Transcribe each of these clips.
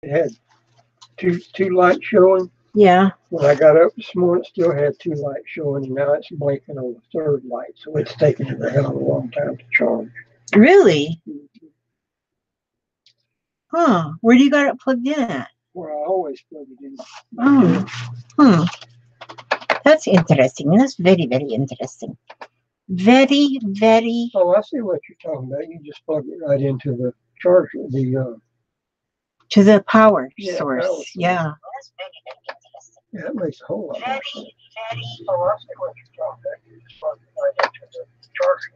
It had two lights showing. Yeah. When I got up this morning, it still had two lights showing, and now it's blinking on the third light. So it's taking it a hell of a long time to charge. Really? Huh. Where do you got it plugged in at? Where I always plug it in. Oh. Hmm. That's interesting. That's very, very interesting. Very, very. Oh, I see what you're talking about. You just plug it right into the charger, to the power yeah, source. power source. Yeah. Yeah, that makes a whole lot more sense. Oh, I see what you're talking about. You just plug it right into the charger.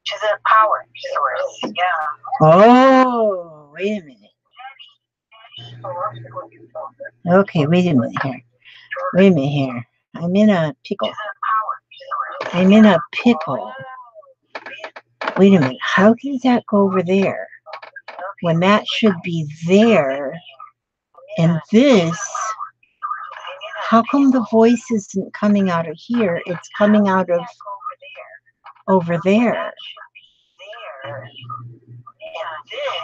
To the power source. Yeah. Oh, wait a minute. Oh, I see what you're talking about. Okay, wait a minute here. Wait a minute here. I'm in a pickle. I'm in a pickle. Wait a minute. How did that go over there? When that should be there. And this, how come the voice isn't coming out of here? It's coming out of over there.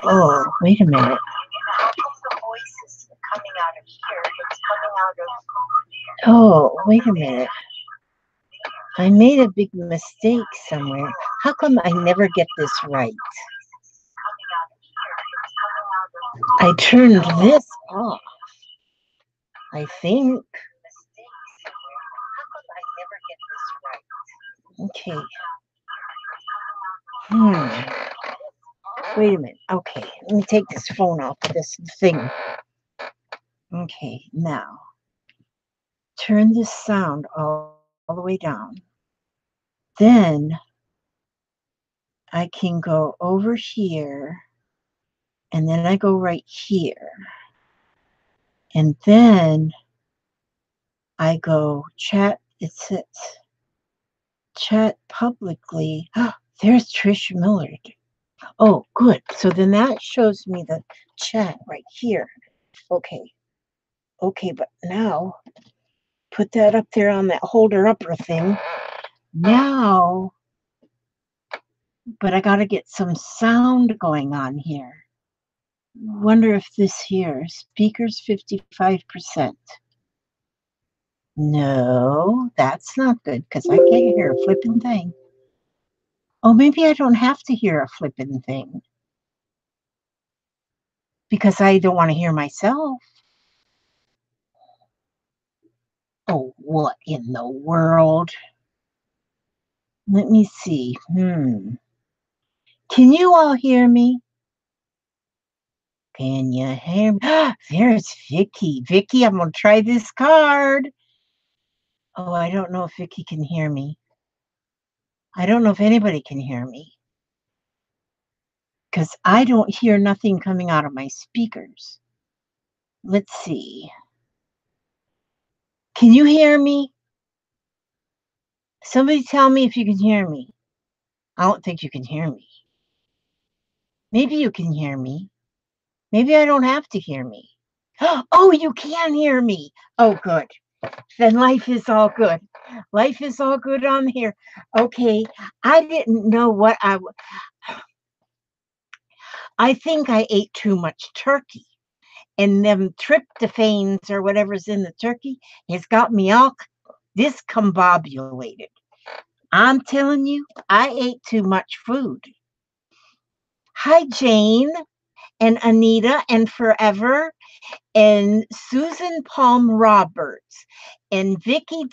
Oh, wait a minute. Oh, wait a minute. I made a big mistake somewhere. How come I never get this right? I turned this off, I think. Okay. Wait a minute. Okay, let me take this phone off this thing. Okay, now turn this sound all the way down. Then I can go over here, and then I go right here. And then I go chat, it says chat publicly. There's Trish Millard. Oh, good. So then that shows me the chat right here. Okay. Okay, but now put that up there on that holder-upper thing. Now, but I got to get some sound going on here. Wonder if this here, speakers 55%. No, that's not good because I can't hear a flipping thing. Oh, maybe I don't have to hear a flipping thing because I don't want to hear myself. Oh, what in the world? Let me see. Can you all hear me? Can you hear me? There's Vicky. Vicky, I'm going to try this card. Oh, I don't know if Vicky can hear me. I don't know if anybody can hear me. Because I don't hear nothing coming out of my speakers. Let's see. Can you hear me? Somebody tell me if you can hear me. I don't think you can hear me. Maybe you can hear me. Maybe I don't have to hear me. Oh, you can hear me. Oh, good. Then life is all good. Life is all good on here. Okay, I didn't know what I think I ate too much turkey. And them tryptophans or whatever's in the turkey has got me all discombobulated. I'm telling you, I ate too much food. Hi, Jane and Anita and Forever and Susan Palm Roberts and Vicky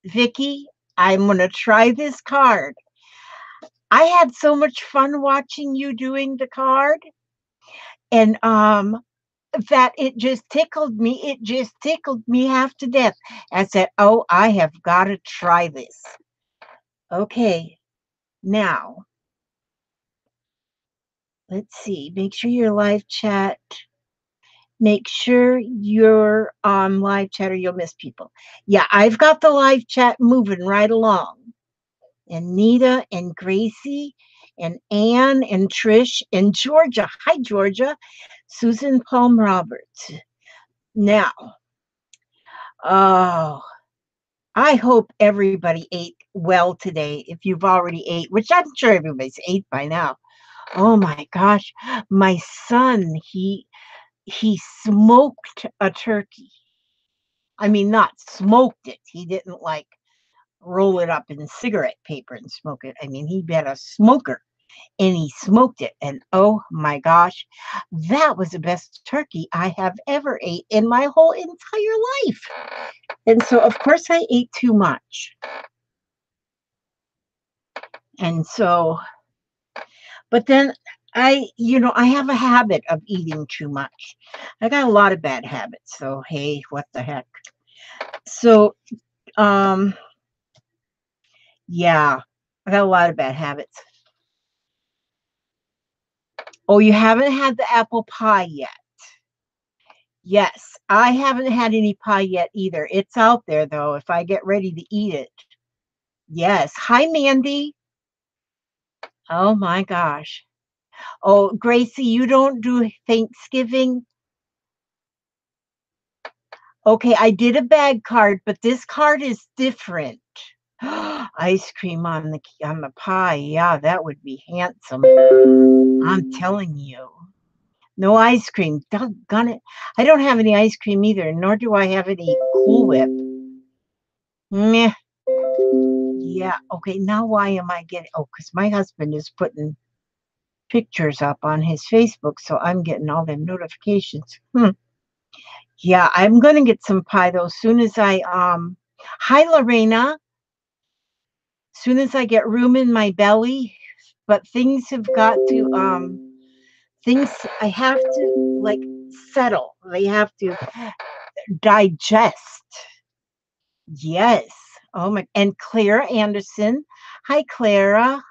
Vicky, I'm going to try this card. I had so much fun watching you doing the card. And that it just tickled me. It just tickled me half to death. I said, oh, I have got to try this. Okay, now, let's see. Make sure your live chat. Make sure you're on live chat or you'll miss people. Yeah, I've got the live chat moving right along. And Nita and Gracie and Ann and Trish and Georgia. Hi, Georgia. Susan Palm Roberts. Now, oh, I hope everybody ate well today. If you've already ate, which I'm sure everybody's ate by now. Oh my gosh. My son, he smoked a turkey. I mean, not smoked it. He didn't like roll it up in cigarette paper and smoke it. I mean, he had a smoker and he smoked it. And oh my gosh, that was the best turkey I have ever ate in my whole entire life. And so, of course, I ate too much. And so, but then I have a habit of eating too much. I got a lot of bad habits. So, hey, what the heck? So, um, yeah, I got a lot of bad habits. Oh, you haven't had the apple pie yet? Yes, I haven't had any pie yet either. It's out there though, if I get ready to eat it. Yes. Hi, Mandy. Oh my gosh. Oh, Gracie, you don't do Thanksgiving? Okay, I did a bag card, but this card is different. Ice cream on the pie. Yeah, that would be handsome. I'm telling you. No ice cream. Doggone it. I don't have any ice cream either, nor do I have any Cool Whip. Meh. Yeah. Okay. Now, why am I getting? Oh, because my husband is putting pictures up on his Facebook, so I'm getting all the notifications. Yeah, I'm gonna get some pie though. Soon as I Hi, Lorena. Soon as I get room in my belly, but things have got to things I have to like settle. They have to digest. Yes. Oh my, and Clara Anderson. Hi, Clara.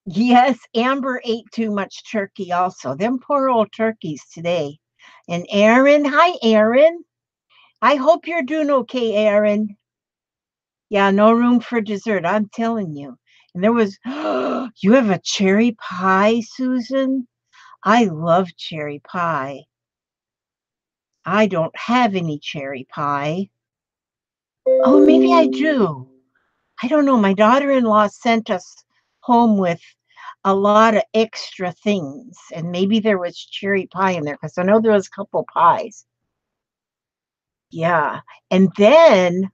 Yes, Amber ate too much turkey also. Them poor old turkeys today. And Aaron, hi, Aaron. I hope you're doing okay, Aaron. Yeah, no room for dessert, I'm telling you. And there was, you have a cherry pie, Susan? I love cherry pie. I don't have any cherry pie. Oh, maybe I do. I don't know. My daughter-in-law sent us home with a lot of extra things, and maybe there was cherry pie in there because I know there was a couple pies. Yeah, and then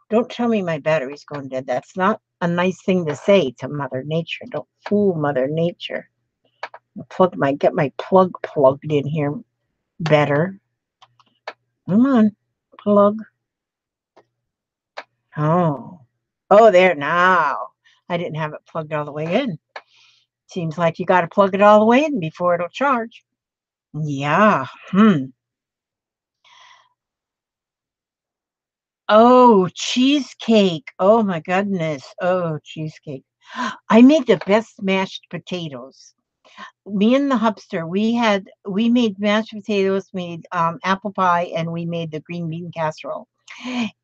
don't tell me my battery's going dead. That's not a nice thing to say to Mother Nature. Don't fool Mother Nature. Get my plug plugged in here better. Come on, plug. Oh, there now. I didn't have it plugged all the way in. Seems like you got to plug it all the way in before it'll charge. Yeah. Oh, cheesecake. Oh my goodness. Oh, cheesecake. I made the best mashed potatoes. Me and the hubster, we made mashed potatoes, made apple pie, and we made the green bean casserole.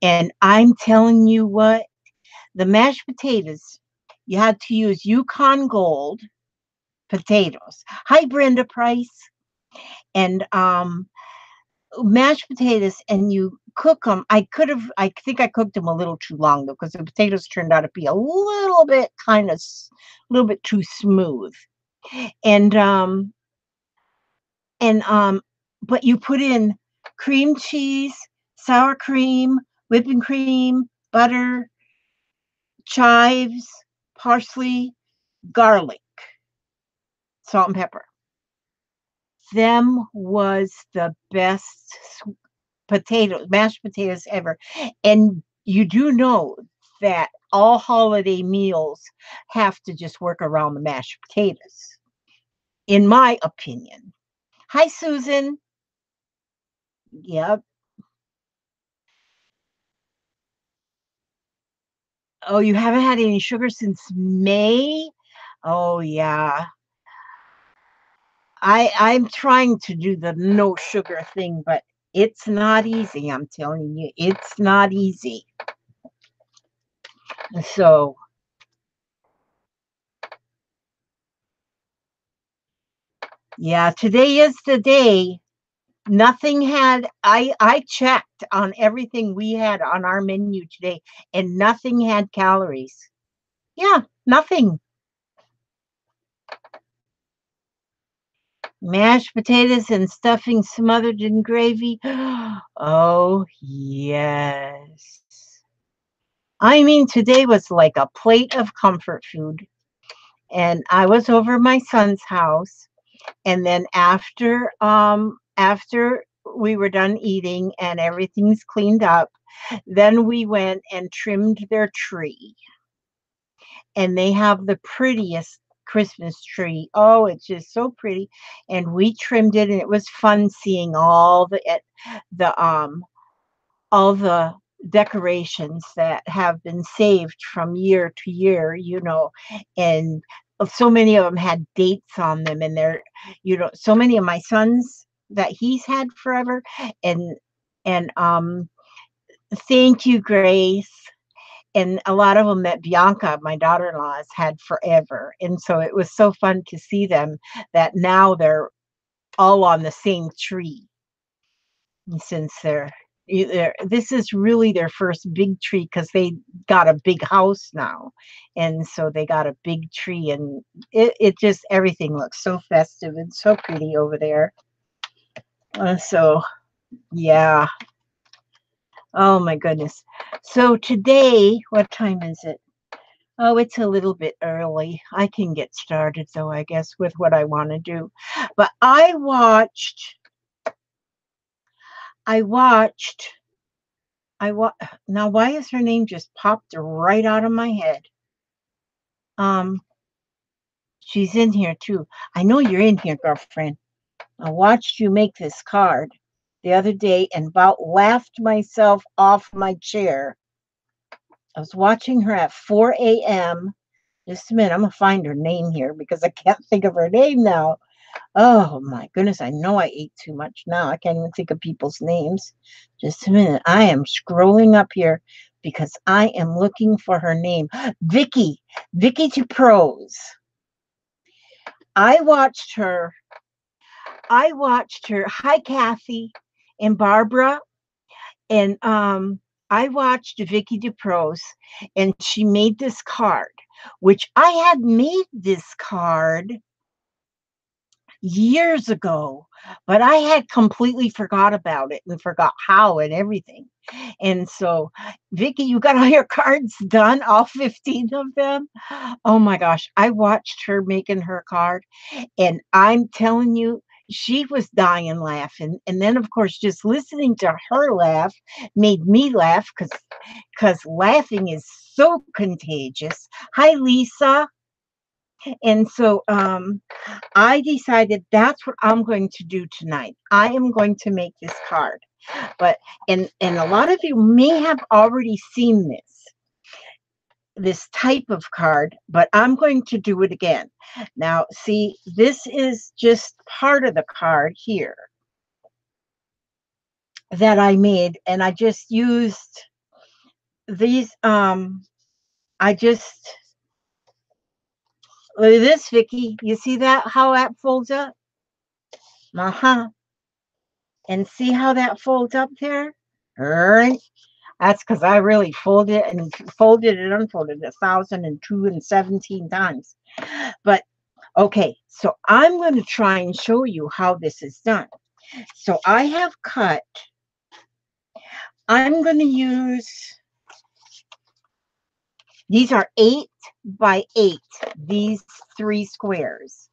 And I'm telling you what, the mashed potatoes, you had to use Yukon Gold potatoes. Hi, Brenda Price. And mashed potatoes, and you cook them. I think I cooked them a little too long though, because the potatoes turned out to be a little bit a little bit too smooth. And and but you put in cream cheese, sour cream, whipping cream, butter, chives, parsley, garlic, salt and pepper. Them was the best mashed potatoes ever. And you do know that all holiday meals have to just work around the mashed potatoes, in my opinion. Hi, Susan. Yep. Oh, you haven't had any sugar since May? Oh, yeah. I'm trying to do the no sugar thing, but it's not easy. I'm telling you, it's not easy. So, yeah, today is the day. Nothing had I checked on everything we had on our menu today, and nothing had calories. Yeah, nothing. Mashed potatoes and stuffing smothered in gravy. Oh, yes. I mean, today was like a plate of comfort food. And I was over my son's house. And then after we were done eating and everything's cleaned up, then we went and trimmed their tree. And they have the prettiest Christmas tree. Oh, it's just so pretty. And we trimmed it, and it was fun seeing the all the decorations that have been saved from year to year, and so many of them had dates on them, and so many of my sons that he's had forever, and thank you, Grace. And a lot of them that Bianca, my daughter-in-law, has had forever. And so it was so fun to see them that now they're all on the same tree. Since this is really their first big tree because they got a big house now. And so they got a big tree, and it just, everything looks so festive and so pretty over there. So, yeah. Oh my goodness. So today, what time is it? Oh, it's a little bit early. I can get started though, I guess, with what I want to do. But I watched now why is her name just popped right out of my head? She's in here too. I know you're in here, girlfriend. I watched you make this card the other day and about laughed myself off my chair. I was watching her at 4 a.m. Just a minute, I'm gonna find her name here because I can't think of her name now. Oh my goodness, I know I ate too much now. I can't even think of people's names. Just a minute. I am scrolling up here because I am looking for her name. Vicky DuProse. I watched her. Hi, Kathy and Barbara. And I watched Vicky DuProse, and she made this card, which I had made this card years ago, but I had completely forgot about it and forgot how and everything. And so, Vicky, you got all your cards done, all 15 of them? Oh my gosh, I watched her making her card, and I'm telling you, she was dying laughing. And then, of course, just listening to her laugh made me laugh because laughing is so contagious. Hi, Lisa. And so I decided that's what I'm going to do tonight. I am going to make this card. But and a lot of you may have already seen this type of card, but I'm going to do it again. Now, see, this is just part of the card here that I made, and I just used these look at this, Vicky. You see that, how that folds up? And see how that folds up there? All right. That's because I really folded and unfolded 1,002 and 17 times. But okay, so I'm going to try and show you how this is done. So I have cut, I'm going to use, these are 8 by 8, these 3 squares.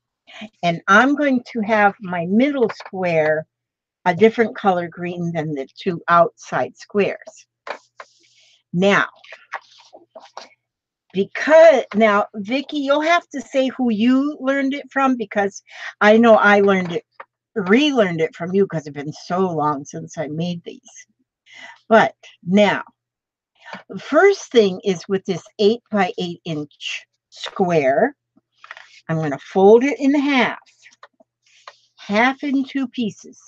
And I'm going to have my middle square a different color green than the 2 outside squares. Now, Vicky, you'll have to say who you learned it from, because I know I relearned it from you because it's been so long since I made these. But now, the first thing is with this 8 by 8 inch square, I'm going to fold it in half in 2 pieces,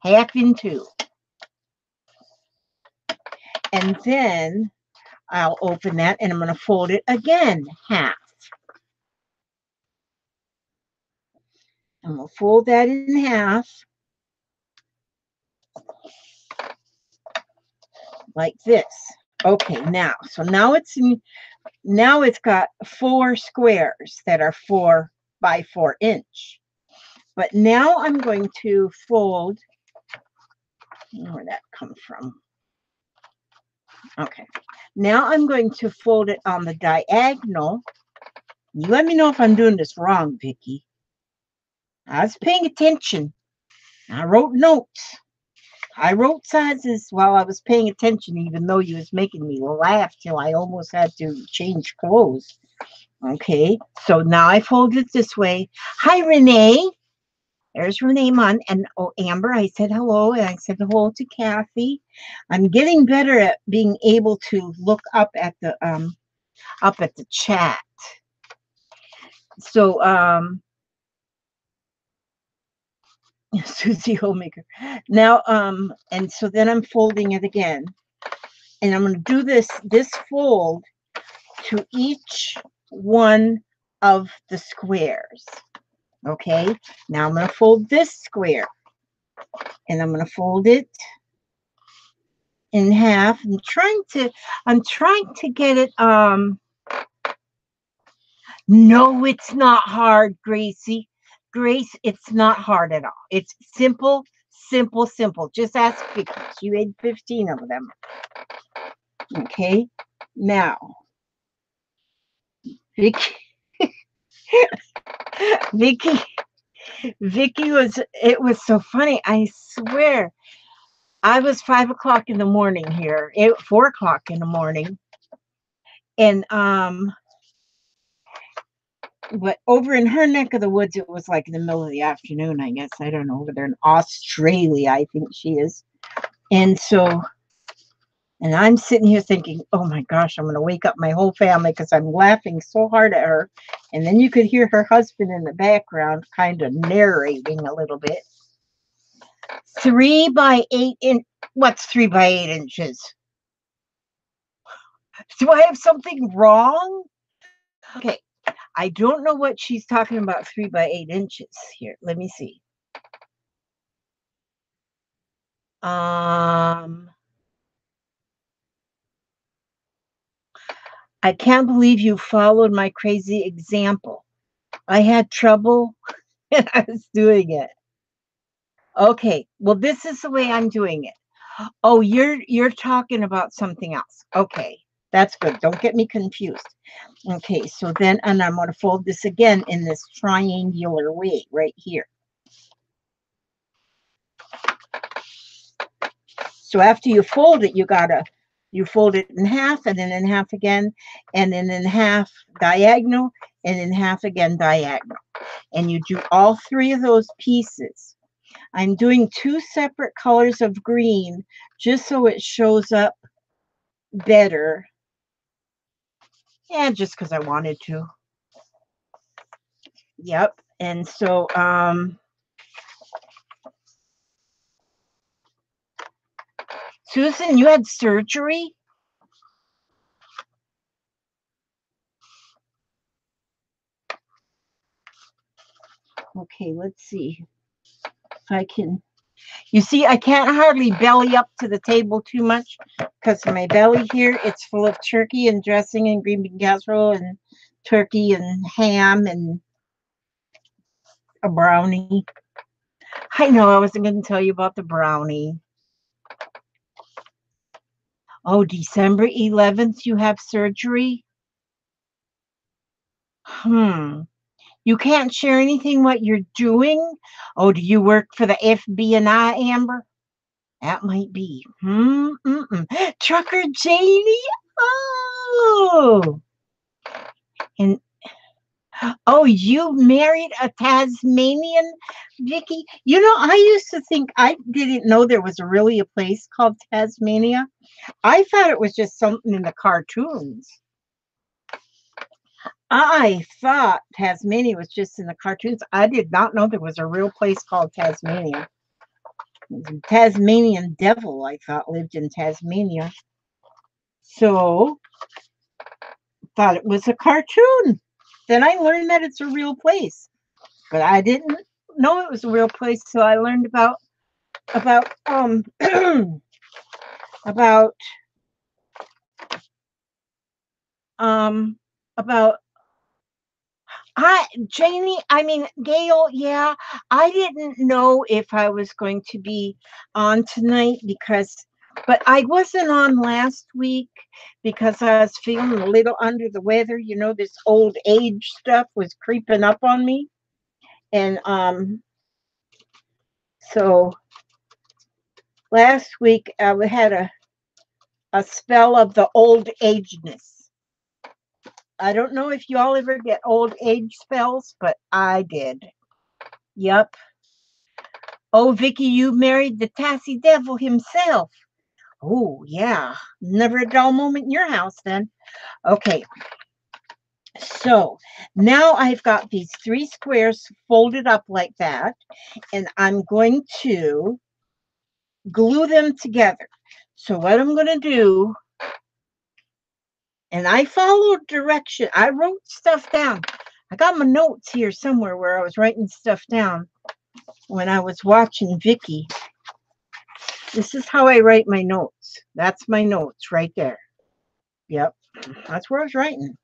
half in 2. And then I'll open that and I'm going to fold it again, half. I'm going to fold that in half like this. Okay, now it's got 4 squares that are 4 by 4 inch. But now I'm going to fold. I don't know where that comes from. Okay. Now I'm going to fold it on the diagonal. You let me know if I'm doing this wrong, Vicki. I was paying attention. I wrote notes. I wrote sizes while I was paying attention, even though you was making me laugh till I almost had to change clothes. Okay, so now I fold it this way. Hi, Renee. There's Renee Munn. And oh, Amber, I said hello, and I said hello to Kathy. I'm getting better at being able to look up at the chat. So Susie Homemaker. Now and so then I'm folding it again. And I'm going to do this fold to each one of the squares. Okay, now I'm going to fold this square, and I'm going to fold it in half. I'm trying to get it. No, it's not hard, Gracie. Grace, it's not hard at all. It's simple, simple, simple. Just ask Vicky. You ate 15 of them. Okay, now Vicky. Vicky it was so funny. I swear, I was 5 o'clock in the morning here, 4 o'clock in the morning. And, but over in her neck of the woods, it was like in the middle of the afternoon, I guess. I don't know, over there in Australia, I think she is. And so, and I'm sitting here thinking, oh my gosh, I'm going to wake up my whole family because I'm laughing so hard at her. And then you could hear her husband in the background kind of narrating a little bit. 3 by 8 in what's 3 by 8 inches? Do I have something wrong? Okay, I don't know what she's talking about 3 by 8 inches here. Let me see. I can't believe you followed my crazy example. I had trouble and I was doing it. Okay, well, this is the way I'm doing it. Oh, you're talking about something else. Okay, that's good. Don't get me confused. Okay, so then, and I'm going to fold this again in this triangular way right here. So after you fold it, you fold it in half, and then in half again, and then in half diagonal, and in half again diagonal. And you do all 3 of those pieces. I'm doing 2 separate colors of green just so it shows up better. Yeah, just because I wanted to. Yep. And so Susan, you had surgery? Okay, let's see if I can. You see, I can't hardly belly up to the table too much because my belly here, it's full of turkey and dressing and green bean casserole and turkey and ham and a brownie. I know I wasn't going to tell you about the brownie. Oh, December 11th, you have surgery? You can't share anything what you're doing? Oh, do you work for the FBI, Amber? That might be. Trucker Janie? Oh. And oh, you married a Tasmanian, Vicky? You know, I used to think, I didn't know there was really a place called Tasmania. I thought it was just something in the cartoons. I thought Tasmania was just in the cartoons. I did not know there was a real place called Tasmania. The Tasmanian devil, I thought, lived in Tasmania. So, thought it was a cartoon. Then I learned that it's a real place. But I didn't know it was a real place, so I learned about about about Gail, yeah, I didn't know if I was going to be on tonight but I wasn't on last week because I was feeling a little under the weather. You know, this old age stuff was creeping up on me. And so last week I had a spell of the old agedness. I don't know if y'all ever get old age spells, but I did. Yep. Oh, Vicky, you married the Tassy Devil himself. Oh, yeah. Never a dull moment in your house then. Okay. So now I've got these 3 squares folded up like that, and I'm going to glue them together. So what I'm going to do, and I followed direction. I wrote stuff down. I got my notes here somewhere where I was writing stuff down when I was watching Vicky. This is how I write my notes. That's my notes right there. Yep, that's where I was writing.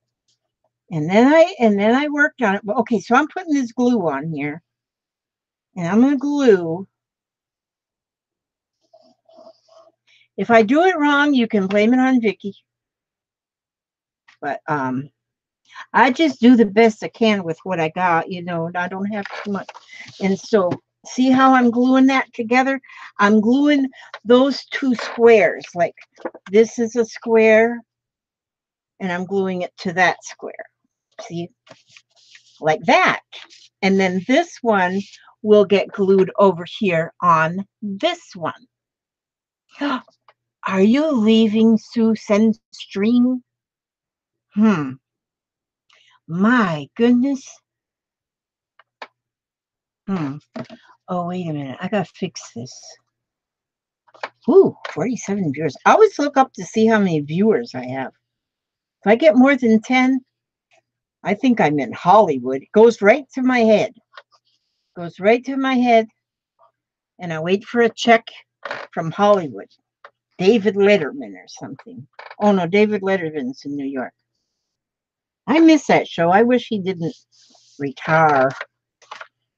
And then I worked on it. Okay, so I'm putting this glue on here. And I'm going to glue. If I do it wrong, you can blame it on Vicky. But I just do the best I can with what I got, you know, and I don't have too much. And so see how I'm gluing that together? I'm gluing those 2 squares. Like this is a square, and I'm gluing it to that square. See? Like that. And then this one will get glued over here on this one. Are you leaving, Susan Stream? My goodness. Oh, wait a minute. I gotta fix this. Ooh, 47 viewers. I always look up to see how many viewers I have. If I get more than 10, I think I'm in Hollywood. It goes right to my head. Goes right to my head. And I wait for a check from Hollywood. David Letterman or something. Oh, no, David Letterman's in New York. I miss that show. I wish he didn't retire.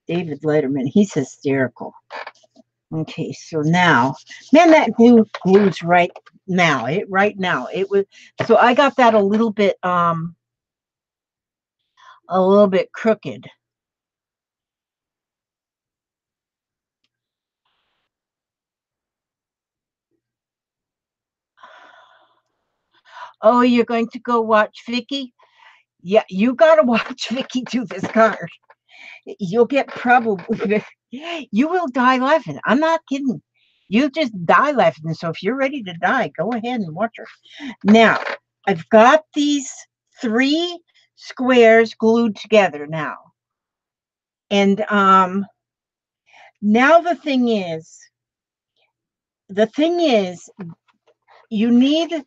David Letterman. He's hysterical. Okay, so now, man, that glues right now. It was, so I got that a little bit crooked. Oh, you're going to go watch Vicky? Yeah, you gotta watch Vicky do this card. You'll get probably, you will die laughing. I'm not kidding. You just die laughing. So if you're ready to die, go ahead and watch her. Now, I've got these 3 squares glued together now. And now the thing is, you need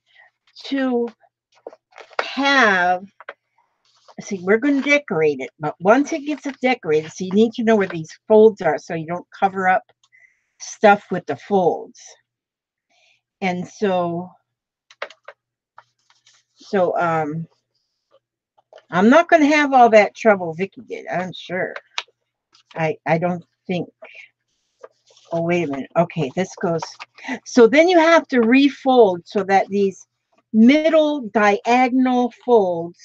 to have, see, we're going to decorate it, but once it gets decorated, so you need to know where these folds are so you don't cover up stuff with the folds. And so I'm not going to have all that trouble Vicky did, I'm sure. I don't think. Oh, wait a minute. Okay, this goes. So then you have to refold so that these middle diagonal folds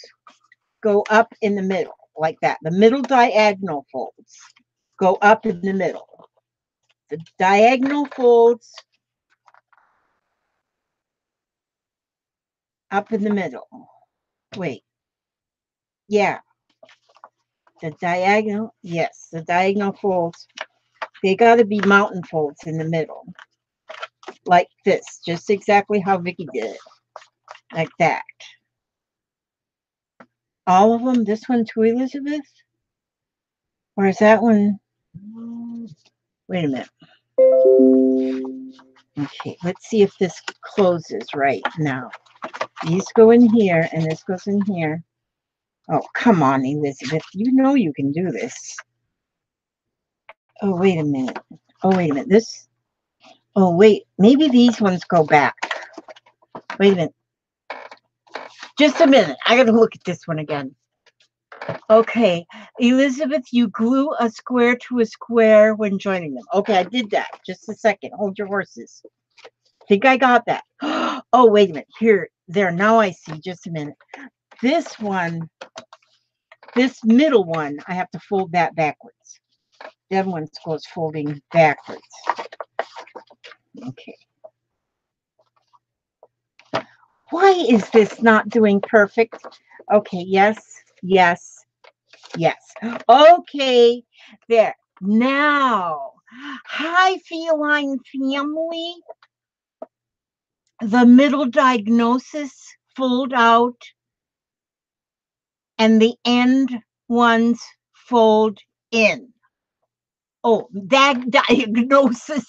go up in the middle, like that. The middle diagonal folds go up in the middle. The diagonal folds up in the middle. Wait. Yeah. The diagonal, yes, the diagonal folds. They got to be mountain folds in the middle. Like this, just exactly how Vicky did it. Like that. All of them? This one too, Elizabeth? Or is that one? Wait a minute. Okay, let's see if this closes right now. These go in here, and this goes in here. Oh, come on, Elizabeth. You know you can do this. Oh, wait a minute. Oh, wait a minute. This. Oh, wait. Maybe these ones go back. Wait a minute. Just a minute. I got to look at this one again. Okay, Elizabeth, you glue a square to a square when joining them. Okay, I did that. Just a second. Hold your horses. Think I got that. Oh, wait a minute. Here, there. Now I see. Just a minute. This one, this middle one, I have to fold that backwards. That one goes folding backwards. Okay. Why is this not doing perfect? Okay, yes, yes, yes. Okay, there. Now, hi, feline family. The middle diagnosis fold out and the end ones fold in. Oh, diagnosis.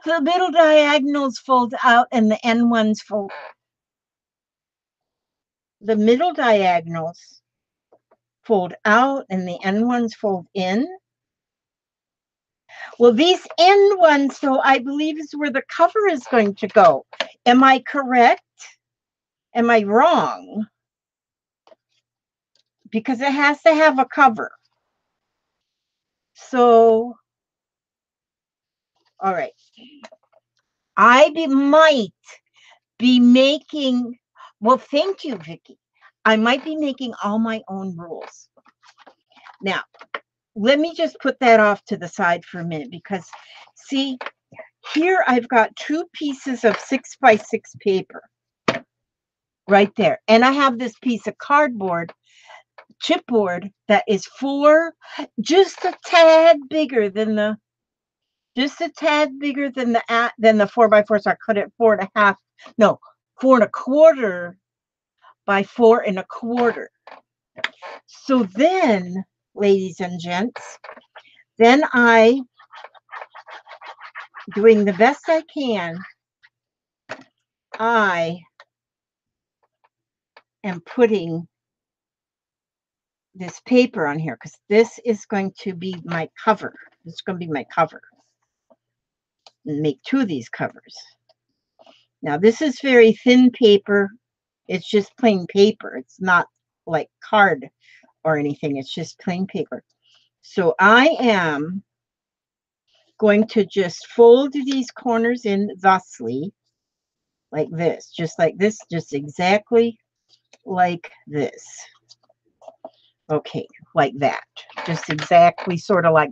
The middle diagonals fold out and the end ones fold. The middle diagonals fold out and the end ones fold in. Well, these end ones, so I believe is where the cover is going to go. Am I correct? Am I wrong? Because it has to have a cover. So, all right. Might be making, well, thank you, Vicki. I might be making all my own rules. Now, let me just put that off to the side for a minute because, see, here I've got 2 pieces of 6x6 paper right there. And I have this piece of cardboard, chipboard, that is just a tad bigger than the, just a tad bigger than the 4x4. So I cut it 4.5, no, 4.25 by 4.25. So then, ladies and gents, then I, doing the best I can, I am putting this paper on here because this is going to be my cover. This is going to be my cover. And make 2 of these covers. Now, this is very thin paper. It's just plain paper. It's not like card or anything. It's just plain paper. So I am going to just fold these corners in thusly, like this, just exactly like this. Okay, like that. Just exactly sort of like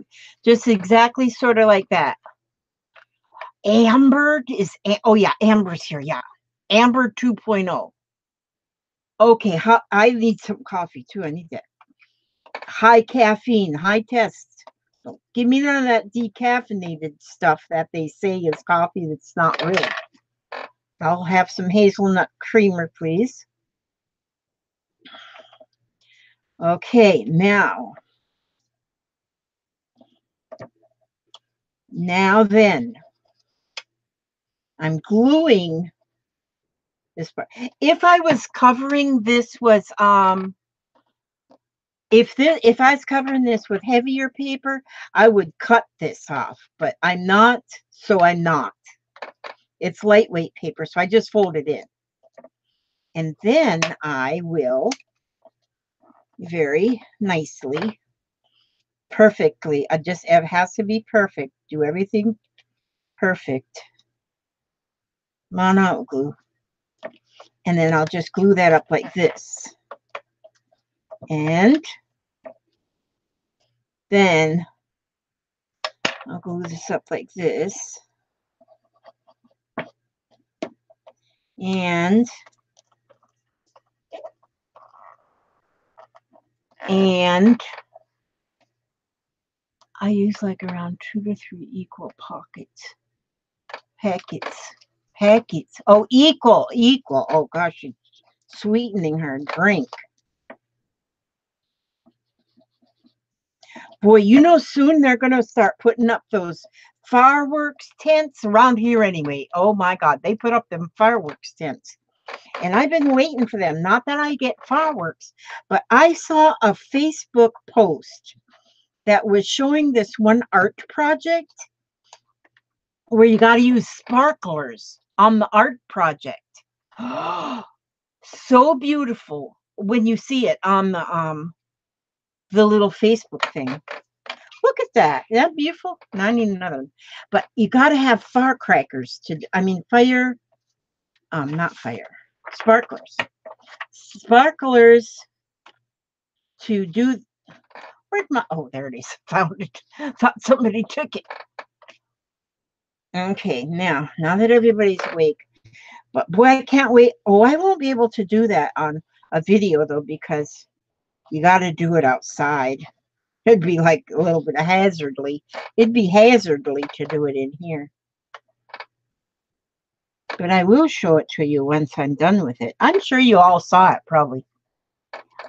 that. Amber is, oh yeah, Amber's here, yeah. Amber 2.0. Okay, I need some coffee too. I need that. High caffeine, high test. Don't give me none of that decaffeinated stuff that they say is coffee that's not real. I'll have some hazelnut creamer, please. Okay, now then, I'm gluing this part. If I was covering this was if I was covering this with heavier paper, I would cut this off, but I'm not, so I'm not. It's lightweight paper, so I just fold it in. And then I will very nicely, perfectly, it has to be perfect. Do everything perfect. Mono glue. And then I'll just glue that up like this. And then I'll glue this up like this. And I use like around 2 to 3 equal packets. Oh, equal. Oh gosh, she's sweetening her drink. Boy, you know, soon they're going to start putting up those fireworks tents around here anyway. Oh my God, they put up them fireworks tents. And I've been waiting for them. Not that I get fireworks, but I saw a Facebook post that was showing this one art project where you got to use sparklers on the art project. So beautiful. when you see it on the little Facebook thing. Look at that. Isn't that beautiful? Now I need another one. But you got to have firecrackers fire, not fire, sparklers. Sparklers to do, where'd my, oh, there it is. Found it. Thought somebody took it. Okay, now that everybody's awake, but boy, I can't wait. Oh, I won't be able to do that on a video though, because you got to do it outside. It'd be like a little bit hazardly. It'd be hazardly to do it in here. But I will show it to you once I'm done with it. I'm sure you all saw it probably.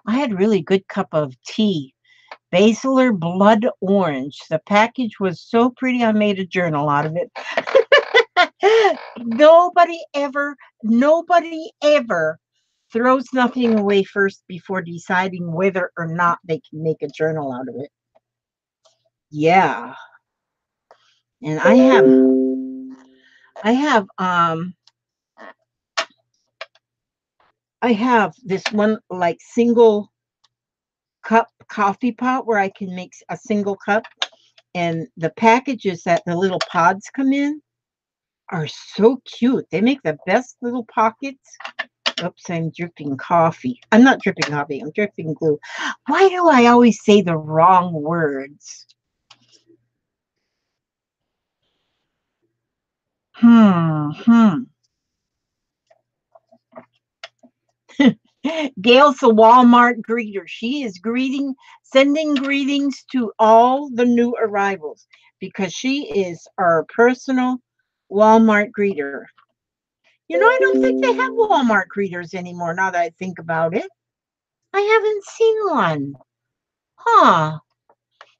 I had a really good cup of tea. Basilar Blood Orange. The package was so pretty I made a journal out of it. Nobody ever throws nothing away first before deciding whether or not they can make a journal out of it. Yeah. And I have this one like single cup coffee pot where I can make a single cup, and the packages that the little pods come in are so cute. They make the best little pockets. Oops, I'm dripping coffee. I'm not dripping coffee, I'm dripping glue. Why do I always say the wrong words? Gail's the Walmart greeter. She is sending greetings to all the new arrivals because she is our personal Walmart greeter. You know, I don't think they have Walmart greeters anymore now that I think about it. I haven't seen one. Huh.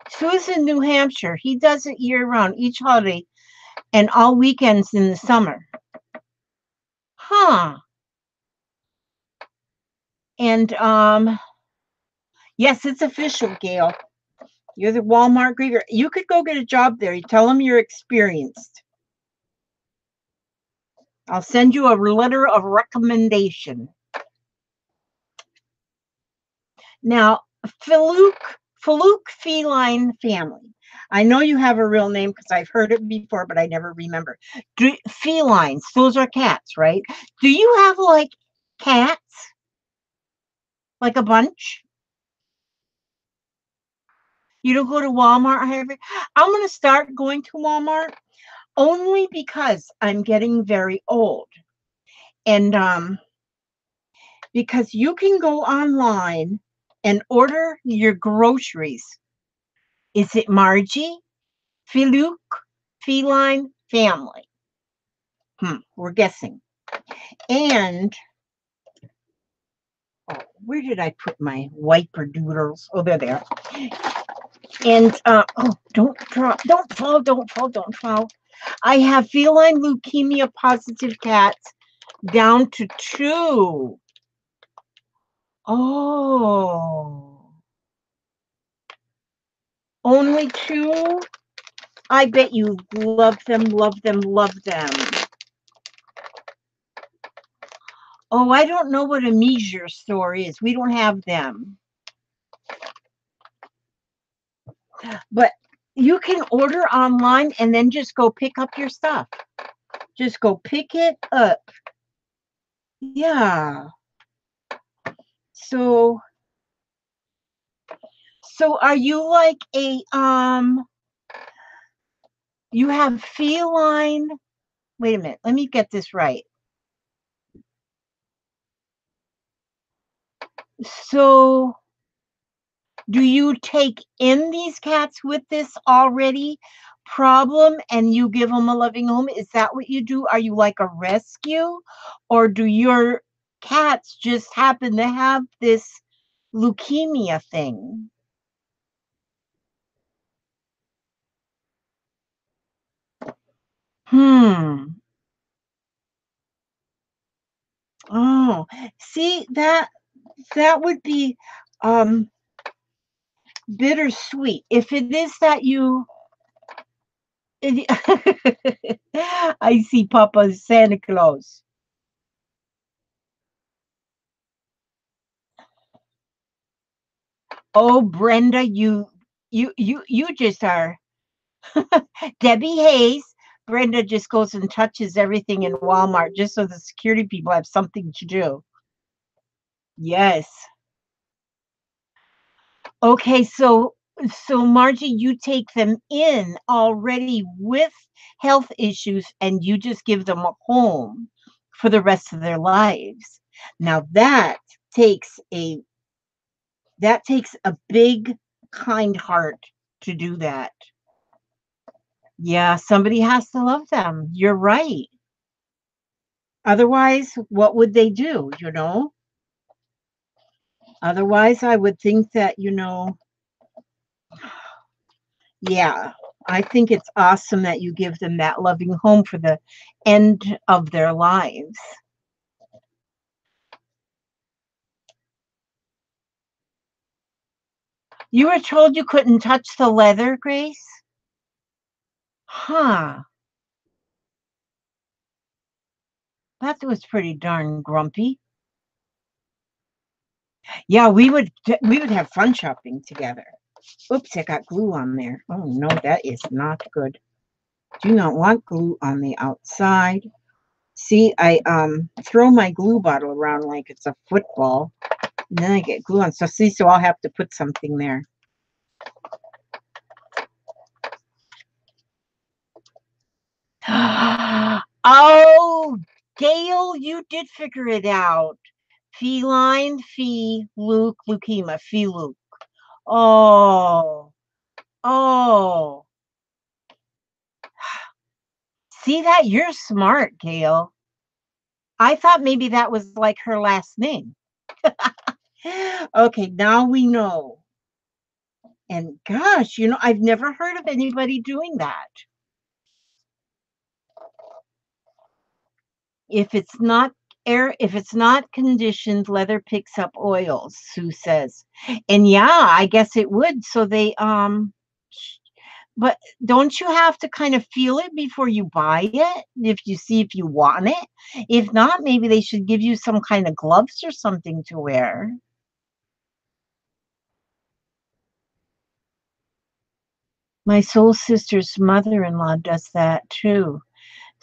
Susan, New Hampshire. He does it year-round, each holiday, and all weekends in the summer. Huh. And, yes, it's official, Gail. You're the Walmart greeter. You could go get a job there. You tell them you're experienced. I'll send you a letter of recommendation. Now, Faluke Feline Family. I know you have a real name because I've heard it before, but I never remember. Felines, those are cats, right? Do you have like cats? Like a bunch? You don't go to Walmart? I'm going to start going to Walmart only because I'm getting very old. And because you can go online and order your groceries. Is it Margie? Faluke Feline Family. We're guessing. And where did I put my wiper doodles? Oh, they're there. And oh, don't drop, don't fall. I have feline leukemia positive cats down to 2. Oh, only 2? I bet you love them. Oh, I don't know what a measure store is. We don't have them. But you can order online and then just go pick up your stuff. Just go pick it up. Yeah. So are you like a you have feline, wait a minute, let me get this right. So do you take in these cats with this already problem and you give them a loving home? Is that what you do? Are you like a rescue? Or do your cats just happen to have this leukemia thing? Oh, see, that would be bittersweet. If it is that you I see Papa's Santa Claus. Oh, Brenda, you just are Debbie Hayes. Brenda just goes and touches everything in Walmart just so the security people have something to do. Yes. Okay, so Margie, you take them in already with health issues and you just give them a home for the rest of their lives. Now takes a that takes a big kind heart to do that. Yeah, somebody has to love them. You're right. Otherwise, what would they do, you know? Otherwise, I would think that, yeah, I think it's awesome that you give them that loving home for the end of their lives. You were told you couldn't touch the leather, Grace? Huh. That was pretty darn grumpy. Yeah, we would have fun shopping together. Oops, I got glue on there. Oh no, that is not good. Do not want glue on the outside. See, I throw my glue bottle around like it's a football, and then I get glue on. So I'll have to put something there. Oh, Gail, you did figure it out. Feline, Luke, leukemia, Luke. Oh, oh. See that? You're smart, Gail. I thought maybe that was like her last name. Okay, now we know. And gosh, I've never heard of anybody doing that. If it's not conditioned, leather picks up oils, Sue says. And yeah, I guess it would. So but don't you have to kind of feel it before you buy it? If you see if you want it? If not, maybe they should give you some kind of gloves or something to wear. My soul sister's mother-in-law does that too.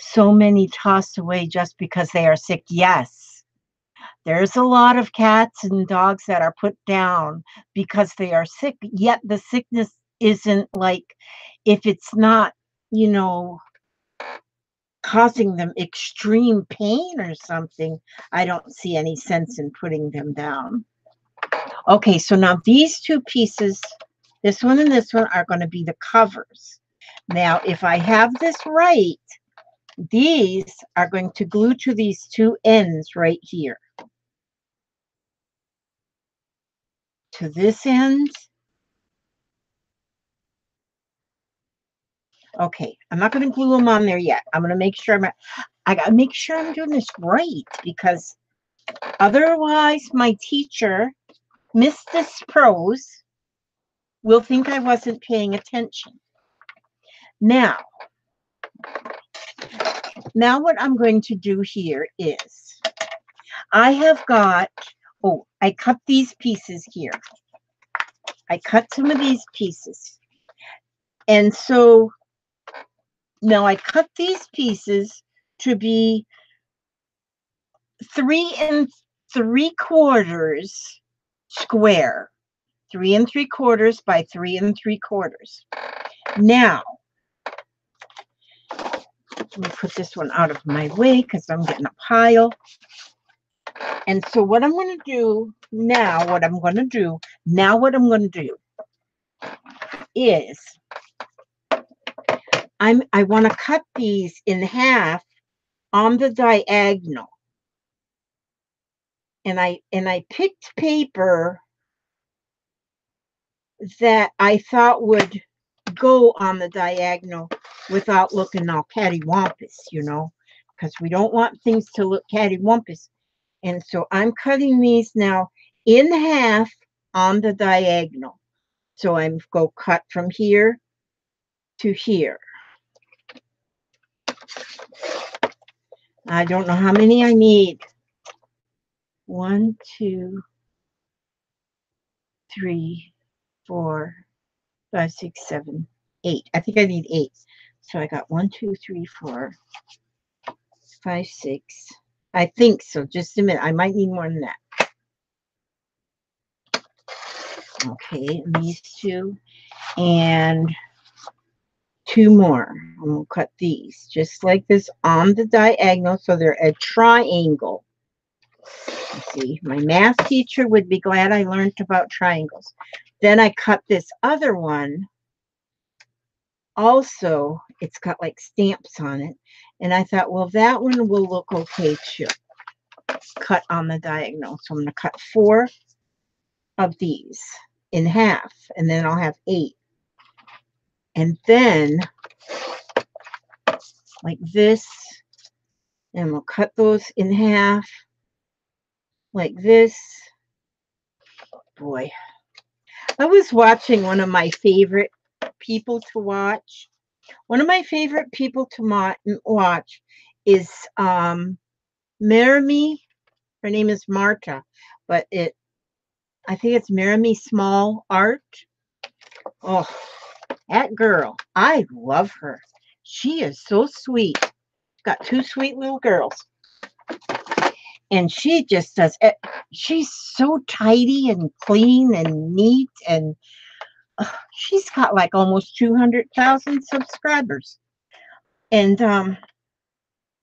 So many tossed away just because they are sick. Yes. There's a lot of cats and dogs that are put down because they are sick, yet the sickness isn't like, if it's not, causing them extreme pain or something, I don't see any sense in putting them down. Okay, so now these two pieces, this one and this one, are going to be the covers. Now, if I have this right, these are going to glue to these two ends right here. To this end. Okay, I'm not going to glue them on there yet. I'm going to make sure I got to make sure I'm doing this right, because otherwise my teacher, Mrs. Prose, will think I wasn't paying attention. Now what I'm going to do here is I have got, I cut these pieces here. I cut some of these pieces. And so now I cut these pieces to be 3 3/4 square. 3 3/4 by 3 3/4. Now, let me put this one out of my way because I'm getting a pile. And so what I'm going to do is I want to cut these in half on the diagonal. And I picked paper that I thought would go on the diagonal without looking all cattywampus, because we don't want things to look cattywampus. And so I'm cutting these now in half on the diagonal. So I'm go cut from here to here. I don't know how many I need. 1, 2, 3, 4, 5, 6, 7, 8. I think I need 8. So I got 1, 2, 3, 4, 5, 6. I think so. Just a minute. I might need more than that. Okay, these 2 and 2 more. I'm going to cut these just like this on the diagonal so they're a triangle. Let's see, my math teacher would be glad I learned about triangles. Then I cut this other one. Also, it's got like stamps on it. And I thought, well, that one will look okay too. Cut on the diagonal. So I'm going to cut 4 of these in half. And then I'll have 8. And then, like this. And we'll cut those in half. Like this. Boy. I was watching one of my favorite people to watch. One of my favorite people to watch is Maramy. Her name is Marta, but I think it's Maramy Small Art. Oh, that girl. I love her. She is so sweet. Got 2 sweet little girls. And she just does it. She's so tidy and clean and neat, and she's got like almost 200,000 subscribers. And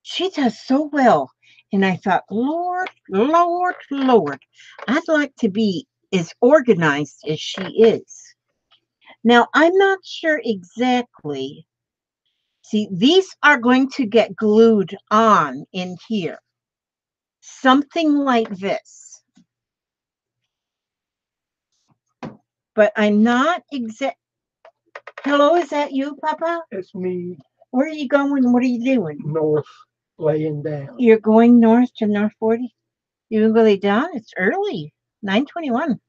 she does so well. And I thought, Lord, Lord, Lord, I'd like to be as organized as she is. Now, I'm not sure exactly. See, these are going to get glued on in here. Something like this. But I'm not exact. Hello, is that you, Papa? It's me. Where are you going? What are you doing? North, laying down. You're going north to North 40? You can go lay down? It's early. 9:21.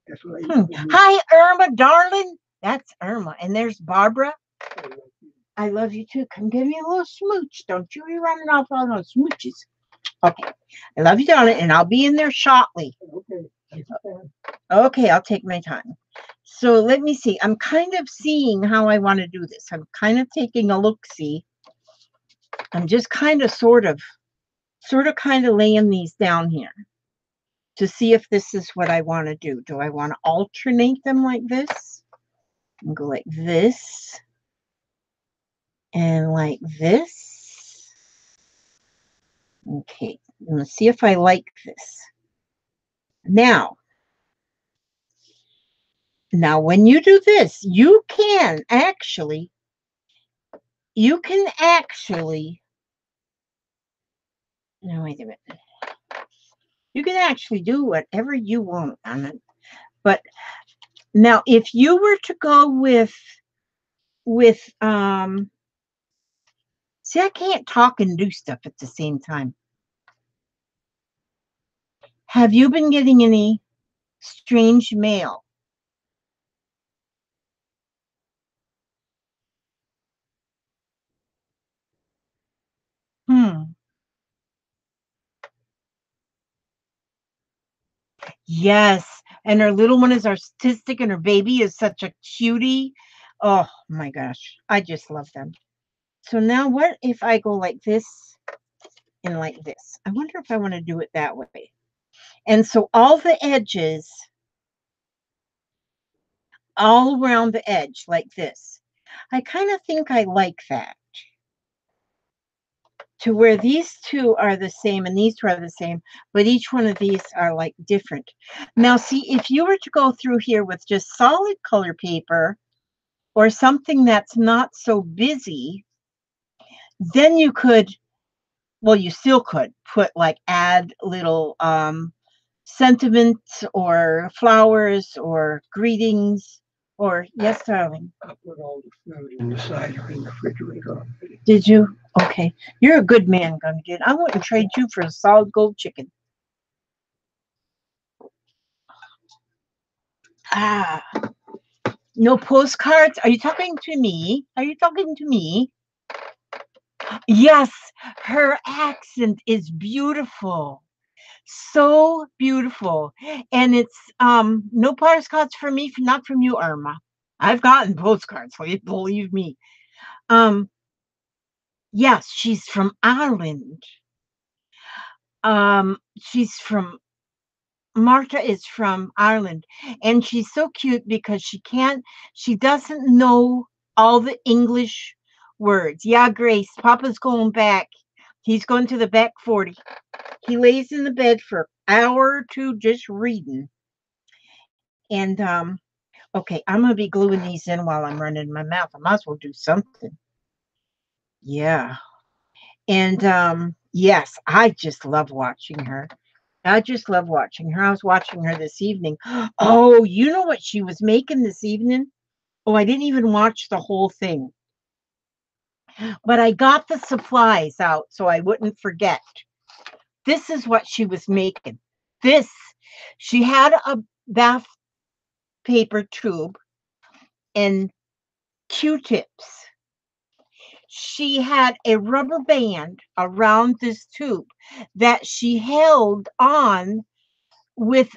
That's right. Hi, Irma, darling. That's Irma. And there's Barbara. I love you too. Come give me a little smooch. Don't you be running off on those smooches. Okay. I love you, darling, and I'll be in there shortly. Okay, I'll take my time. So let me see. I'm kind of seeing how I want to do this. I'm kind of taking a look-see. I'm just kind of sort of laying these down here to see if this is what I want to do. Do I want to alternate them like this? And go like this. And like this. Okay, let's see if I like this. Now, when you do this, you can actually, now wait a minute. You can actually do whatever you want on it. But now, if you were to go with see, I can't talk and do stuff at the same time. Have you been getting any strange mail? Yes. And her little one is artistic and her baby is such a cutie. Oh my gosh. I just love them. So now what if I go like this and like this? I wonder if I want to do it that way. And so all the edges, all around the edge like this. I kind of think I like that. To where these 2 are the same and these 2 are the same, but each one of these are like different. Now, see, if you were to go through here with just solid color paper or something that's not so busy, then you could, well, you still could put like add little sentiments or flowers or greetings or, yes, darling. I put all the food in the cider in the refrigerator. Did you? Okay. You're a good man, Gungan. I wouldn't trade you for a solid gold chicken. Ah. No postcards? Are you talking to me? Are you talking to me? Yes. Her accent is beautiful. So beautiful. And it's no postcards for me, not from you, Irma. I've gotten postcards, believe me. Um, yes, she's from Ireland. She's from Marta is from Ireland, and she's so cute because she doesn't know all the English words. Yeah, Grace, Papa's going back. He's going to the back 40. He lays in the bed for an hour or two just reading. And okay, I'm gonna be gluing these in while I'm running my mouth. I might as well do something. Yeah. And yes, I just love watching her. I just love watching her. I was watching her this evening. Oh, you know what she was making this evening? Oh, I didn't even watch the whole thing. But I got the supplies out so I wouldn't forget. This is what she was making. This, she had a bath paper tube and Q-tips. She had a rubber band around this tube that she held on with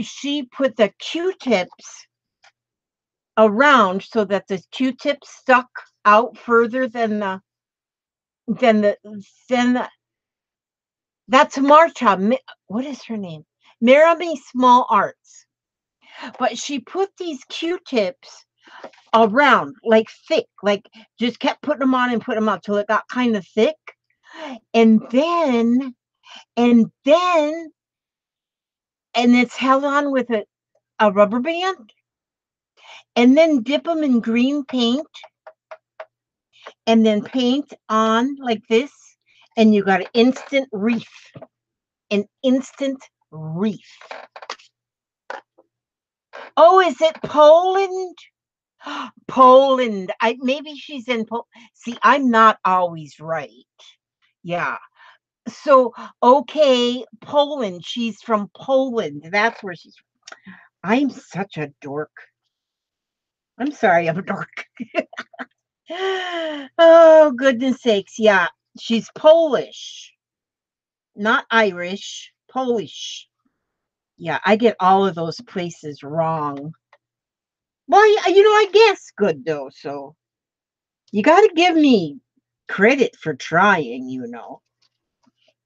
she put the Q-tips around so that the Q-tips stuck out further than the than the that's Marta. What is her name? Maramy Small Arts. But she put these Q-tips around, like thick, like just kept putting them on and putting them on till it got kind of thick. And then, and then, and it's held on with a rubber band. And then dip them in green paint. And then paint on like this. And you got an instant wreath. An instant wreath. Oh, is it Poland? Poland. Maybe she's in Poland. See, I'm not always right. Yeah. So, okay, Poland. She's from Poland. That's where she's from. I'm such a dork. I'm sorry, I'm a dork. Oh, goodness sakes. Yeah. She's Polish, not Irish, Polish. Yeah, I get all of those places wrong. Well, I guess good though. So you got to give me credit for trying.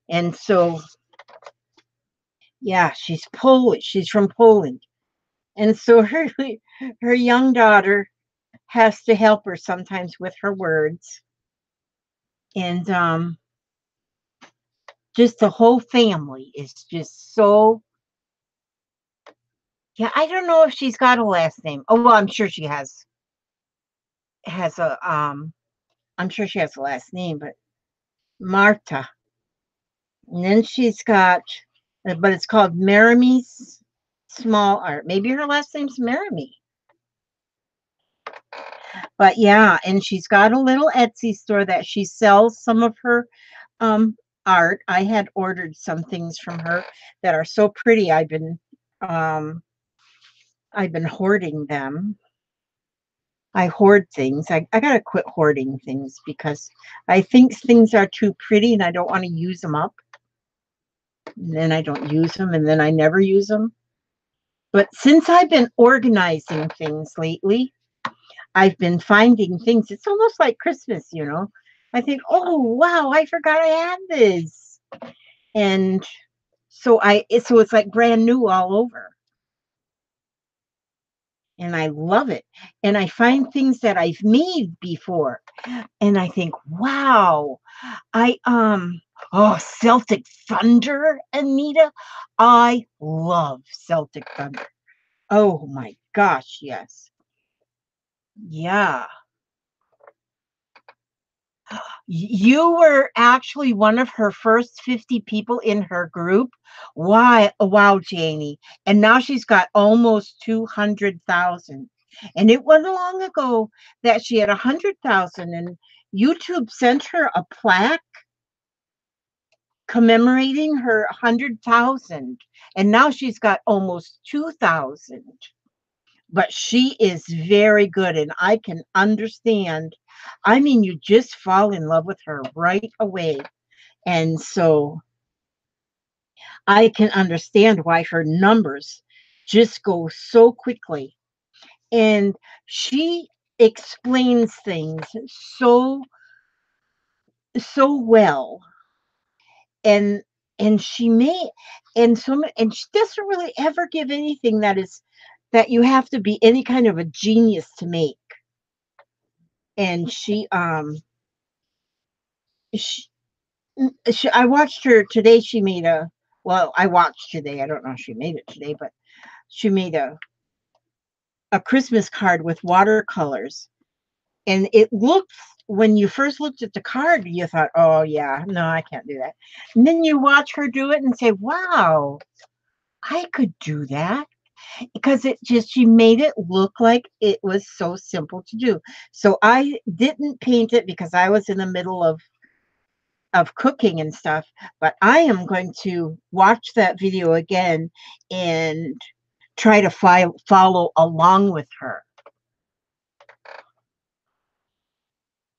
And so, yeah, she's Polish. She's from Poland. And so her young daughter has to help her sometimes with her words. And just the whole family is just so, yeah, I don't know if she's got a last name. Oh, well, I'm sure she has a I'm sure she has a last name, but Marta. And then she's got, but it's called Maramy's Small Art. Maybe her last name's Maramy. But yeah, and she's got a little Etsy store that she sells some of her art. I had ordered some things from her that are so pretty. I've been hoarding them. I hoard things. I gotta quit hoarding things because I think things are too pretty and I don't want to use them up. And then I don't use them and then I never use them. But since I've been organizing things lately, I've been finding things. It's almost like Christmas. I think, oh wow, I forgot I had this. And so it's like brand new all over. And I love it. And I find things that I've made before. And I think, wow, Celtic Thunder, Anita. I love Celtic Thunder. Oh my gosh, yes. Yeah. You were actually one of her first 50 people in her group. Why? Wow, Janie. And now she's got almost 200,000. And it wasn't long ago that she had 100,000 and YouTube sent her a plaque commemorating her 100,000. And now she's got almost 2,000. But she is very good and I can understand. I mean, you just fall in love with her right away. And so I can understand why her numbers just go so quickly. And she explains things so so well. And and she may and she doesn't really ever give anything that you have to be any kind of a genius to make. And she, I watched her today. She made a well, I watched today. I don't know if she made it today, but she made a Christmas card with watercolors. And it looked when you first looked at the card, you thought, oh yeah, no, I can't do that. And then you watch her do it and say, wow, I could do that. Because it just she made it look like it was so simple to do. So I didn't paint it because I was in the middle of cooking and stuff, but I am going to watch that video again and try to follow along with her.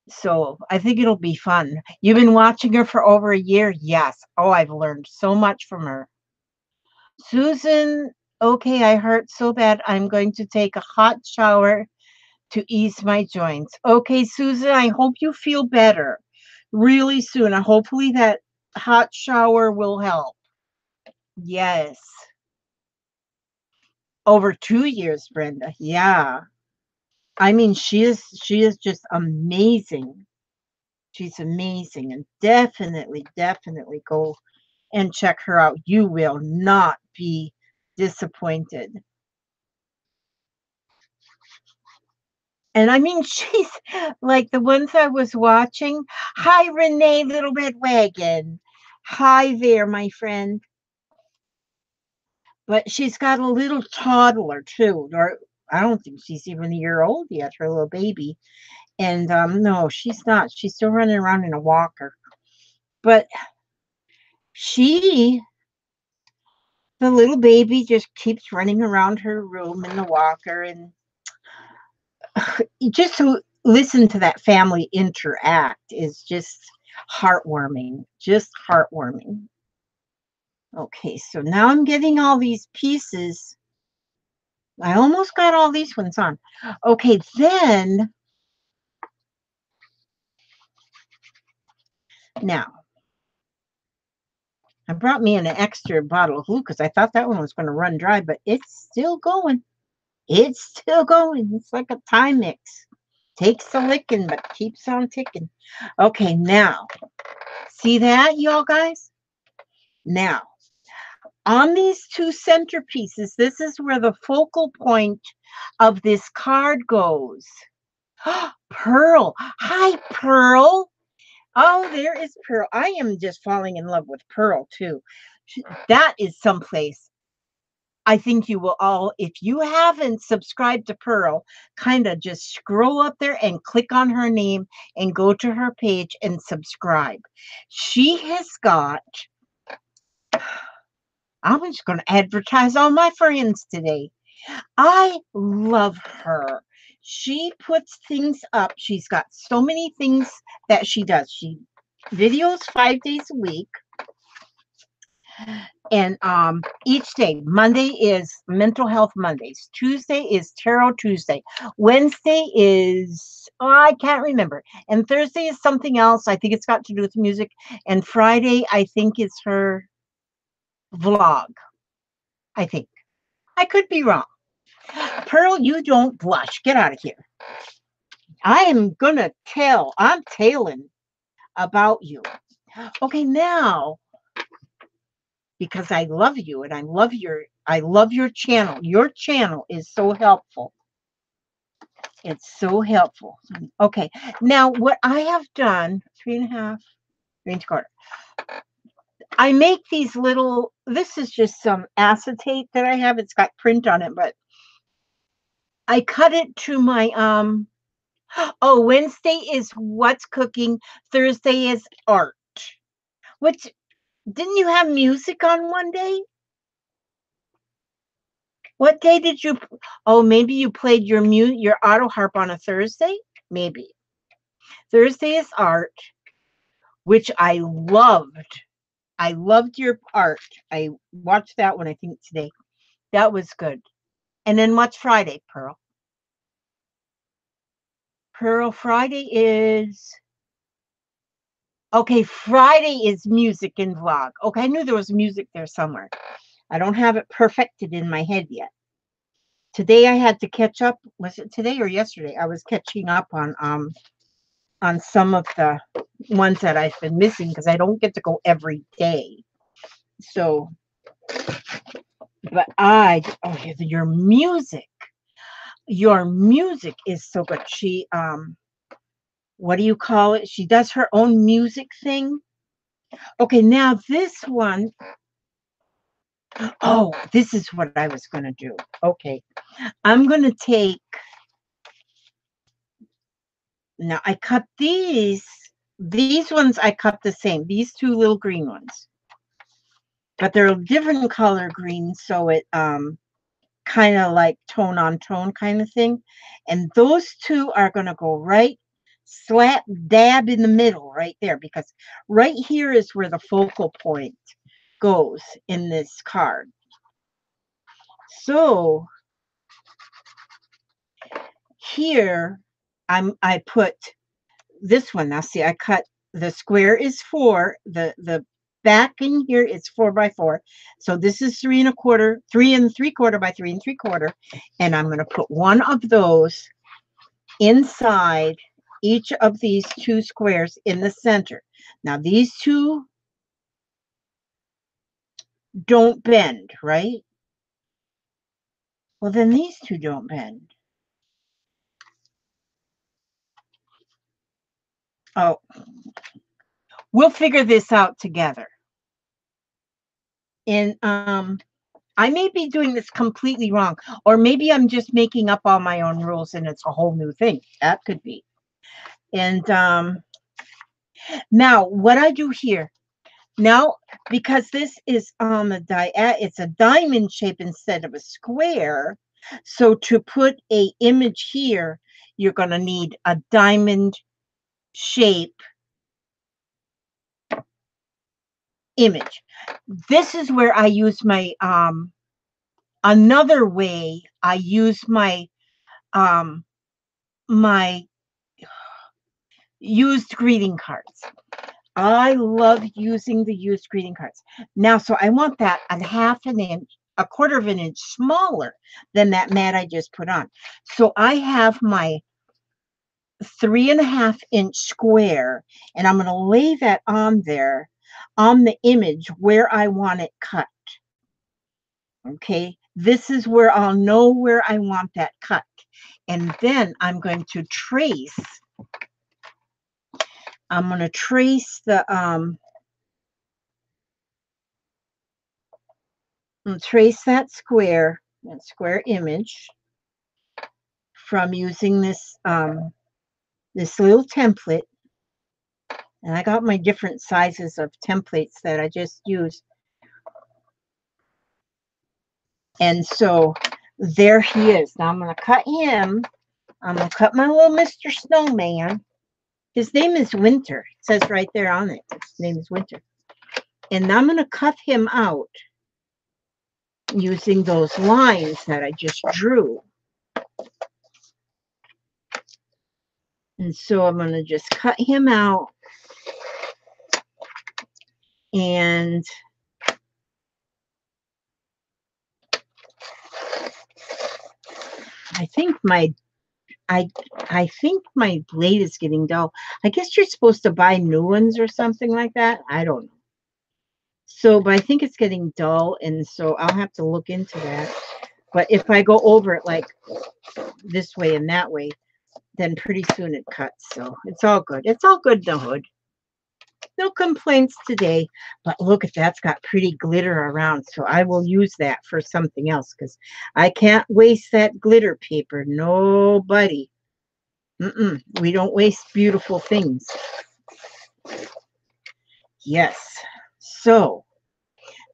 So I think it'll be fun. You've been watching her for over a year? Yes. Oh, I've learned so much from her. Susan, okay, I hurt so bad. I'm going to take a hot shower to ease my joints. Okay, Susan, I hope you feel better really soon. Hopefully that hot shower will help. Yes. Over 2 years, Brenda. Yeah. I mean, she is just amazing. She's amazing, and definitely go and check her out. You will not be disappointed. And I mean, she's like the ones I was watching. Hi, Renee, Little Red Wagon. Hi there, my friend. But she's got a little toddler too. Or I don't think she's even a year old yet, her little baby. And no, she's not. She's still running around in a walker. But the little baby just keeps running around her room in the walker. And just to listen to that family interact is just heartwarming. Just heartwarming. Okay, so now I'm getting all these pieces. I almost got all these ones on. Okay, then now I brought me an extra bottle of glue because I thought that one was going to run dry, but it's still going. It's still going. It's like a Timex. Takes a licking, but keeps on ticking. Okay, now, see that, y'all guys? Now, on these two centerpieces, this is where the focal point of this card goes. Pearl. Hi, Pearl. Oh, there is Pearl. I am just falling in love with Pearl, too. That is someplace I think you will all, if you haven't subscribed to Pearl, kind of just scroll up there and click on her name and go to her page and subscribe. She has got, I'm just going to advertise all my friends today. I love her. She puts things up. She's got so many things that she does. She videos 5 days a week. And each day, Monday is Mental Health Mondays. Tuesday is Tarot Tuesday. Wednesday is, oh, I can't remember. And Thursday is something else. I think it's got to do with music. And Friday, I think is her vlog. I think. I could be wrong. Pearl, you don't blush. Get out of here. I am going to I'm tailing about you. Okay, now, because I love you and I love your channel. Your channel is so helpful. It's so helpful. Okay, now what I have done, 3.5, 3.25. I make these little, this is just some acetate that I have. It's got print on it, but I cut it to my, oh, Wednesday is what's cooking. Thursday is art. Which, didn't you have music on one day? What day did you? Oh, maybe you played your auto harp on a Thursday. Maybe Thursday is art, which I loved. I loved your art. I watched that one, I think, today. That was good. And then what's Friday, Pearl? Pearl, Friday is... Okay, Friday is music and vlog. Okay, I knew there was music there somewhere. I don't have it perfected in my head yet. Today I had to catch up. Was it today or yesterday? I was catching up on some of the ones that I've been missing because I don't get to go every day. So, but your music is so good. She what do you call it? She does her own music thing. Okay, now this one, oh, this is what I was going to do. Okay, I'm going to take, now I cut these ones I cut the same, these two little green ones, but they're a different color green, so it kind of like tone on tone kind of thing. And those two are going to go right slap dab in the middle right there, because right here is where the focal point goes in this card. So here I put this one. Now see, I cut, the square is 4, the back in here is 4 by 4. So this is 3 1/4, 3 3/4 by 3 3/4. And I'm going to put one of those inside each of these 2 squares in the center. Now these 2 don't bend, right? Well, then these 2 don't bend. Oh, we'll figure this out together. And I may be doing this completely wrong, or maybe I'm just making up all my own rules and it's a whole new thing. That could be. And now what I do here, now because this is on the it's a diamond shape instead of a square. So to put a image here, you're going to need a diamond shape image. This is where I use my another way I use my my used greeting cards. I love using the used greeting cards. Now, so I want that a 1/2 inch, a 1/4 of an inch smaller than that mat I just put on. So I have my 3 1/2 inch square, and I'm going to lay that on there on the image where I want it cut. Okay, this is where I'll know where I want that cut. And then I'm going to trace. I'm going to trace the trace that square image from using this this little template. And I got my different sizes of templates that I just used. And so there he is. Now I'm going to cut him. I'm going to cut my little Mr. Snowman. His name is Winter. It says right there on it. His name is Winter. And I'm going to cut him out using those lines that I just drew. And so I'm going to just cut him out. And I think my blade is getting dull. I guess you're supposed to buy new ones or something like that. I don't know. So, but I think it's getting dull, and so I'll have to look into that. But if I go over it like this way and that way, then pretty soon it cuts. So it's all good. It's all good in the hood. No complaints today. But look at that's got pretty glitter around. So I will use that for something else because I can't waste that glitter paper. Nobody. We don't waste beautiful things. Yes. So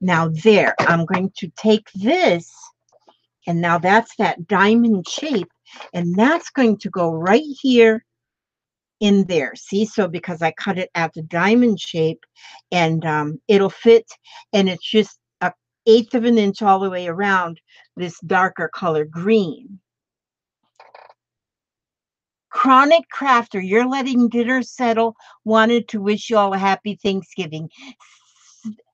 now there, I'm going to take this, and now that's that diamond shape, and that's going to go right here in there. See, so because I cut it at the diamond shape, and it'll fit, and it's just a 1/8 of an inch all the way around this darker color green. Chronic Crafter, you're letting dinner settle. Wanted to wish you all a happy Thanksgiving.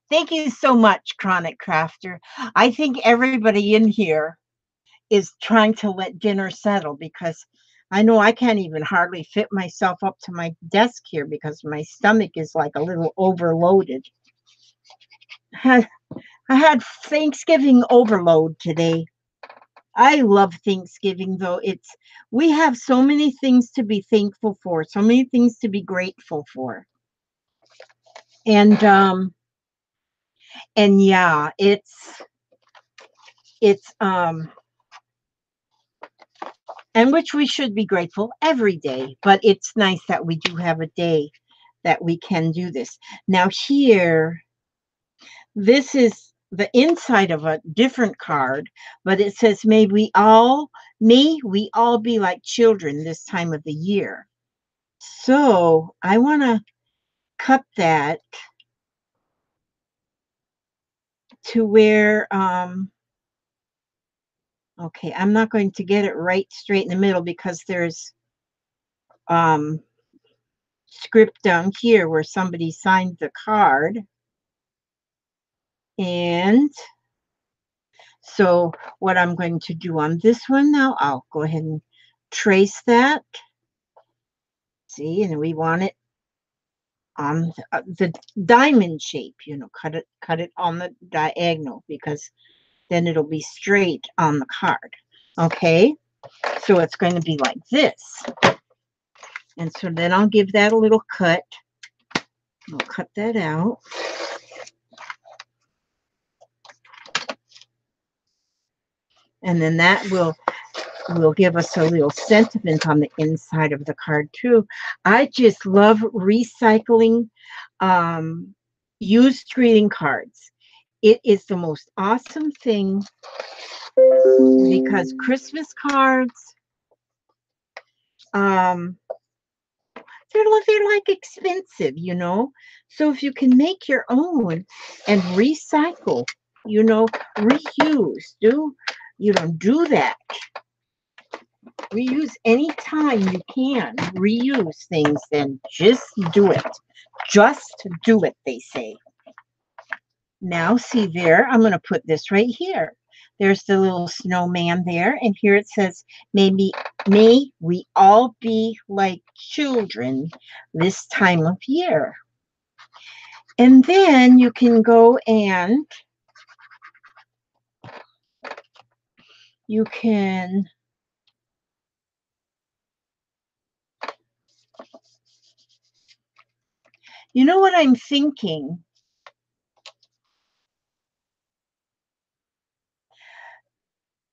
Thank you so much, Chronic Crafter. I think everybody in here is trying to let dinner settle, because I know I can't even hardly fit myself up to my desk here because my stomach is like a little overloaded. I had Thanksgiving overload today. I love Thanksgiving, though. We have so many things to be thankful for, so many things to be grateful for. And yeah, it's and which we should be grateful every day, but it's nice that we do have a day that we can do this. Now here, this is the inside of a different card, but it says, may we all be like children this time of the year. So I want to cut that to where, okay, I'm not going to get it right straight in the middle because there's script down here where somebody signed the card. And so what I'm going to do on this one now, I'll go ahead and trace that. See, and we want it on the diamond shape, cut it on the diagonal, because then it'll be straight on the card. Okay, so it's going to be like this. And so then I'll give that a little cut. I'll cut that out. And then that will give us a little sentiment on the inside of the card too. I just love recycling used greeting cards. It is the most awesome thing, because Christmas cards, they're like expensive, So if you can make your own and recycle, reuse, do that. Reuse anytime you can. Reuse things, then just do it. Just do it, they say. Now, see there, I'm going to put this right here. There's the little snowman there, and here it says, may we all be like children this time of year. And then you can go and you can know what I'm thinking?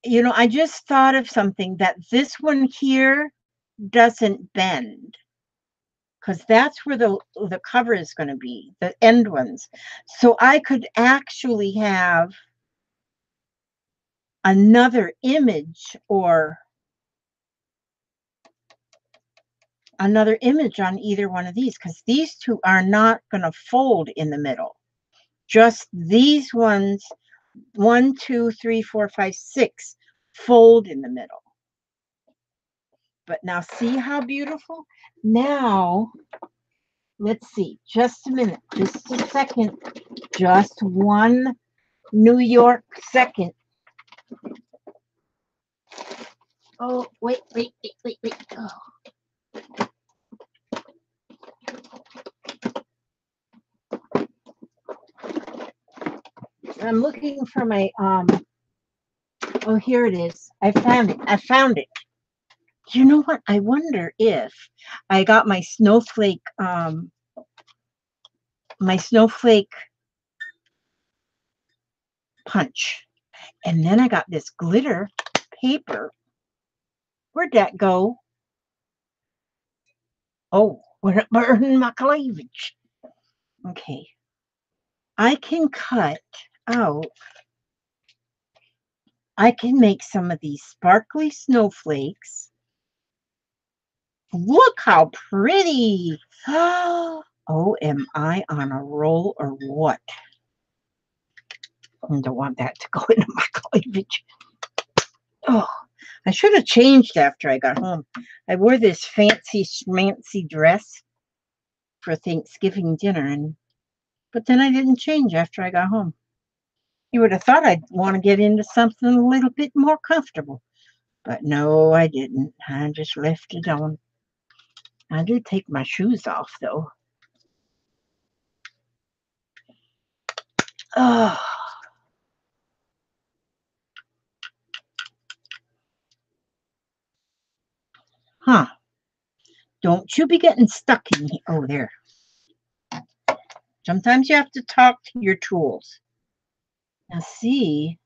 I just thought of something, that this one here doesn't bend, because that's where the cover is going to be, the end ones. So I could actually have another image, or another image on either one of these, because these two are not going to fold in the middle. Just these ones, 1, 2, 3, 4, 5, 6, fold in the middle. But now see how beautiful? Now, let's see, just a minute, just a second, just one New York second. Oh, wait. Oh. I'm looking for my, oh, here it is. I found it. You know what? I wonder if I got my snowflake, punch. And then I got this glitter paper. Where'd that go? Oh, we're not burning my cleavage. Okay. I can cut out, I can make some of these sparkly snowflakes. Look how pretty. Oh, am I on a roll or what? I don't want that to go into my cleavage. Oh, I should have changed after I got home. I wore this fancy schmancy dress for Thanksgiving dinner, but then I didn't change after I got home. You would have thought I'd want to get into something a little bit more comfortable, but no, I didn't. I just left it on. I did take my shoes off, though. Oh, huh. Don't you be getting stuck in here. Oh, there. Sometimes you have to talk to your tools. Now, see.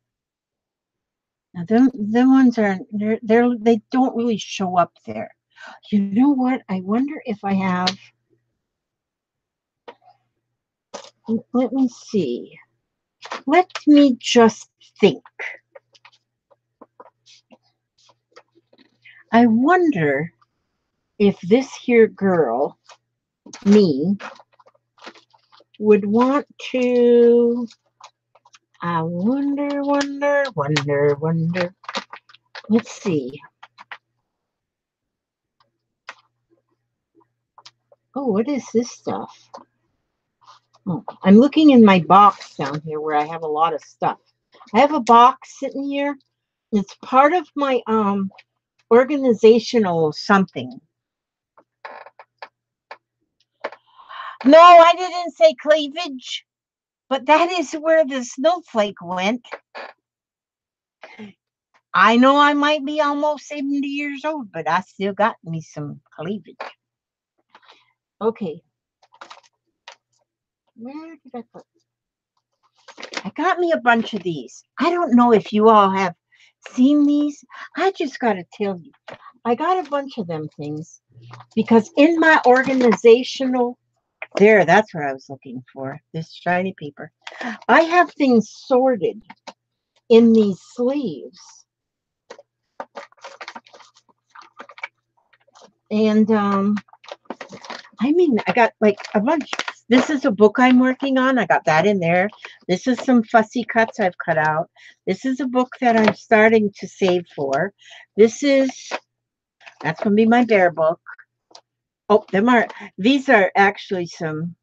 Now, them ones are, they don't really show up there. You know what? I wonder if I have, let me see. Let me just think. I wonder if this here girl, me, would want to, I wonder. Let's see. Oh, what is this stuff? Oh, I'm looking in my box down here where I have a lot of stuff. I have a box sitting here. It's part of my organizational something. No, I didn't say cleavage, but that is where the snowflake went. I know I might be almost 70 years old, but I still got me some cleavage. Okay. Where did I put? I got me a bunch of these. I don't know if you all have seen these. I just got to tell you, I got a bunch of them things because in my organizational, there, that's what I was looking for, this shiny paper. I have things sorted in these sleeves. And I mean, I got like a bunch. This is a book I'm working on. I got that in there. This is some fussy cuts I've cut out. This is a book that I'm starting to save for. That's going to be my bear book. Oh, these are actually some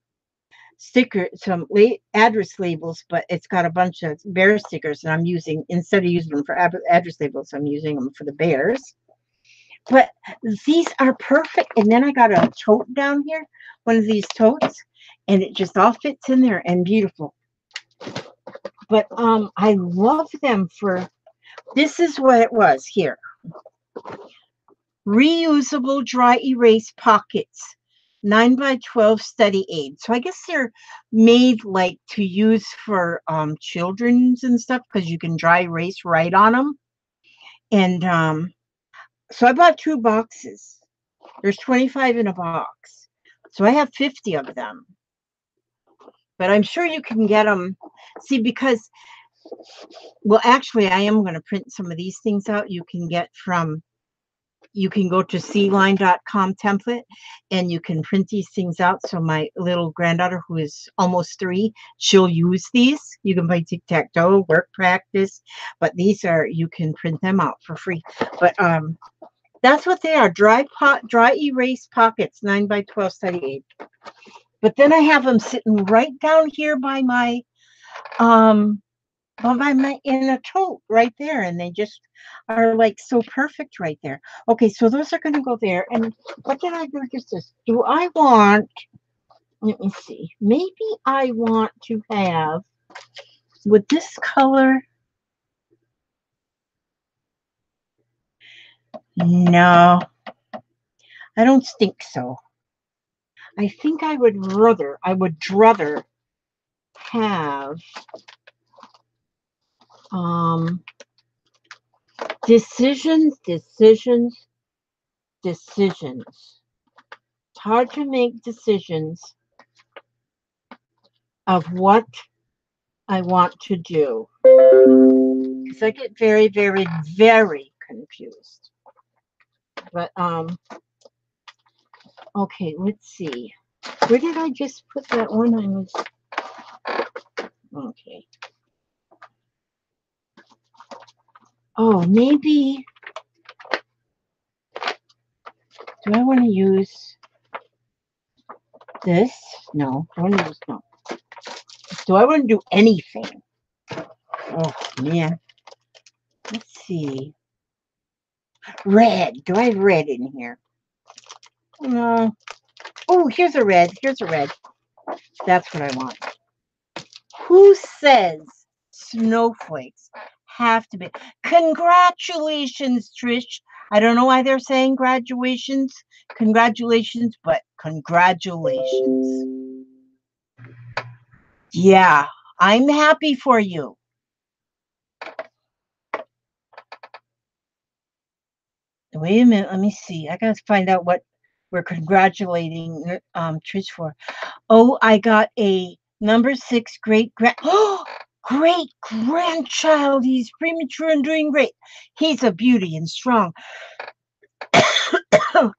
address labels, but it's got a bunch of bear stickers, and I'm using, instead of using them for address labels, I'm using them for the bears. But these are perfect. And then I got a tote down here, one of these totes, and it just all fits in there and beautiful. But I love them for, this is what it was here. Reusable dry erase pockets, 9x12 study aid. So I guess they're made like to use for children's and stuff, because you can dry erase right on them. And so I bought 2 boxes. There's 25 in a box. So I have 50 of them. But I'm sure you can get them. See, because, well, actually, I am going to print some of these things out. You can get from, you can go to cline.com template, and you can print these things out. So my little granddaughter, who is almost 3, she'll use these. You can play tic-tac-toe, work practice. But these are, you can print them out for free. But that's what they are, dry erase pockets, 9x12 study aid. But then I have them sitting right down here by my in a tote right there, and they just are like so perfect right there. Okay, so those are going to go there. And what did I do? Just this. Do I want? Let me see. Maybe I want to have with this color. No, I don't think so. I think I would rather have decisions. It's hard to make decisions of what I want to do, because I get very, very, very confused. But Okay, let's see. Where did I just put that one? I was okay. Oh, maybe. Do I want to use this? No. I want to use no. Do I want to do anything? Oh man. Let's see. Red. Do I have red in here? No. Oh, here's a red. Here's a red. That's what I want. Who says snowflakes have to be? Congratulations, Trish. I don't know why they're saying graduations, congratulations, but congratulations. Yeah, I'm happy for you. Wait a minute, let me see. I gotta find out what we're congratulating Trish for. Oh, I got a number 6 great grandchild. He's premature and doing great. He's a beauty and strong.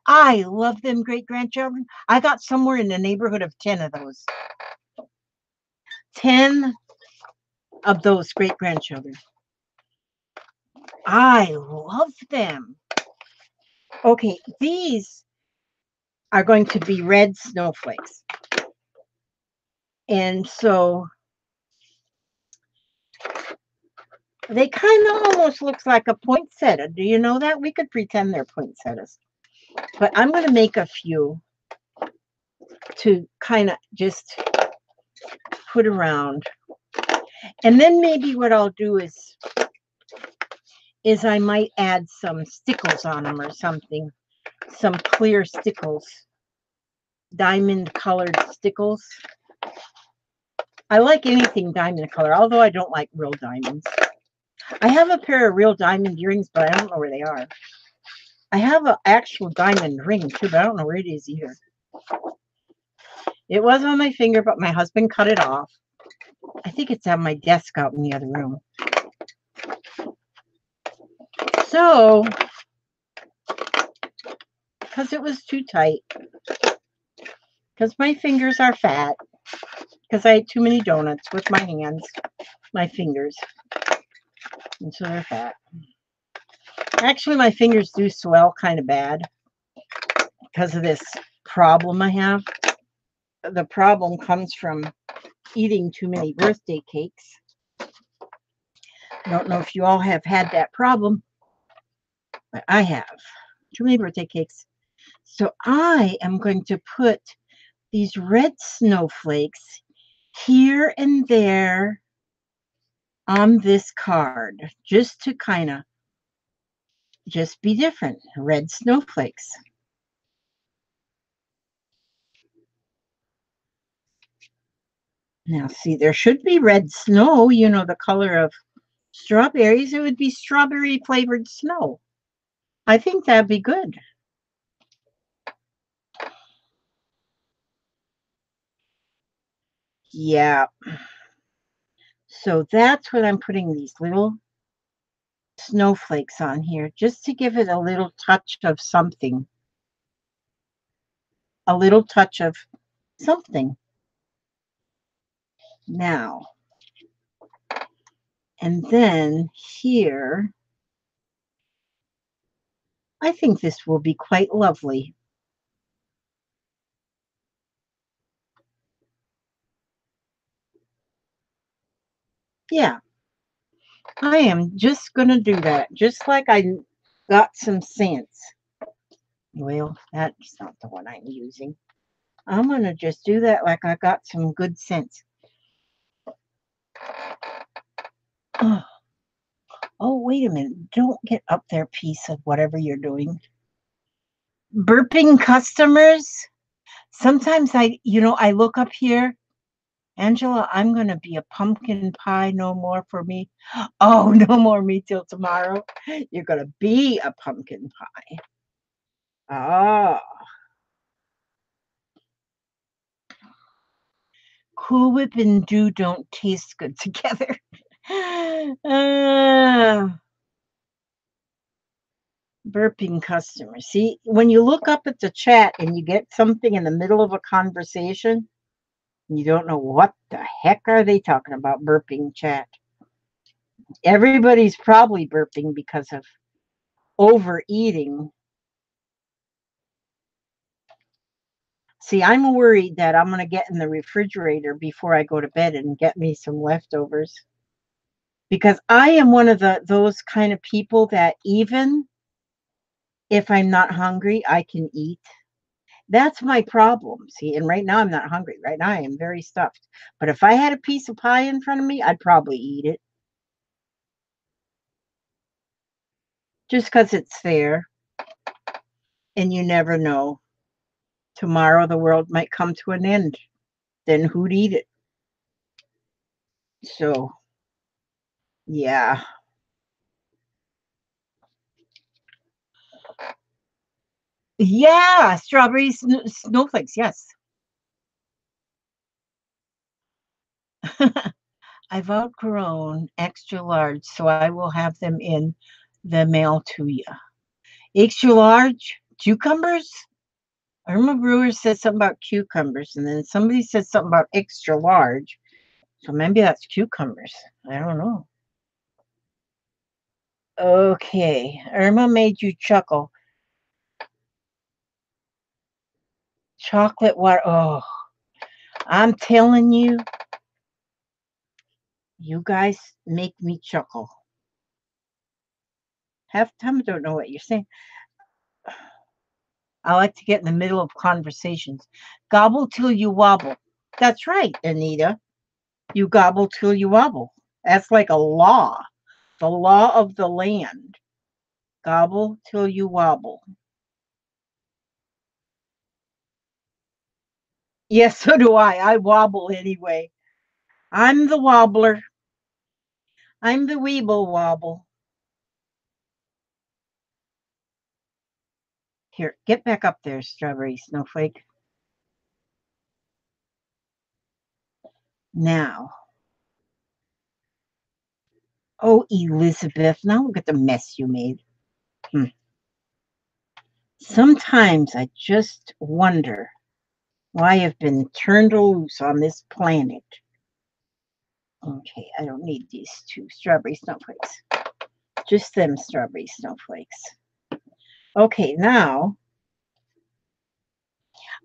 I love them great grandchildren. I got somewhere in the neighborhood of 10 of those. 10 of those great grandchildren. I love them. Okay, these are going to be red snowflakes. And so they kind of almost looks like a poinsettia. Do you know that? We could pretend they're poinsettias. But I'm going to make a few to kind of just put around. And then maybe what I'll do is I might add some stickles on them or something. Some clear stickles. Diamond colored stickles. I like anything diamond color, although I don't like real diamonds. I have a pair of real diamond earrings, but I don't know where they are. I have an actual diamond ring too, but I don't know where it is either. It was on my finger, but my husband cut it off. I think it's on my desk out in the other room. So, because it was too tight, because my fingers are fat, because I ate too many donuts with my hands, my fingers, and so they're fat. Actually, my fingers do swell kind of bad because of this problem I have. The problem comes from eating too many birthday cakes. I don't know if you all have had that problem, but I have. Too many birthday cakes. So I am going to put these red snowflakes here and there on this card, just to kind of just be different. Red snowflakes. Now, see, there should be red snow, you know, the color of strawberries. It would be strawberry flavored snow. I think that'd be good. Yeah. So that's what I'm putting these little snowflakes on here, just to give it a little touch of something. A little touch of something. Now, and then here, I think this will be quite lovely. Yeah, I am just going to do that, just like I got some scents. Well, that's not the one I'm using. I'm going to just do that like I got some good scents. Oh, wait a minute. Don't get up there, piece of whatever you're doing. Burping customers. Sometimes I look up here. Angela, I'm going to be a pumpkin pie. No more for me. Oh, no more me till tomorrow. You're going to be a pumpkin pie. Oh. Cool Whip and Dew don't taste good together. Burping customer. See, when you look up at the chat and you get something in the middle of a conversation, you don't know what the heck are they talking about. Burping chat. Everybody's probably burping because of overeating. See, I'm worried that I'm going to get in the refrigerator before I go to bed and get me some leftovers. Because I am one of those kind of people that even if I'm not hungry, I can eat. That's my problem. See, and right now I'm not hungry. Right now I am very stuffed. But if I had a piece of pie in front of me, I'd probably eat it. Just because it's there. And you never know. Tomorrow the world might come to an end. Then who'd eat it? So, yeah. Yeah, strawberry snowflakes, yes. I've outgrown extra large, so I will have them in the mail to you. Extra large cucumbers? Irma Brewer said something about cucumbers, and then somebody said something about extra large. So maybe that's cucumbers. I don't know. Okay, Irma made you chuckle. Chocolate water. Oh, I'm telling you, you guys make me chuckle. Half the time I don't know what you're saying. I like to get in the middle of conversations. Gobble till you wobble. That's right, Anita. You gobble till you wobble. That's like a law. The law of the land. Gobble till you wobble. Yes, so do I. I wobble anyway. I'm the wobbler. I'm the weeble wobble. Here, get back up there, strawberry snowflake. Now. Oh, Elizabeth, now look at the mess you made. Sometimes I just wonder why I've been turned loose on this planet. Okay, I don't need these two strawberry snowflakes. Just them strawberry snowflakes. Okay, now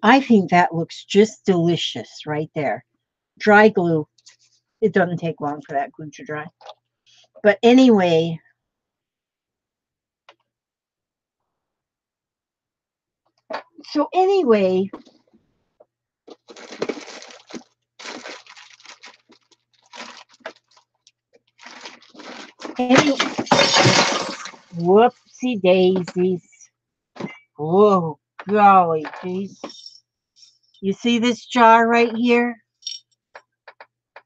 I think that looks just delicious right there. Dry glue. It doesn't take long for that glue to dry. But anyway, so anyway, whoopsie daisies. Whoa, golly geez. You see this jar right here?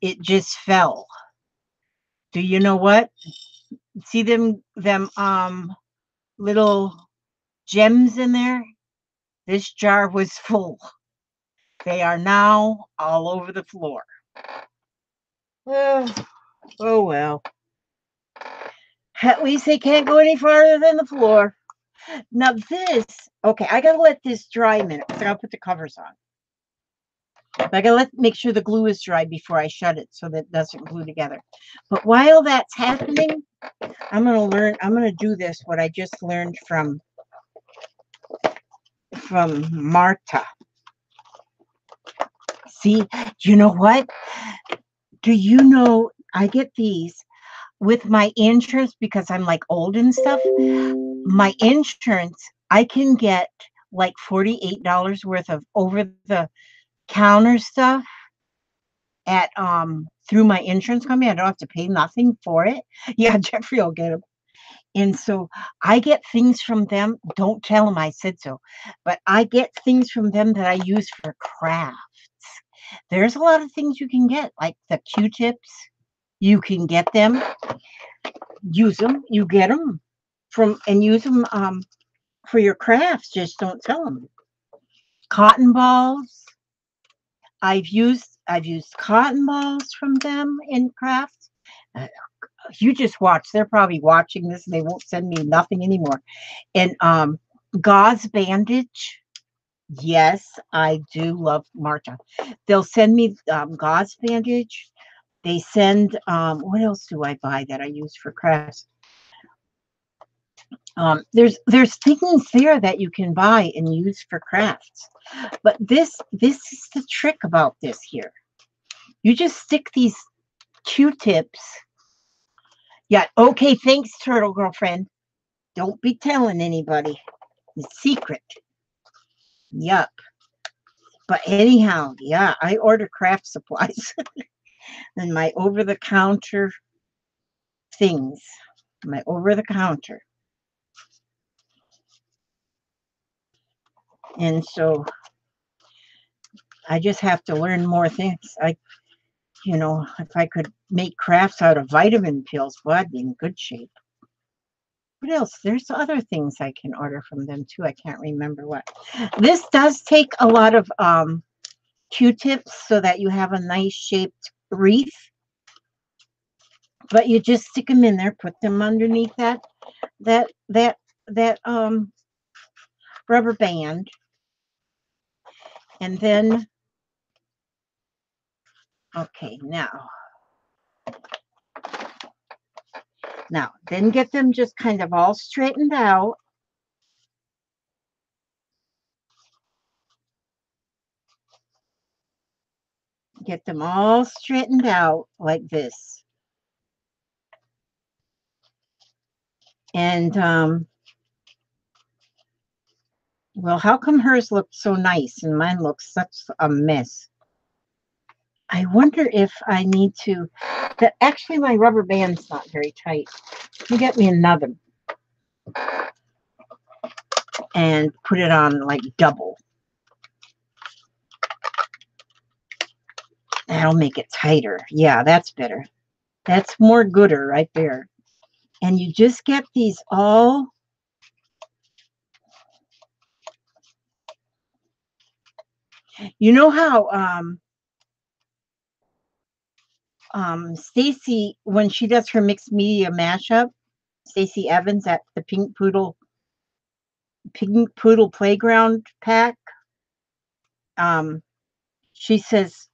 It just fell. Do you know what? See them little gems in there? This jar was full. They are now all over the floor. Oh well. At least they can't go any farther than the floor. Now this, okay, I gotta let this dry a minute because I gotta put the covers on. But I gotta make sure the glue is dry before I shut it so that it doesn't glue together. But while that's happening, I'm gonna do this, what I just learned from Marta. See, you know what? Do you know I get these with my insurance because I'm like old and stuff? My insurance, I can get like $48 worth of over the counter stuff at through my insurance company. I don't have to pay nothing for it. Yeah, Jeffrey will get them. And so I get things from them. Don't tell them I said so, but I get things from them that I use for crafts. There's a lot of things you can get, like the Q-tips. You can get them, use them. You get them from and use them for your crafts. Just don't tell them. Cotton balls. I've used cotton balls from them in crafts. You just watch. They're probably watching this and they won't send me nothing anymore. And gauze bandage. Yes, I do love Marta. They'll send me gauze bandage. They send, what else do I buy that I use for crafts? There's things there that you can buy and use for crafts. But this is the trick about this here. You just stick these Q-tips. Yeah, okay, thanks, Turtle Girlfriend. Don't be telling anybody. It's secret. Yup. But anyhow, yeah, I order craft supplies and my over-the-counter things. My over-the-counter. And so I just have to learn more things. You know, if I could make crafts out of vitamin pills, well, I'd be in good shape. What else? There's other things I can order from them too. I can't remember what. This does take a lot of Q-tips so that you have a nice shaped wreath. But you just stick them in there, put them underneath that rubber band, and then okay, now then get them just kind of all straightened out. Get them all straightened out like this. And well, how come hers look so nice and mine looks such a mess? I wonder if I need to, actually my rubber band's not very tight. You get me another and put it on like double. That'll make it tighter. Yeah, that's better. That's more gooder right there. And you just get these all you know how Stacy, when she does her mixed media mashup, Stacy Evans at the Pink Poodle Playground pack, she says,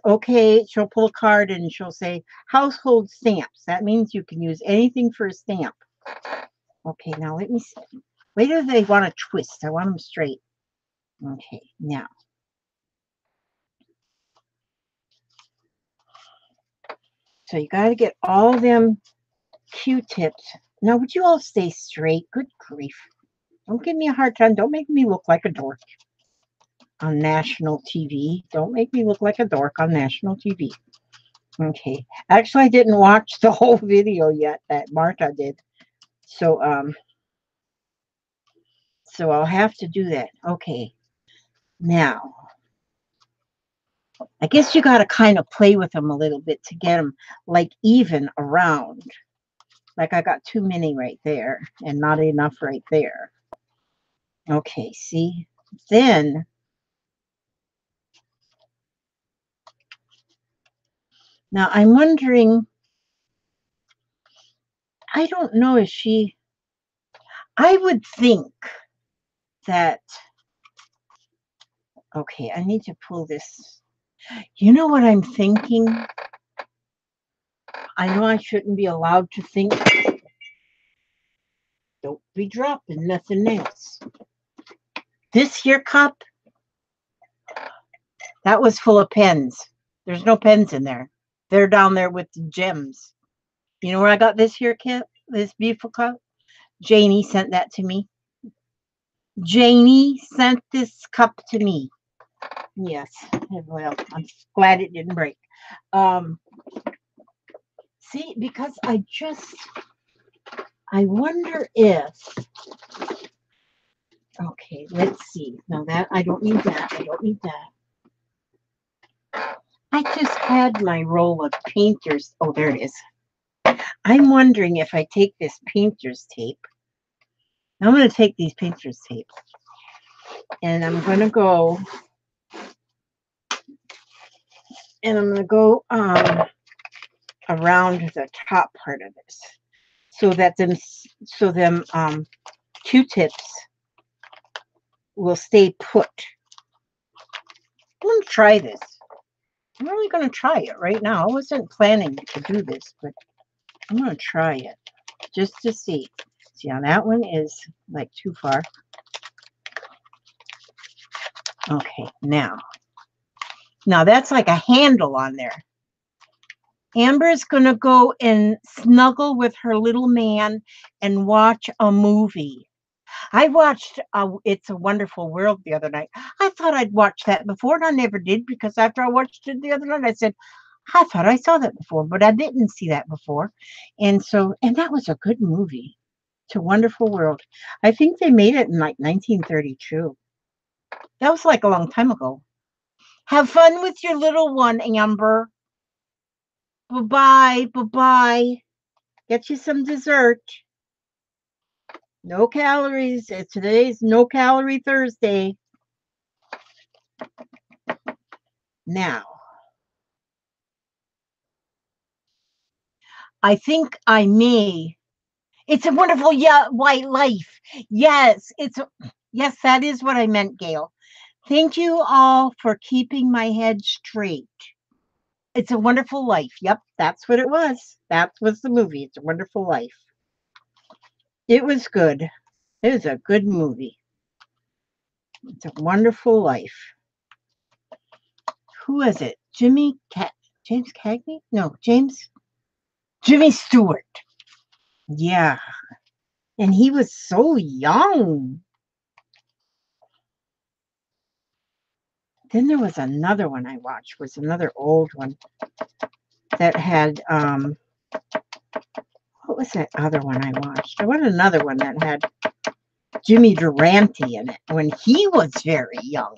okay, she'll pull a card and she'll say household stamps. That means you can use anything for a stamp. Okay, now let me see. Wait till they want to twist. I want them straight. Okay, now. So you got to get all them Q-tips. Now, would you all stay straight? Good grief. Don't give me a hard time. Don't make me look like a dork on national TV. Don't make me look like a dork on national TV. Okay. Actually, I didn't watch the whole video yet that Marta did. So, I'll have to do that. Okay. Now, I guess you got to kind of play with them a little bit to get them like even around. Like I got too many right there and not enough right there. Okay, see? Then now I'm wondering, I don't know if I would think that, okay, I need to pull this. You know what I'm thinking? I know I shouldn't be allowed to think. Don't be dropping nothing else. This here cup, that was full of pens. There's no pens in there. They're down there with the gems. You know where I got this here kit? This beautiful cup? Janie sent that to me. Janie sent this cup to me. Yes. Well, I'm glad it didn't break. See, because I wonder if, okay, let's see. Now that, I don't need that. I don't need that. I just had my roll of painter's. Oh, there it is. I'm wondering if I take this painter's tape. I'm going to take these painter's tape. And I'm going to go. And I'm going to go around the top part of this so that them Q-tips will stay put. I'm going to try this. I'm really going to try it right now. I wasn't planning to do this, but I'm going to try it just to see. See, now that one is like too far. Okay, now that's like a handle on there. Amber's going to go and snuggle with her little man and watch a movie. I watched It's a Wonderful World the other night. I thought I'd watched that before, and I never did, because after I watched it the other night, I said, I thought I saw that before, but I didn't see that before. And that was a good movie. It's a Wonderful World. I think they made it in like 1932. That was like a long time ago. Have fun with your little one, Amber. Bye-bye. Bye-bye. Get you some dessert. No calories. Today's No Calorie Thursday. Now, I think I may. It's a wonderful white life. Yes, yes, that is what I meant, Gail. Thank you all for keeping my head straight. It's a Wonderful Life. Yep, that's what it was. That was the movie. It's a Wonderful Life. It was good. It was a good movie. It's a Wonderful Life. Who is it? James Cagney? No, Jimmy Stewart. Yeah. And he was so young. Then there was another one I watched, was another old one that had, what was that other one I watched? I watched another one that had Jimmy Durante in it when he was very young.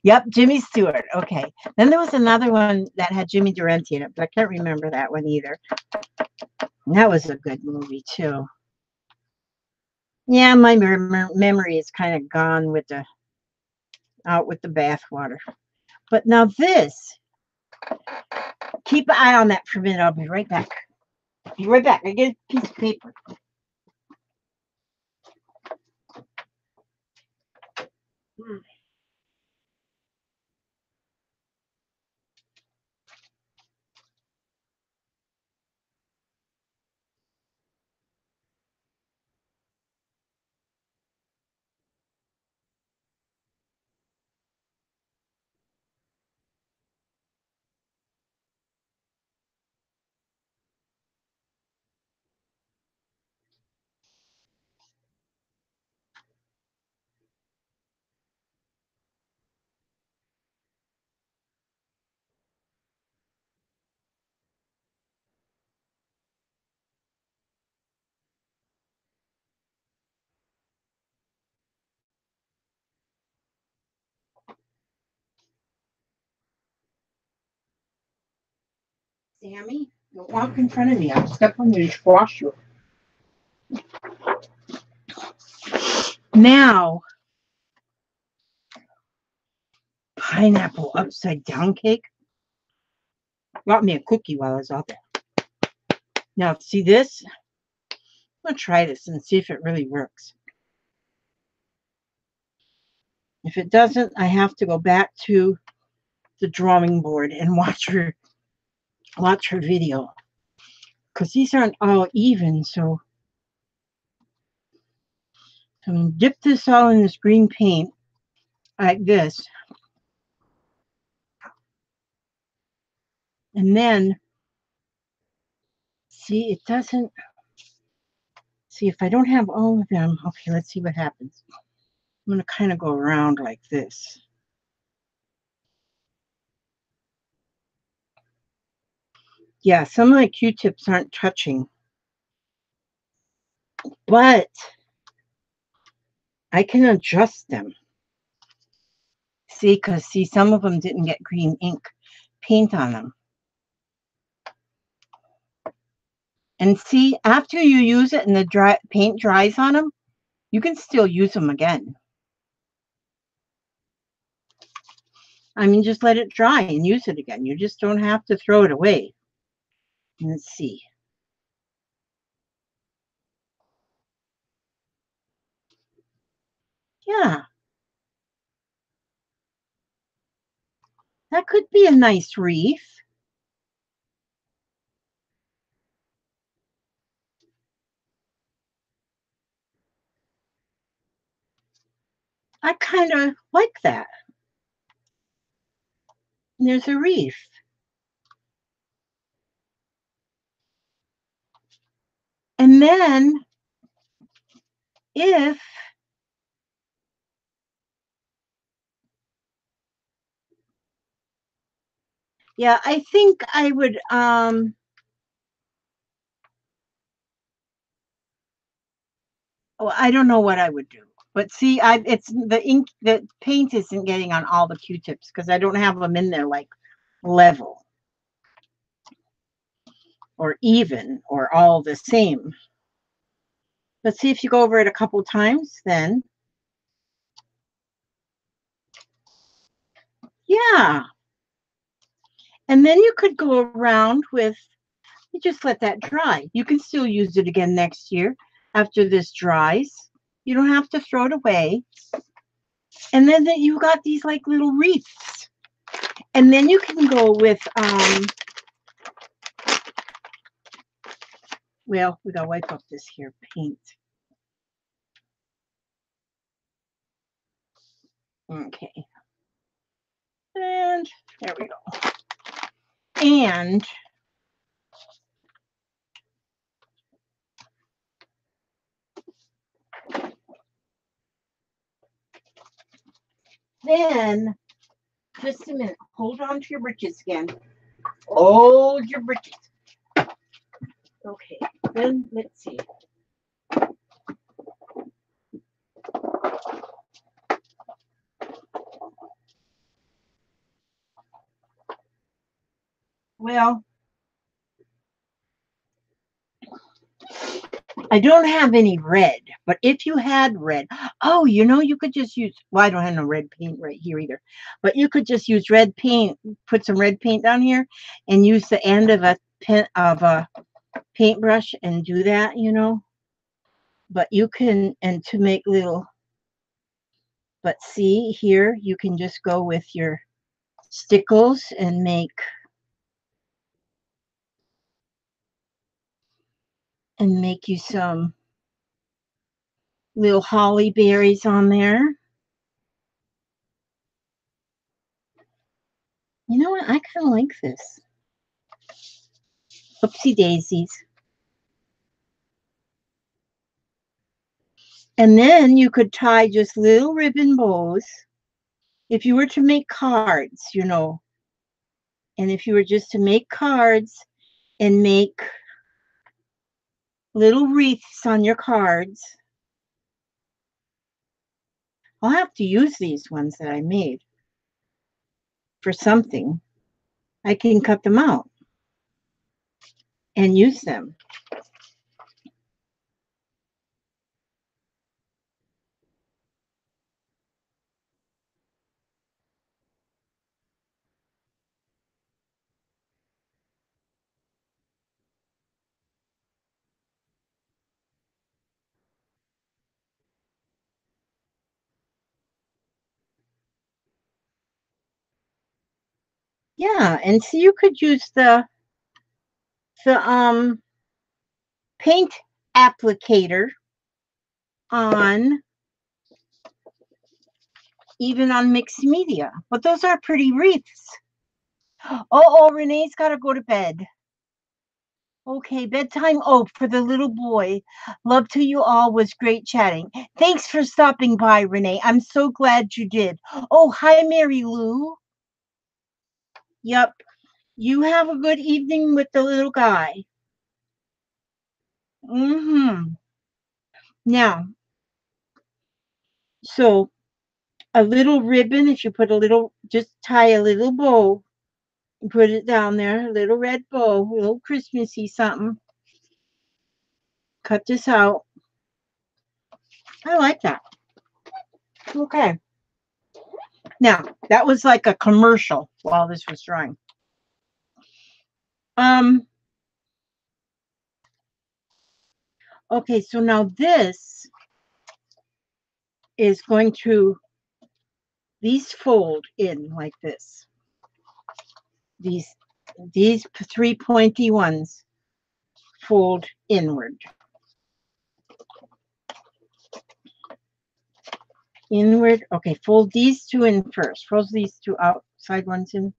Yep, Jimmy Stewart. Okay. Then there was another one that had Jimmy Durante in it, but I can't remember that one either. And that was a good movie too. Yeah, my memory is kind of gone out with the bathwater. But now this, keep an eye on that for a minute. I'll be right back. Be right back. I get a piece of paper. Sammy, don't walk in front of me. I'll step on you and squash you. Now, pineapple upside down cake. Got me a cookie while I was out there. Now, see this? I'm going to try this and see if it really works. If it doesn't, I have to go back to the drawing board and watch her video. Because these aren't all even, so I'm going to dip this all in this green paint like this. And then, see, it doesn't, see, if I don't have all of them, okay, let's see what happens. I'm going to kind of go around like this. Yeah, some of my Q-tips aren't touching. But I can adjust them. See, because some of them didn't get green ink paint on them. And see, after you use it and the paint dries on them, you can still use them again. I mean, just let it dry and use it again. You just don't have to throw it away. Let's see. Yeah. That could be a nice wreath. I kind of like that. And there's a wreath. And then if yeah, I think I would oh, I don't know what I would do. But see, it's the paint isn't getting on all the Q-tips because I don't have them in there like level or even or all the same. But see if you go over it a couple times, then yeah. And then you could go around with, you just let that dry. You can still use it again next year after this dries. You don't have to throw it away. And then you got these like little wreaths. And then you can go with, well, we gotta wipe up this here paint. Okay. And there we go. And then, just a minute, hold on to your britches again. Hold your britches. Okay, then let's see. Well, I don't have any red, but if you had red, oh, you know, you could just use, well, I don't have no red paint right here either, but you could just use red paint, put some red paint down here and use the end of a paintbrush and do that, you know. But you can, and to make little, but see here, you can just go with your stickles and make you some little holly berries on there. You know what? I kind of like this. Oopsie daisies. And then you could tie just little ribbon bows if you were to make cards, you know. And if you were just to make cards and make little wreaths on your cards, I'll have to use these ones that I made for something. I can cut them out and use them. Yeah, and so you could use the paint applicator on even on mixed media. But those are pretty wreaths. Oh, Renee's got to go to bed. Okay, bedtime. Oh, for the little boy. Love to you all. Was great chatting. Thanks for stopping by, Renee. I'm so glad you did. Oh, hi, Mary Lou. Yep. You have a good evening with the little guy. Mm-hmm. Now, so a little ribbon, if you put a little, just tie a little bow and put it down there, a little red bow, a little Christmassy something. Cut this out. I like that. Okay. Now, that was like a commercial while this was drying. Okay, so now this is going to, these fold in like this. These three pointy ones fold inward. Inward. Okay, fold these two in first. Fold these two outside ones in.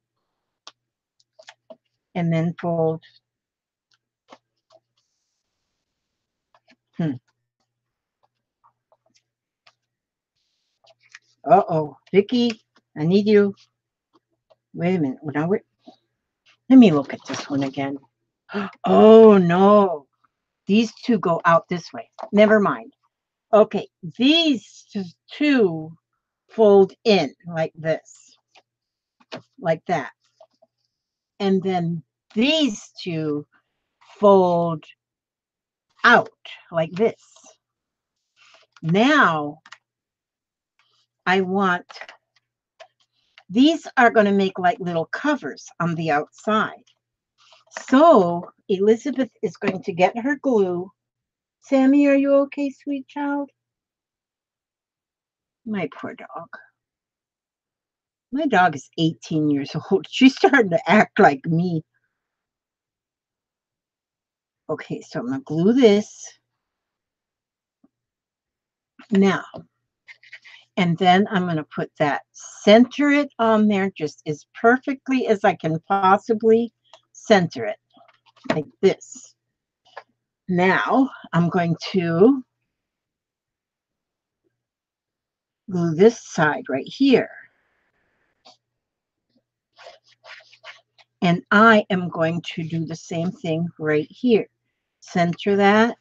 And then fold. Uh-oh, Vicky, I need you. Wait a minute. Now let me look at this one again. Oh, no. These two go out this way. Never mind. Okay, these two fold in like this. Like that. And then these two fold out like this. Now, I want, these are going to make like little covers on the outside. So Elizabeth is going to get her glue. Sammy, are you okay, sweet child? My poor dog. My dog is 18 years old. She's starting to act like me. Okay, so I'm going to glue this. Now, and then I'm going to put that, center it on there just as perfectly as I can possibly center it, like this. Now, I'm going to glue this side right here. And I am going to do the same thing right here. Center that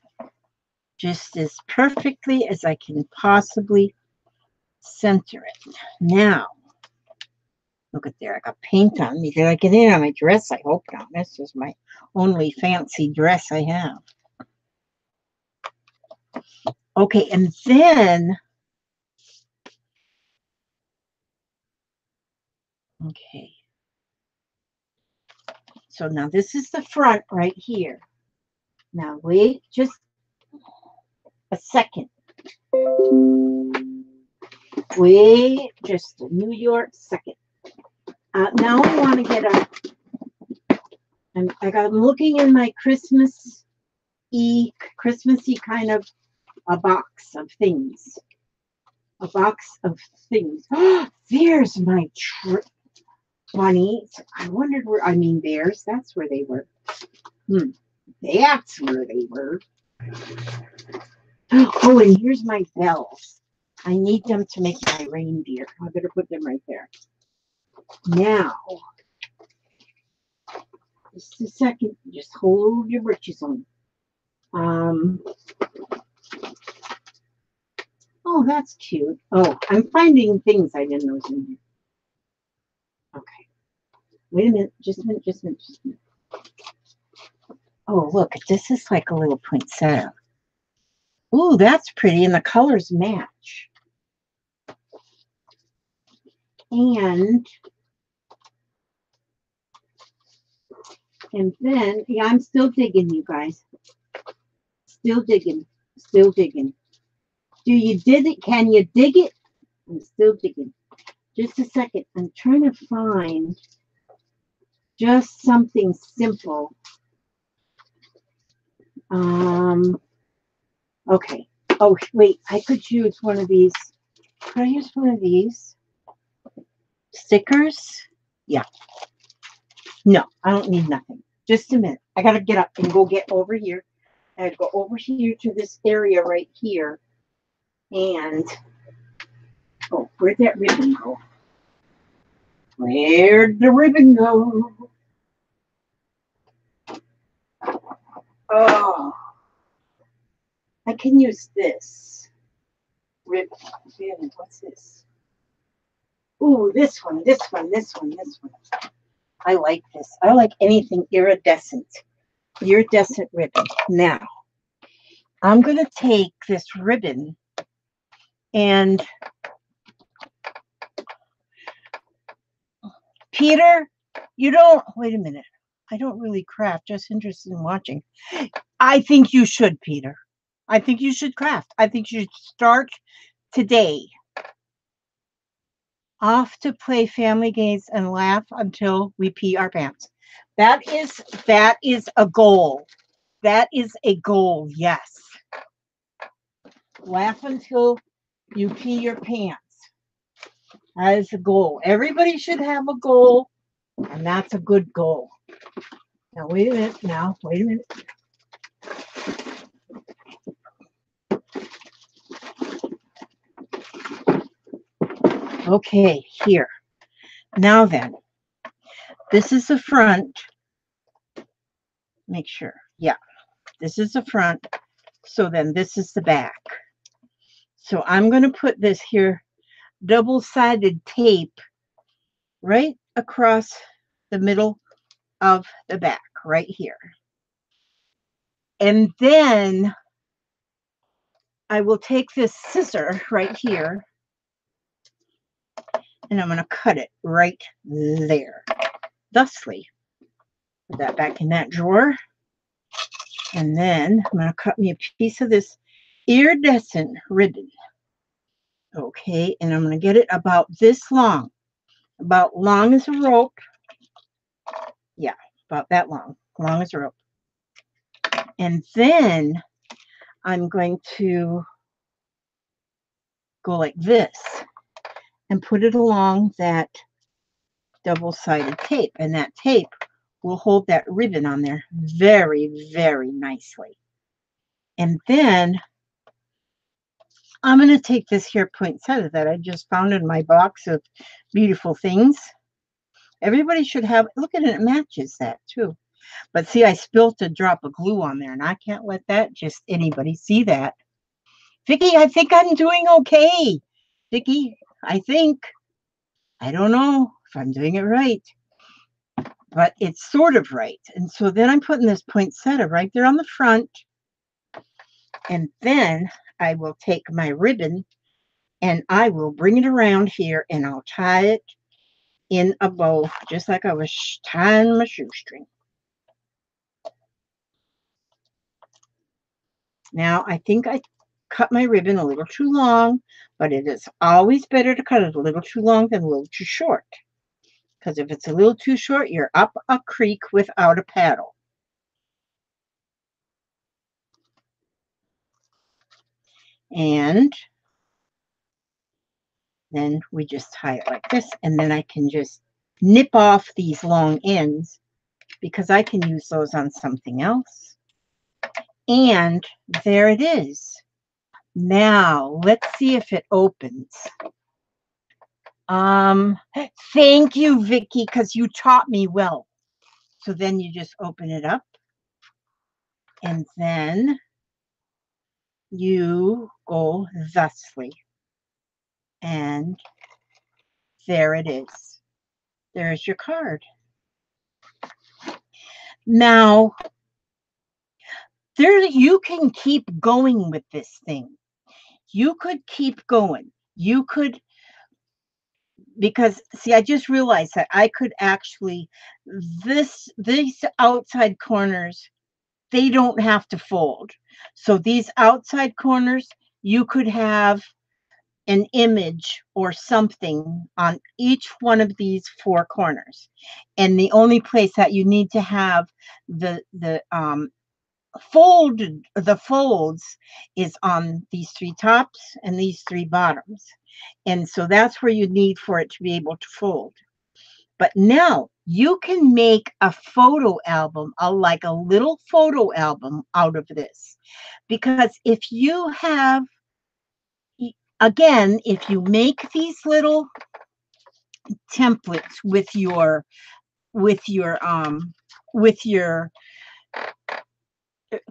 just as perfectly as I can possibly center it. Now, look at there, I got paint on me. Did I get it on my dress? I hope not. This is my only fancy dress I have. Okay, and then, okay. So now this is the front right here. Now wait just a second. Wait just a New York second. Now I want to get I'm looking in my Christmassy kind of a box of things. A box of things. There's my bunnies. I wondered where, I mean bears, that's where they were. That's where they were. Oh, and here's my bells. I need them to make my reindeer. I better put them right there. Now, just a second. Just hold your britches on. Oh, that's cute. Oh, I'm finding things I didn't know was in here. Okay. Wait a minute. Just a minute. Just a minute. Just a minute. Oh, look. This is like a little poinsettia. Ooh, that's pretty. And the colors match. And then, yeah, I'm still digging, you guys. Still digging. Still digging. Do you dig it? Can you dig it? I'm still digging. Just a second. I'm trying to find just something simple. Okay. Oh, wait. I could use one of these. Could I use one of these? Stickers? Yeah. No, I don't need nothing. Just a minute. I got to get up and go get over here. I go over here to this area right here. And, oh, where'd that ribbon go? Where'd the ribbon go? Oh, I can use this ribbon. What's this? Ooh, this one, this one, this one, this one. I like this. I like anything iridescent. Iridescent ribbon. Now, I'm going to take this ribbon and Peter, you don't, wait a minute. I don't really craft, just interested in watching. I think you should, Peter. I think you should craft. I think you should start today. Off to play family games and laugh until we pee our pants. That is a goal. That is a goal, yes. Laugh until you pee your pants. That is a goal. Everybody should have a goal, and that's a good goal. Now, wait a minute. Wait a minute. Okay, here. Now then, this is the front. Make sure. Yeah, this is the front. So then this is the back. So I'm going to put this here, double-sided tape, right across the middle of the back, right here. And then I will take this scissor right here, and I'm going to cut it right there. Thusly, put that back in that drawer. And then I'm going to cut me a piece of this iridescent ribbon. Okay, and I'm going to get it about this long. About long as a rope. Yeah, about that long. Long as a rope. And then I'm going to go like this and put it along that double-sided tape. And that tape will hold that ribbon on there very, very nicely. And then I'm going to take this here poinsettia that I just found in my box of beautiful things. Everybody should have, look at it, it matches that too. But see, I spilt a drop of glue on there, and I can't let that just anybody see that. Vicki, I think I'm doing okay. Vicki, I think. I don't know if I'm doing it right, but it's sort of right. And so then I'm putting this poinsettia right there on the front. And then I will take my ribbon and I will bring it around here and I'll tie it in a bow, just like I was tying my shoestring. Now, I think I cut my ribbon a little too long, but it is always better to cut it a little too long than a little too short. Because if it's a little too short, you're up a creek without a paddle. And then we just tie it like this, and then I can just nip off these long ends because I can use those on something else. And there it is. Now, let's see if it opens. Thank you, Vicki, because you taught me well. So then you just open it up, and then you go thusly. And there it is. There's your card. Now, there you can keep going with this thing. You could keep going. You could, because see, I just realized that I could actually, these outside corners, they don't have to fold. So these outside corners, you could have an image or something on each one of these four corners. And the only place that you need to have the folds is on these three tops and these three bottoms. And so that's where you need for it to be able to fold. But now you can make a photo album, like a little photo album out of this. Because if you have, again, if you make these little templates with your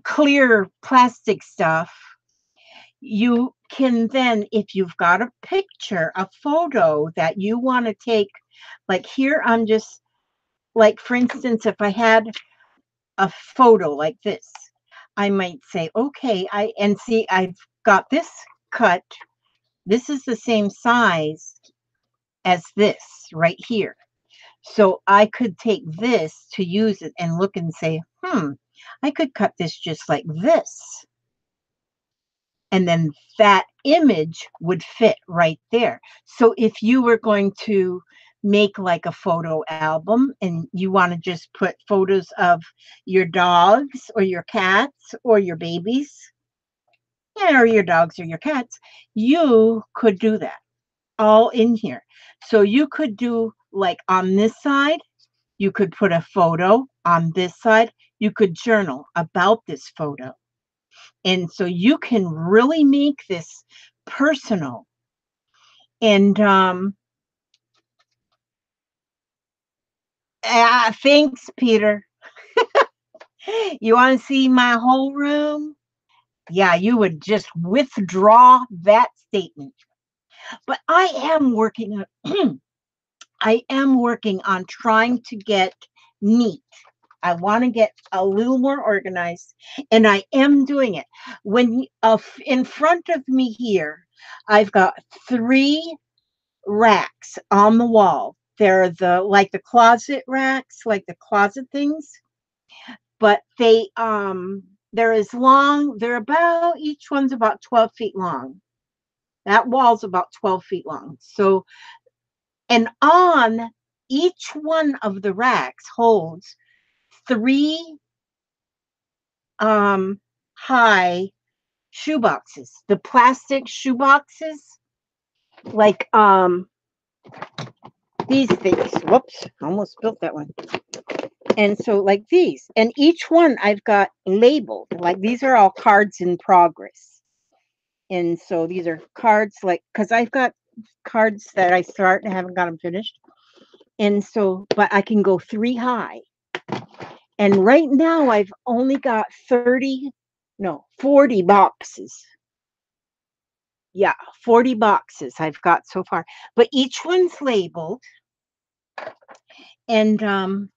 clear plastic stuff, you can then, if you've got a picture, a photo that you want to take, like here, I'm just, like, for instance, if I had a photo like this, I might say, okay, and see, I've got this cut. This is the same size as this right here. So I could take this to use it and look and say, I could cut this just like this. And then that image would fit right there. So if you were going to make like a photo album and you want to just put photos of your dogs or your cats or your babies, yeah, or your dogs or your cats, you could do that all in here. So you could do like on this side, you could put a photo. On this side, you could journal about this photo. And so you can really make this personal. And thanks, Peter. You want to see my whole room? Yeah, you would just withdraw that statement. But I am working on I am working on trying to get neat. I want to get a little more organized, and I am doing it. When in front of me here, I've got 3 racks on the wall. They're the closet racks, like the closet things, but they're as long. They're about each one's about 12 feet long. That wall's about 12 feet long. So, and on each one of the racks holds 3 high shoe boxes, the plastic shoe boxes, like these things. Whoops, almost spilled that one. And so like these, and each one I've got labeled, like these are all cards in progress. And so these are cards, like, because I've got cards that I start and haven't got them finished. And so, but I can go 3 high. And right now I've only got 40 boxes. Yeah, 40 boxes I've got so far. But each one's labeled. And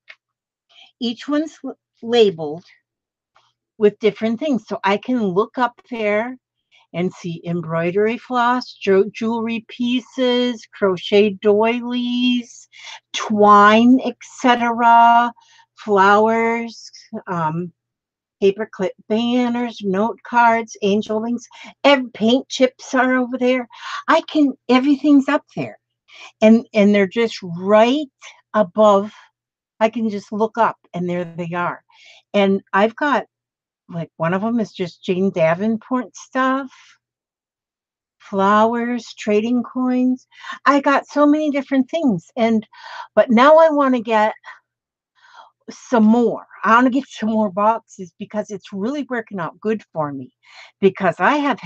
each one's labeled with different things. So I can look up there and see embroidery floss, jewelry pieces, crochet doilies, twine, etc., flowers, paperclip banners, note cards, angel wings, paint chips are over there. Everything's up there. And they're just right above. I can just look up and there they are. And I've got, like, one of them is just Jane Davenport stuff, flowers, trading coins. I got so many different things. But now I want to get some more. I want to get some more boxes because it's really working out good for me, because I have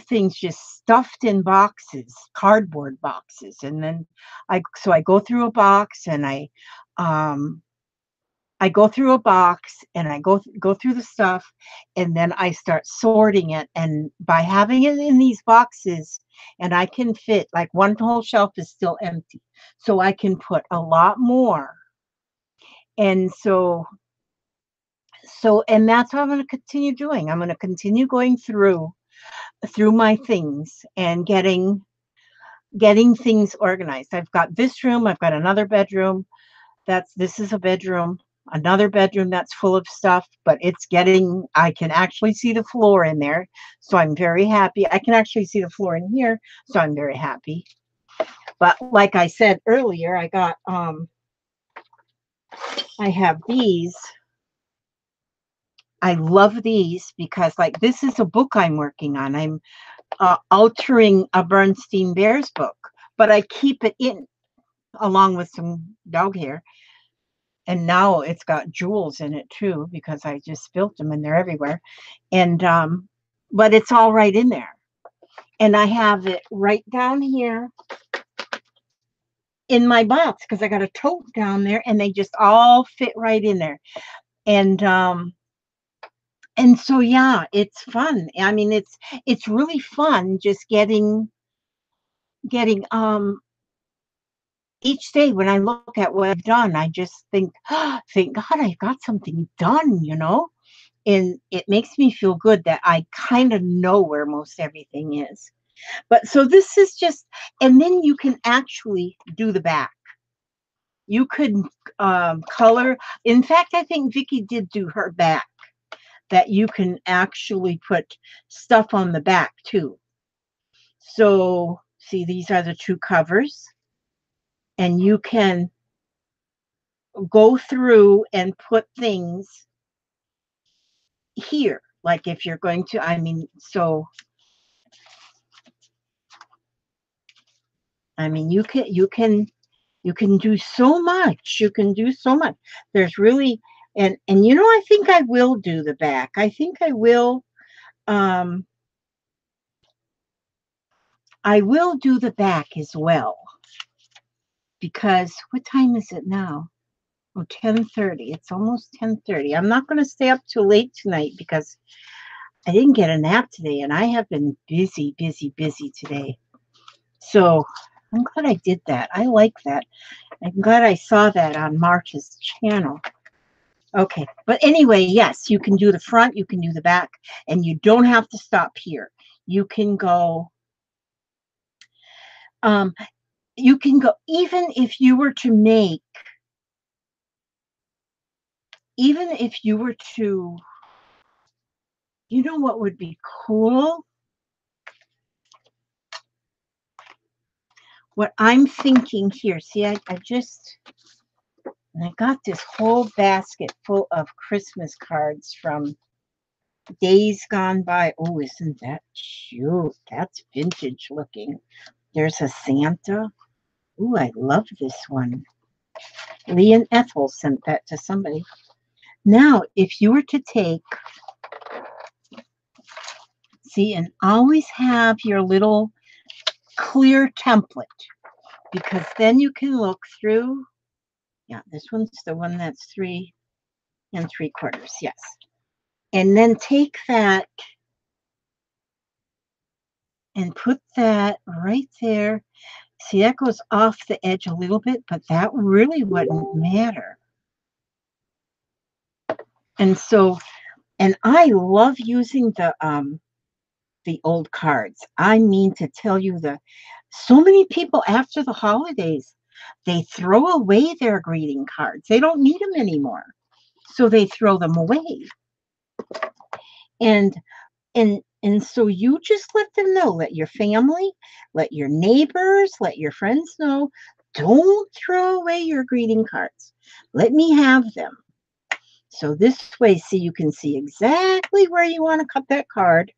things just stuffed in boxes, cardboard boxes. And then I go through a box and I go through a box and I go through the stuff, and then I start sorting it. And by having it in these boxes, and I can fit, like, one whole shelf is still empty, so I can put a lot more. And and that's what I'm going to continue doing. I'm going to continue going through my things and getting things organized. I've got this room, I've got another bedroom. This is a bedroom, another bedroom that's full of stuff, but I can actually see the floor in there. So I'm very happy. I can actually see the floor in here. So I'm very happy. But like I said earlier, I have these. I love these because, like, this is a book I'm working on. I'm altering a Bernstein Bears book, but I keep it in along with some dog hair. And now it's got jewels in it too, because I just spilt them and they're everywhere. And but it's all right in there. And I have it right down here in my box because I got a tote down there, and they just all fit right in there. And so yeah, it's fun. I mean, it's really fun just getting each day when I look at what I've done, I just think, oh, thank God I got something done, and it makes me feel good that I kind of know where most everything is. But so this is just, and then you can actually do the back. You could color. In fact, I think Vicki did do her back. that you can actually put stuff on the back too. So see, these are the two covers, and you can go through and put things here. Like if you're going to, I mean, you can do so much. You can do so much. There's really, and you know, I think I will do the back. I think I will do the back as well, because what time is it now? Oh, 10:30. It's almost 10:30. I'm not going to stay up too late tonight because I didn't get a nap today, and I have been busy today. So I'm glad I did that. I like that. I'm glad I saw that on March's channel. Okay, but anyway, yes, you can do the front, you can do the back, and you don't have to stop here. You can go, even if you were to make, you know what would be cool? What I'm thinking here, see, I got this whole basket full of Christmas cards from days gone by. Oh, isn't that cute? That's vintage looking. There's a Santa. Ooh, I love this one. Lee and Ethel sent that to somebody. Now, if you were to take, see, and always have your little clear template, because then you can look through. Yeah, this one's the one that's 3 3/4. Yes. And then take that and put that right there. See, that goes off the edge a little bit, but that really wouldn't matter. And so, and I love using the old cards. I mean to tell you, so many people after the holidays, they throw away their greeting cards. They don't need them anymore. So they throw them away. And so you just let them know, let your family, let your neighbors, let your friends know, don't throw away your greeting cards. Let me have them. So this way, see, you can see exactly where you want to cut that card.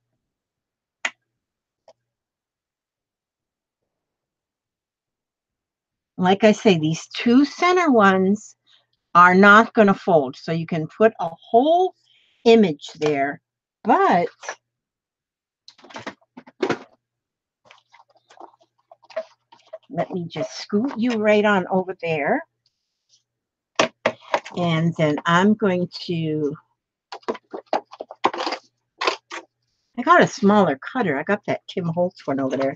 Like I say, these two center ones are not going to fold. So you can put a whole image there, but let me just scoot you right on over there. And then I'm going to, I got a smaller cutter. I got that Tim Holtz one over there,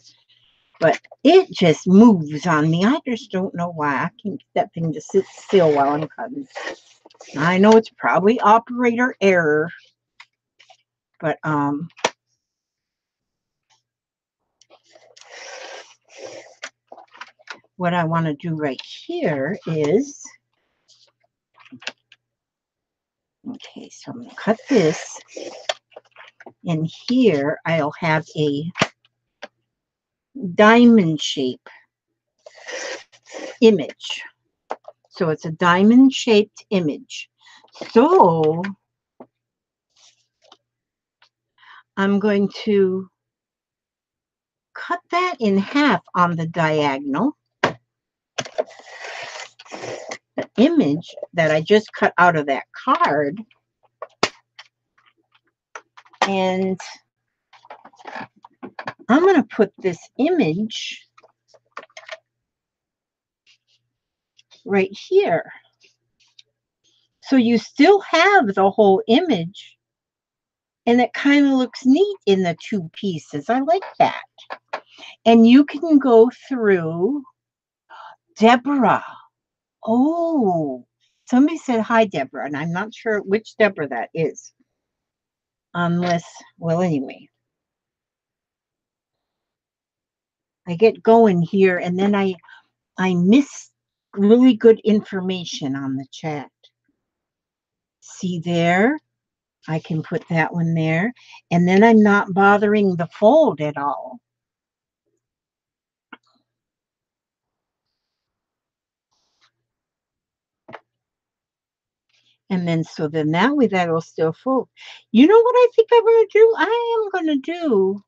but it just moves on me. I just don't know why. I can't get that thing to sit still while I'm cutting. I know it's probably operator error, but what I want to do right here is, okay, so I'm going to cut this, and here I'll have a diamond shape image. So it's a diamond shaped image. So I'm going to cut that in half on the diagonal. The image that I just cut out of that card, and I'm going to put this image right here. So you still have the whole image, and it kind of looks neat in the two pieces. I like that. And you can go through Deborah. Oh, somebody said hi, Deborah, and I'm not sure which Deborah that is. Unless, well, anyway. I get going here, and then I miss really good information on the chat. See there? I can put that one there. And then I'm not bothering the fold at all. And then, so then that way that'll still fold. You know what I think I'm going to do? I am going to do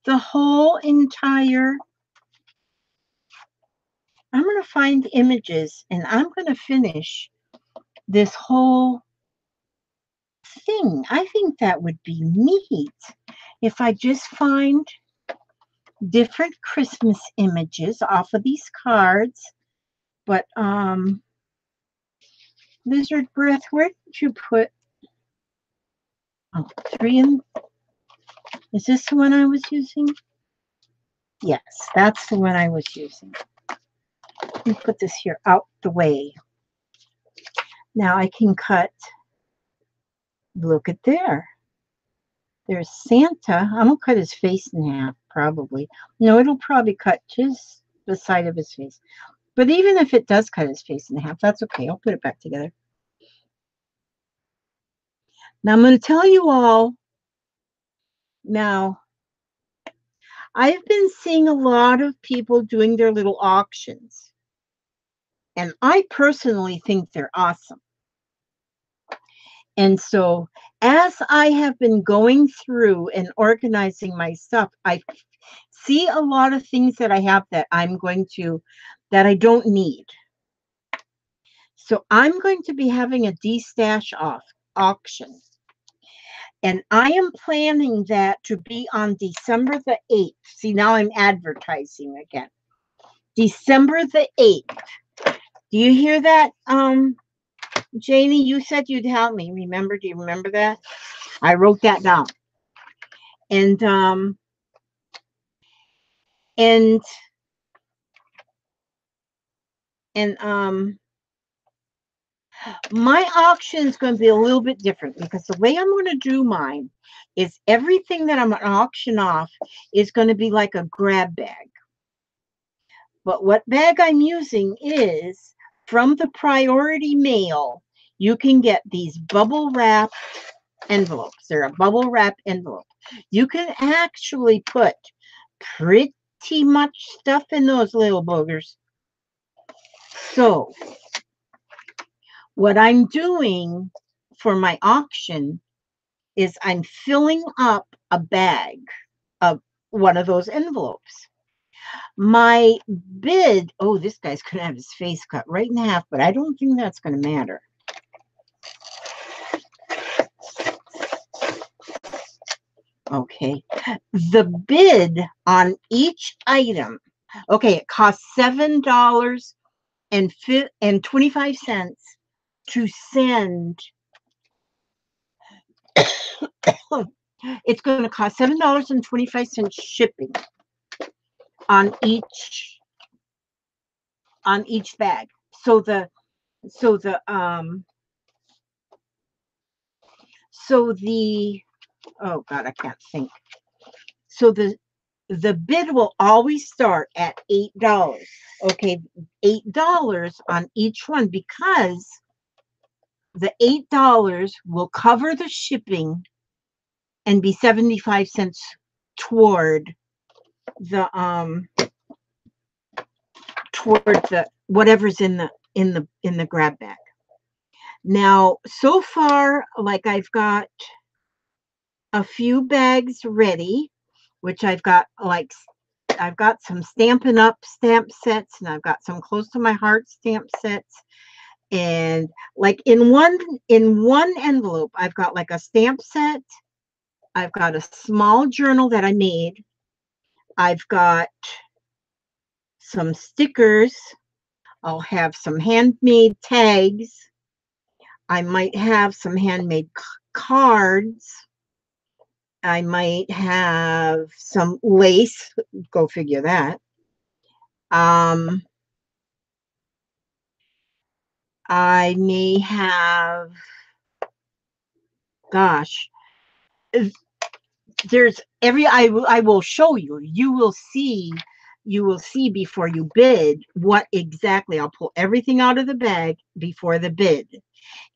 the whole entire, I'm going to find images and I'm going to finish this whole thing. I think that would be neat if I just find different Christmas images off of these cards. But Lizard Breath, where did you put 3 in? Is this the one I was using? Yes, that's the one I was using. Let me put this here out the way. Now I can cut. Look at there. There's Santa. I'm going to cut his face in half, probably. No, it'll probably cut just the side of his face. But even if it does cut his face in half, that's okay. I'll put it back together. Now I'm going to tell you all. Now, I've been seeing a lot of people doing their little auctions. And I personally think they're awesome. And so as I have been going through and organizing my stuff, I see a lot of things that I have that that I don't need. So I'm going to be having a de-stash auction. And I am planning that to be on December the 8th. See, now I'm advertising again. December the 8th. Do you hear that, Janie? You said you'd help me. Remember? Do you remember that? I wrote that down. And my auction is going to be a little bit different because the way I'm going to do mine is everything that I'm going to auction off is going to be like a grab bag. But what bag I'm using is from the priority mail. You can get these bubble wrap envelopes. They're a bubble wrap envelope. You can actually put pretty much stuff in those little boogers. So what I'm doing for my auction is I'm filling up a bag of one of those envelopes. My bid, oh, this guy's going to have his face cut right in half, but I don't think that's going to matter. Okay. The bid on each item, okay, it costs $7.25 to send. It's going to cost $7.25 shipping on each bag. So the oh God, I can't think. So the bid will always start at $8. Okay, $8 on each one, because the $8 will cover the shipping and be 75 cents toward the whatever's in the grab bag. Now, so far, like, I've got a few bags ready, which I've got some Stampin' Up! Stamp sets, and I've got some Close to My Heart stamp sets. And like in one envelope, I've got like a stamp set. I've got a small journal that I made. I've got some stickers. I'll have some handmade tags. I might have some handmade cards. I might have some lace. Go figure that. I may have, gosh, there's I will show you. You will see before you bid what exactly. I'll pull everything out of the bag before the bid.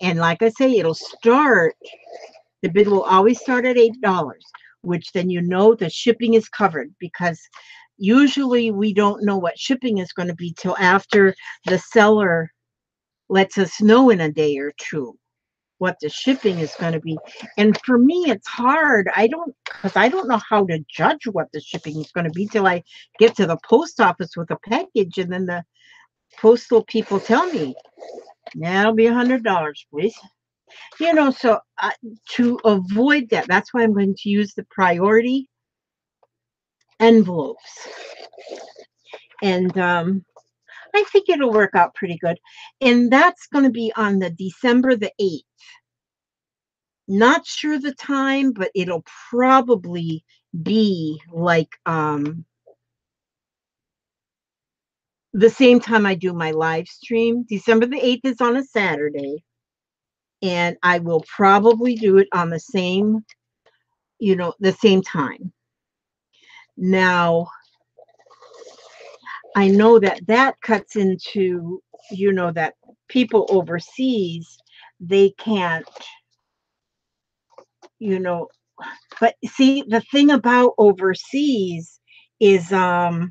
And like I say, it'll start, the bid will always start at $8, which then you know the shipping is covered, because usually we don't know what shipping is going to be till after the seller lets us know in a day or two what the shipping is going to be. And for me, it's hard. Because I don't know how to judge what the shipping is going to be till I get to the post office with a package, and then the postal people tell me, yeah, it'll be $100, please. You know, so to avoid that, that's why I'm going to use the priority envelopes. And I think it'll work out pretty good. And that's going to be on the December the 8th. Not sure the time, but it'll probably be like the same time I do my live stream. December the 8th is on a Saturday. And I will probably do it on the same, you know, the same time. Now, I know that that cuts into, you know, that people overseas, they can't, you know, but see, the thing about overseas is I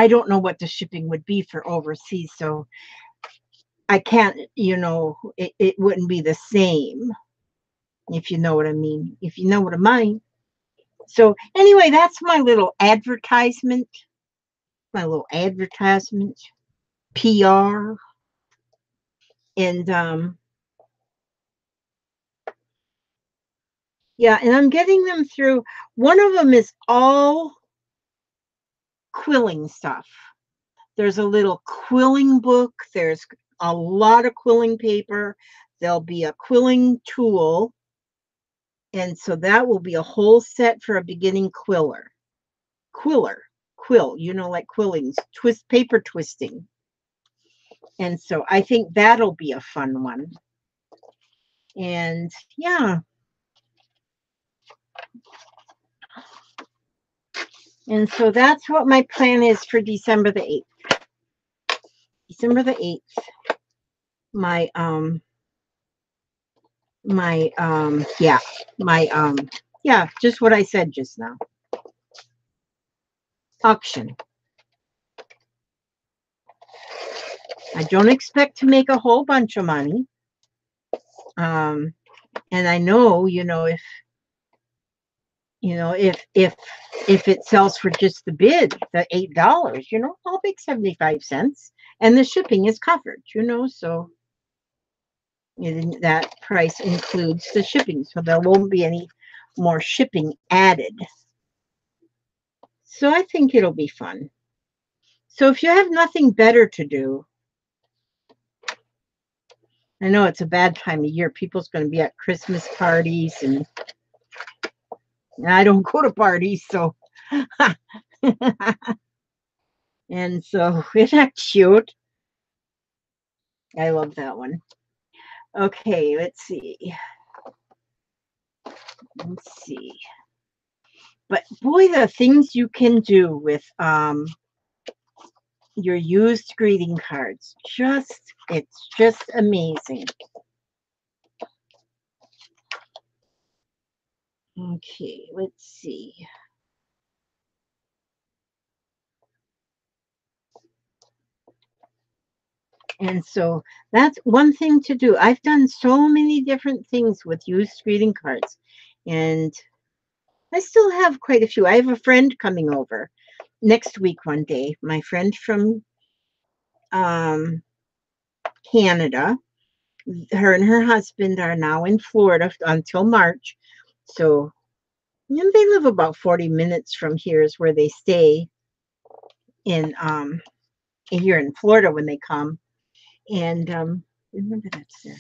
don't know what the shipping would be for overseas, so I can't, you know, it wouldn't be the same, if you know what I mean, if you know what I mean. So anyway, that's my little advertisement, PR. And yeah, and I'm getting them through. One of them is all quilling stuff. There's a little quilling book. There's a lot of quilling paper. There'll be a quilling tool. And so that will be a whole set for a beginning quiller. Quill, you know, like quillings, paper twisting. And so I think that'll be a fun one. And yeah. And so that's what my plan is for December the 8th. December the 8th. Yeah, just what I said just now. Auction. I don't expect to make a whole bunch of money. And I know, if it sells for just the bid, the $8, I'll make 75 cents, and the shipping is covered, so that price includes the shipping, so there won't be any more shipping added. So I think it'll be fun. So if you have nothing better to do, I know it's a bad time of year. People's going to be at Christmas parties, and I don't go to parties, so. And so, isn't that cute? I love that one. Okay, let's see. But boy, the things you can do with your used greeting cards, it's just amazing. Okay, let's see. And so that's one thing to do. I've done so many different things with used greeting cards, and I still have quite a few. I have a friend coming over next week one day, my friend from Canada. Her and her husband are now in Florida until March. So they live about 40 minutes from here is where they stay in here in Florida when they come. And remember that's there.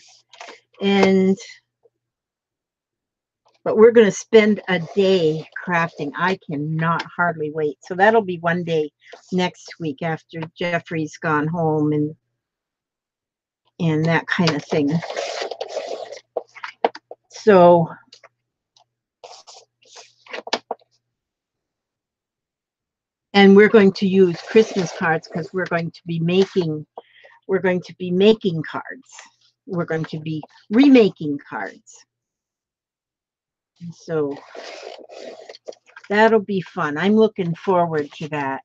And but we're going to spend a day crafting. I cannot hardly wait. So that'll be one day next week after Jeffrey's gone home and that kind of thing. So and we're going to use Christmas cards because we're going to be making cards. we're going to be remaking cards. So that'll be fun. I'm looking forward to that.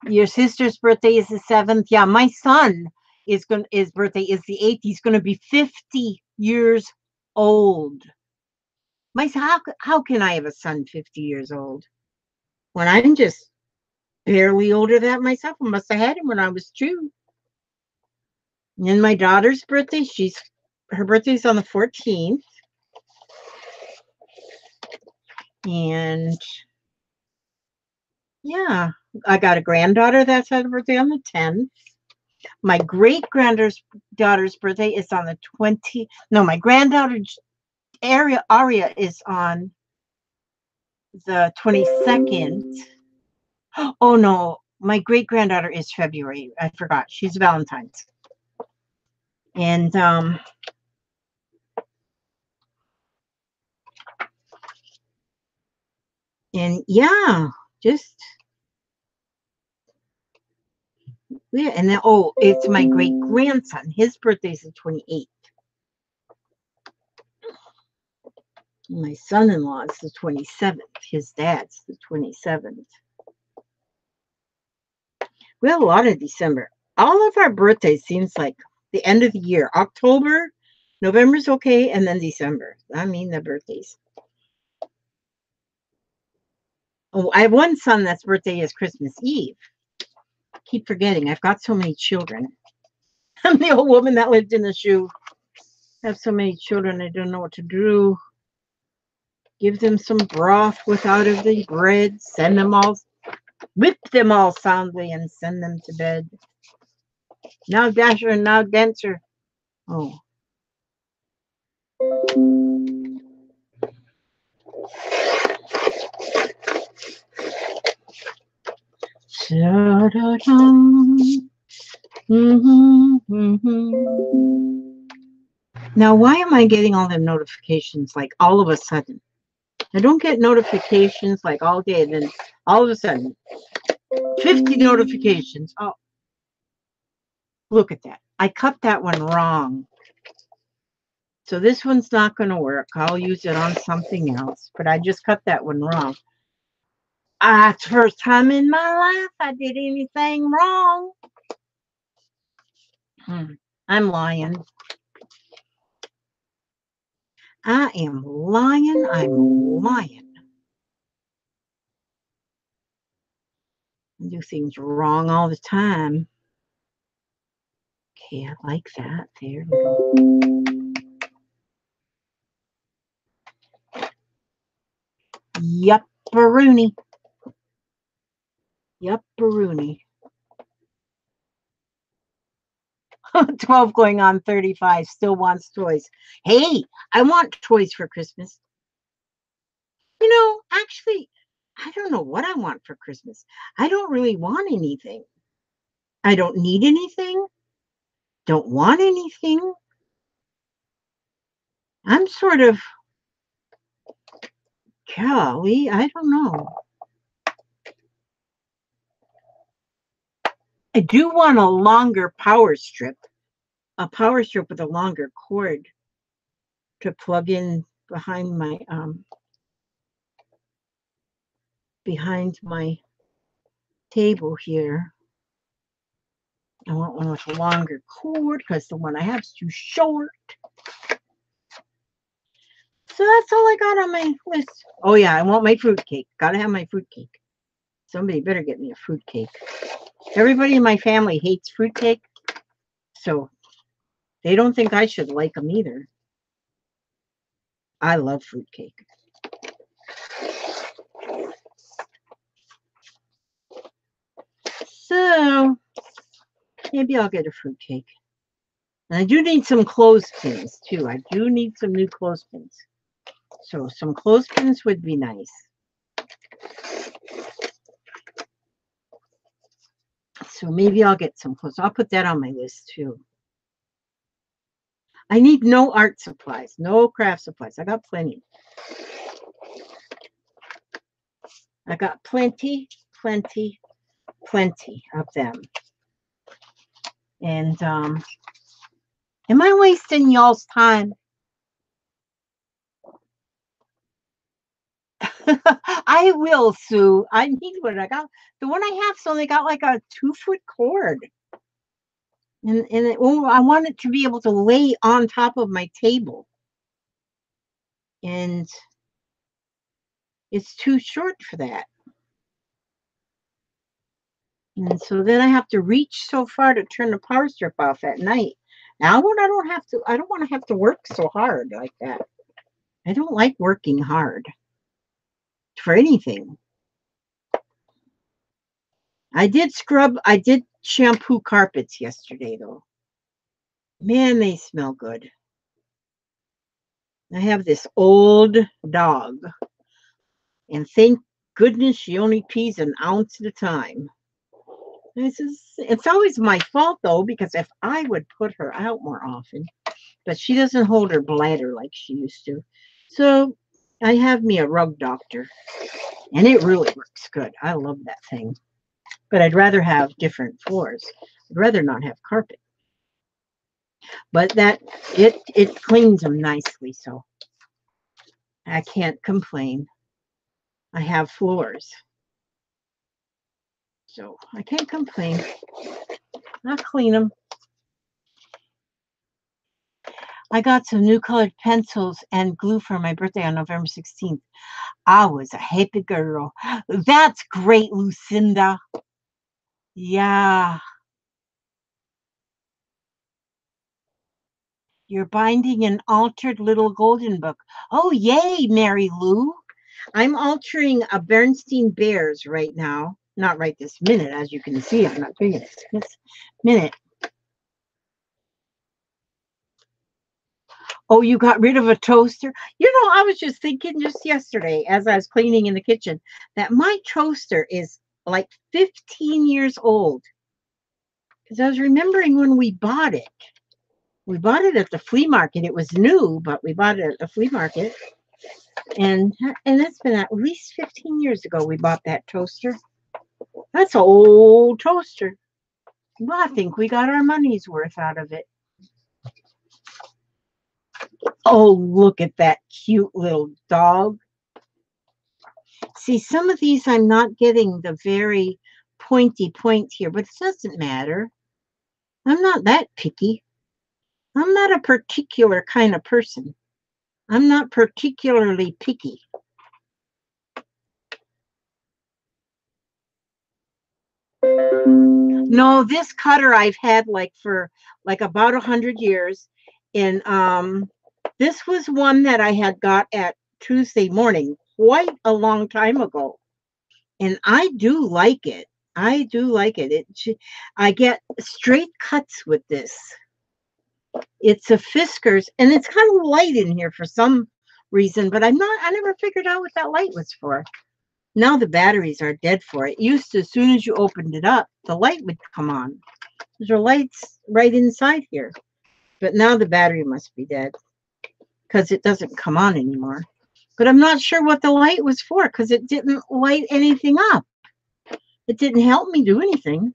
Your sister's birthday is the 7th. Yeah, my son his birthday is the 8th. He's going to be 50 years old. How can I have a son 50 years old when I'm just barely older than myself? I must have had him when I was 2. And my daughter's birthday, her birthday's on the 14th. And yeah, I got a granddaughter that's had a birthday on the 10th. My great-granddaughter's birthday is on the 20th. No, my granddaughter's Aria is on the 22nd. Oh no, my great-granddaughter is February. I forgot. She's Valentine's. And yeah, just yeah, and then it's my great-grandson. His birthday's the 28th. My son-in-law is the 27th. His dad's the 27th. We have a lot of December. All of our birthdays seems like the end of the year. October, November's okay, and then December. I mean the birthdays. Oh, I have one son that's birthday is Christmas Eve. Keep forgetting. I've got so many children. I'm the old woman that lived in the shoe. I have so many children, I don't know what to do. Give them some broth without of the bread. Send them all, whip them all soundly and send them to bed. Now Dasher and now Dancer. Oh. Now, why am I getting all the notifications like all of a sudden? I don't get notifications like all day, and then all of a sudden, 50 notifications. Oh, look at that. I cut that one wrong. So this one's not going to work. I'll use it on something else, but I just cut that one wrong. It's the first time in my life I did anything wrong. I'm lying. I am lying. I'm lying. I do things wrong all the time. Okay, I like that. There we go. Yup-a-rooney. Yup-a-rooney. 12 going on 35. Still wants toys. Hey, I want toys for Christmas. You know, actually, I don't know what I want for Christmas. I don't really want anything. I don't need anything. Don't want anything. I'm sort of, golly, I don't know. I do want a longer power strip. A power strip with a longer cord to plug in behind my table here. I want one with a longer cord because the one I have is too short. So that's all I got on my list. Oh yeah, I want my fruitcake. Gotta have my fruitcake. Somebody better get me a fruitcake. Everybody in my family hates fruitcake, so they don't think I should like them either. I love fruitcake. So maybe I'll get a fruitcake. And I do need some clothespins too. I do need some new clothespins. So some clothespins would be nice. So maybe I'll get some clothes. I'll put that on my list too. I need no art supplies, no craft supplies. I got plenty. I got plenty of them. And am I wasting y'all's time? I will, Sue. I need one. I got the one I have. So they got like a 2-foot cord, I want it to be able to lay on top of my table, and it's too short for that. And so then I have to reach so far to turn the power strip off at night. Now when I don't want to have to work so hard like that. I don't like working hard for anything. I did shampoo carpets yesterday though. Man, they smell good. I have this old dog, and thank goodness she only pees an ounce at a time. It's always my fault though, because if I would put her out more often, but she doesn't hold her bladder like she used to. So I have me a rug doctor, and it really works good. I love that thing. But I'd rather have different floors. I'd rather not have carpet. But it cleans them nicely, so I can't complain. I have floors, so I can't complain. I'll clean them. I got some new colored pencils and glue for my birthday on November 16th. I was a happy girl. That's great, Lucinda. Yeah. You're binding an altered little golden book. Oh, yay, Mary Lou. I'm altering a Bernstein Bears right now. Not right this minute, as you can see. I'm not doing it this minute. Oh, you got rid of a toaster? You know, I was just thinking just yesterday as I was cleaning in the kitchen that my toaster is like 15 years old. Because I was remembering when we bought it. We bought it at the flea market. It was new, but we bought it at the flea market. And it's been at least 15 years ago we bought that toaster. That's an old toaster. Well, I think we got our money's worth out of it. Oh, look at that cute little dog. See, some of these I'm not getting the very pointy point here, but it doesn't matter. I'm not that picky. I'm not a particular kind of person. I'm not particularly picky. No, this cutter I've had like for like about 100 years. And this was one that I had got at Tuesday morning quite a long time ago. And I do like it. I do like it. I get straight cuts with this. It's a Fiskars, and it's kind of light in here for some reason, but I never figured out what that light was for. Now the batteries are dead for it. It used to, as soon as you opened it up, the light would come on. There's are lights right inside here. But now the battery must be dead because it doesn't come on anymore. But I'm not sure what the light was for because it didn't light anything up. It didn't help me do anything.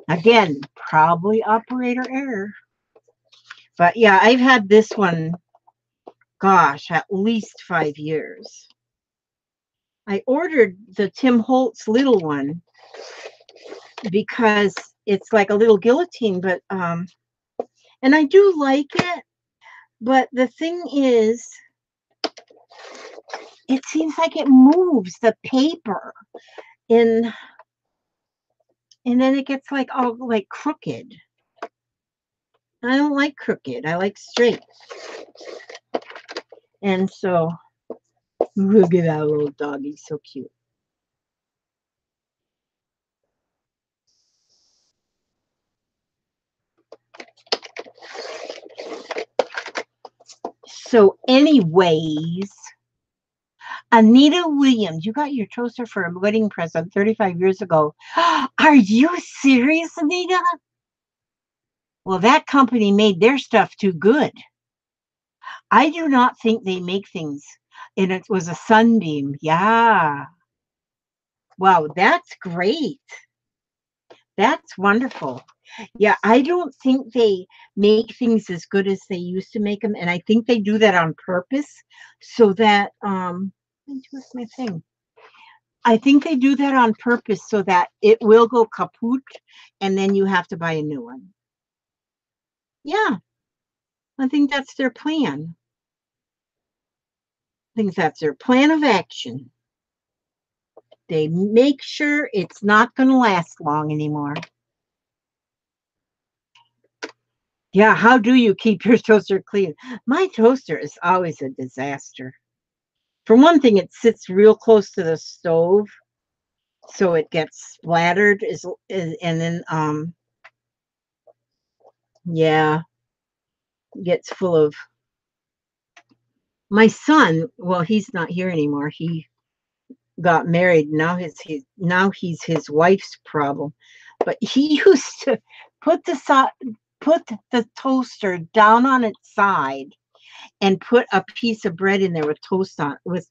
Again, probably operator error. But yeah, I've had this one, gosh, at least 5 years. I ordered the Tim Holtz little one because it's like a little guillotine, but and I do like it, but the thing is, it seems like it moves the paper, and then it gets like all like crooked. I don't like crooked. I like straight. And so look at that little doggy, so cute. So anyways, Anita Williams, you got your toaster for a wedding present 35 years ago. Are you serious, Anita? Well, that company made their stuff too good. I do not think they make things. And it was a Sunbeam. Yeah. Wow, that's great. That's wonderful. Yeah, I don't think they make things as good as they used to make them, and I think they do that on purpose so that where's my thing? I think they do that on purpose so that it will go kaput, and then you have to buy a new one. Yeah, I think that's their plan. I think that's their plan of action. They make sure it's not going to last long anymore. Yeah, how do you keep your toaster clean? My toaster is always a disaster. For one thing, it sits real close to the stove, so it gets splattered. And then yeah, gets full of. My son, well, he's not here anymore. He got married. Now he's his wife's problem. But he used to put the toaster down on its side and put a piece of bread in there with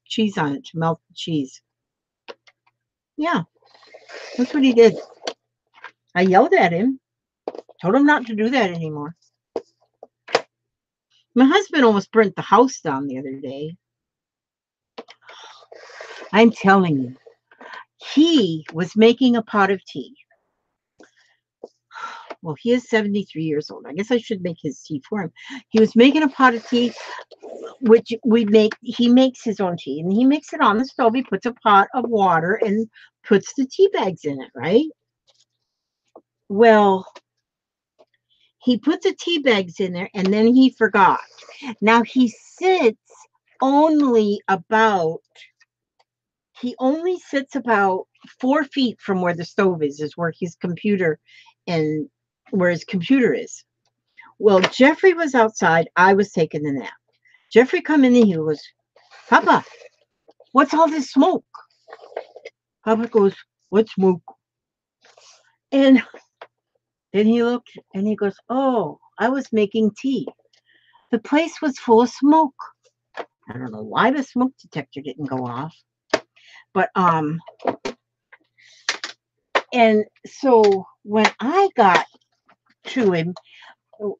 cheese on it to melt the cheese. Yeah, that's what he did. I yelled at him, told him not to do that anymore. My husband almost burnt the house down the other day. I'm telling you, he was making a pot of tea. Well, he is 73 years old. I guess I should make his tea for him. He was making a pot of tea, which he makes his own tea, and he makes it on the stove. He puts a pot of water and puts the tea bags in it, right? Well, he put the tea bags in there, and then he forgot. Now only about he only sits about 4 feet from where the stove is where his computer and where his computer is. Well, Jeffrey was outside. I was taking a nap. Jeffrey come in and he goes, Papa, what's all this smoke? Papa goes, what smoke? And then he looked and he goes, oh, I was making tea. The place was full of smoke. I don't know why the smoke detector didn't go off. But and so when I got to him,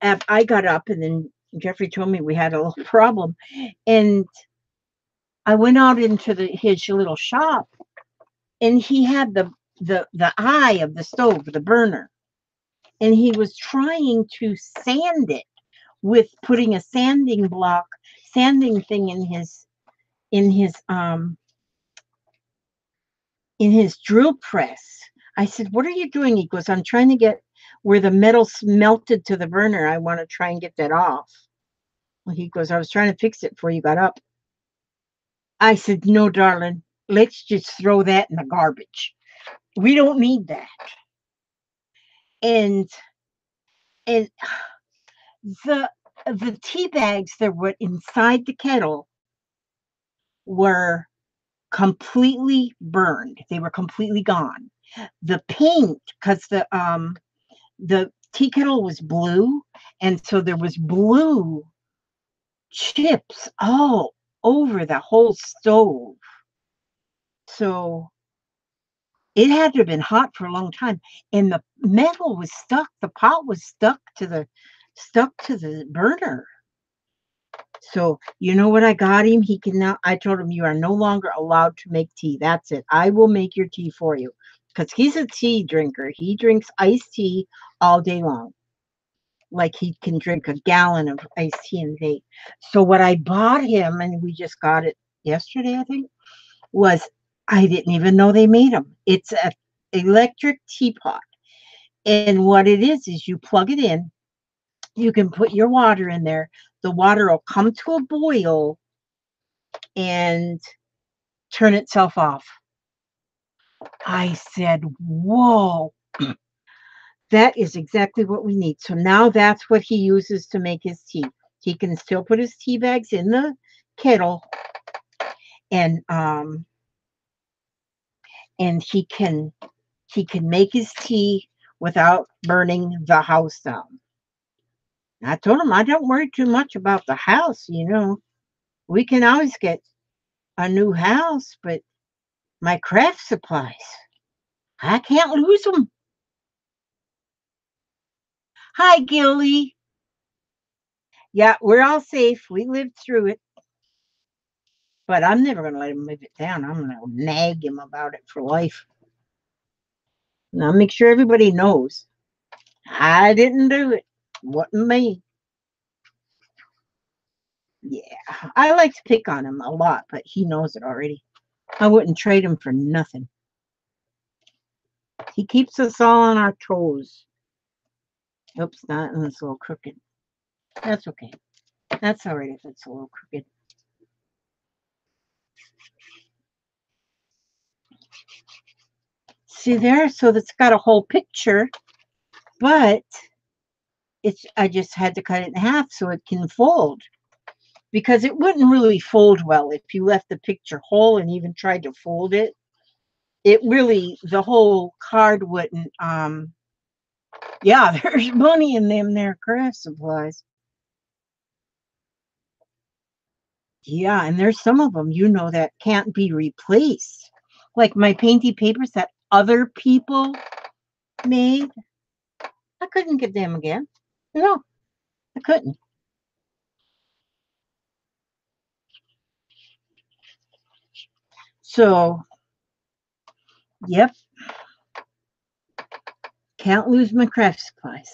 I got up and then Jeffrey told me we had a little problem. And I went out into his little shop and he had the eye of the stove, the burner. And he was trying to sand it with putting a sanding thing in his drill press. I said, what are you doing? He goes, I'm trying to get where the metal melted to the burner. I want to try and get that off. Well, he goes, I was trying to fix it before you got up. I said, no, darling, let's just throw that in the garbage. We don't need that. And the tea bags that were inside the kettle were completely burned. They were completely gone. The paint, because the tea kettle was blue, and so there was blue chips all over the whole stove. So it had to have been hot for a long time, and the metal was stuck. The pot was stuck to the burner. So you know what I got him? He can now. I told him you are no longer allowed to make tea. That's it. I will make your tea for you because he's a tea drinker. He drinks iced tea all day long. Like he can drink a gallon of iced tea in a day. So what I bought him, and we just got it yesterday, I think, was I didn't even know they made them. It's an electric teapot. And what it is you plug it in. You can put your water in there. The water will come to a boil and turn itself off. I said, whoa, that is exactly what we need. So now that's what he uses to make his tea. He can still put his tea bags in the kettle and he can make his tea without burning the house down. I told him I don't worry too much about the house, We can always get a new house, but my craft supplies, I can't lose them. Hi, Gilly. Yeah, we're all safe. We lived through it. But I'm never going to let him live it down. I'm going to nag him about it for life. Now, make sure everybody knows. I didn't do it. Wasn't me. Yeah, I like to pick on him a lot, but he knows it already. I wouldn't trade him for nothing. He keeps us all on our toes. Oops, that one's a little crooked. That's okay. That's all right if it's a little crooked. See there? So that's got a whole picture, but I just had to cut it in half so it can fold. Because it wouldn't really fold well if you left the picture whole and even tried to fold it. It really, the whole card wouldn't, yeah, there's money in them there craft supplies. Yeah, and there's some of them, that can't be replaced. Like my painty papers that other people made. I couldn't get them again. No, I couldn't. So, yep. Can't lose my craft supplies.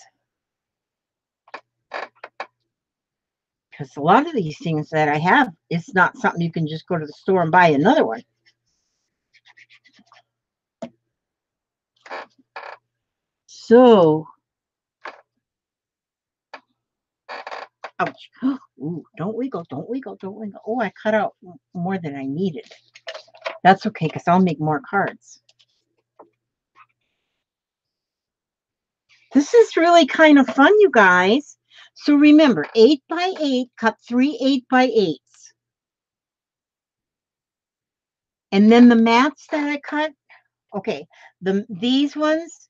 Because a lot of these things that I have, it's not something you can just go to the store and buy another one. So, ouch. Ooh, don't wiggle, don't wiggle, don't wiggle. Oh, I cut out more than I needed. That's okay, because I'll make more cards. This is really kind of fun, you guys. So remember, 8 by 8, cut 3 8 by 8s. And then the mats that I cut, okay, these ones,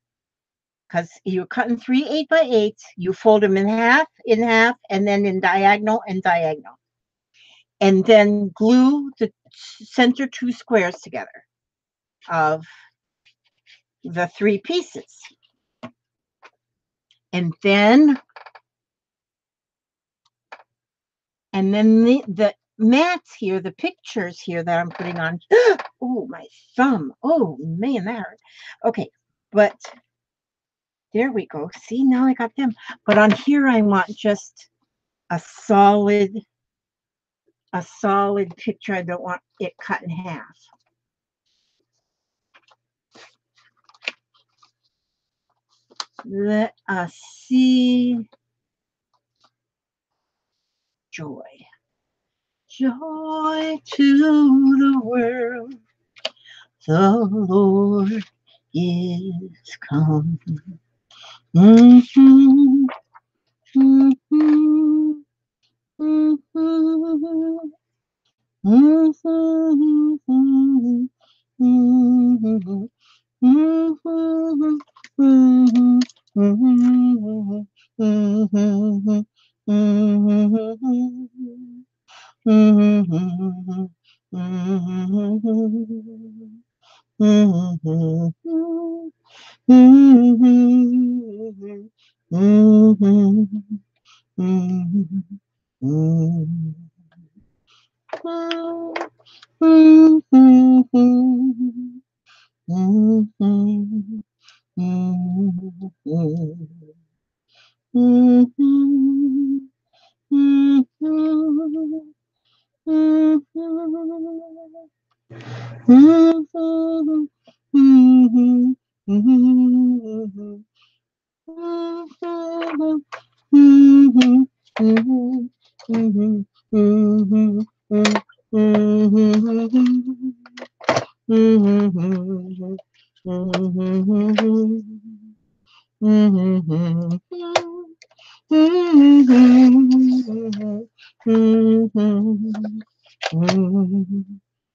because you're cutting 3 8 by 8s, you fold them in half, and then in diagonal and diagonal. And then glue the center 2 squares together of the 3 pieces. And then the mats here, the pictures here that I'm putting on. Oh, my thumb. Oh, man, that hurt. Okay, but there we go. See, now I got them. But on here, I want just a solid picture. I don't want it cut in half. Let us see. Joy. Joy to the world. The Lord is come. Mm-hmm. Mm-hmm. Mm-hmm. Mm-hmm.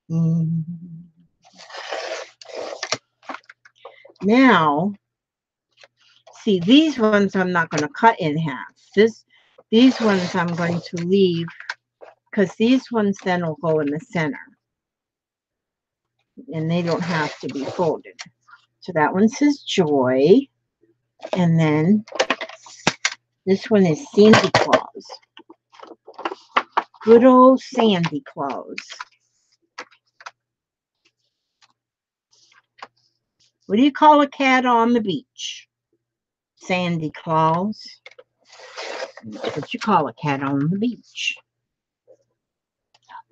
Mm-hmm. Now, see, these ones I'm not going to cut in half. These ones I'm going to leave because these ones then will go in the center. And they don't have to be folded. So that one says joy. And then This one is Sandy Claus. Good old Sandy Claus. What do you call a cat on the beach? Sandy Claus. That's what you call a cat on the beach.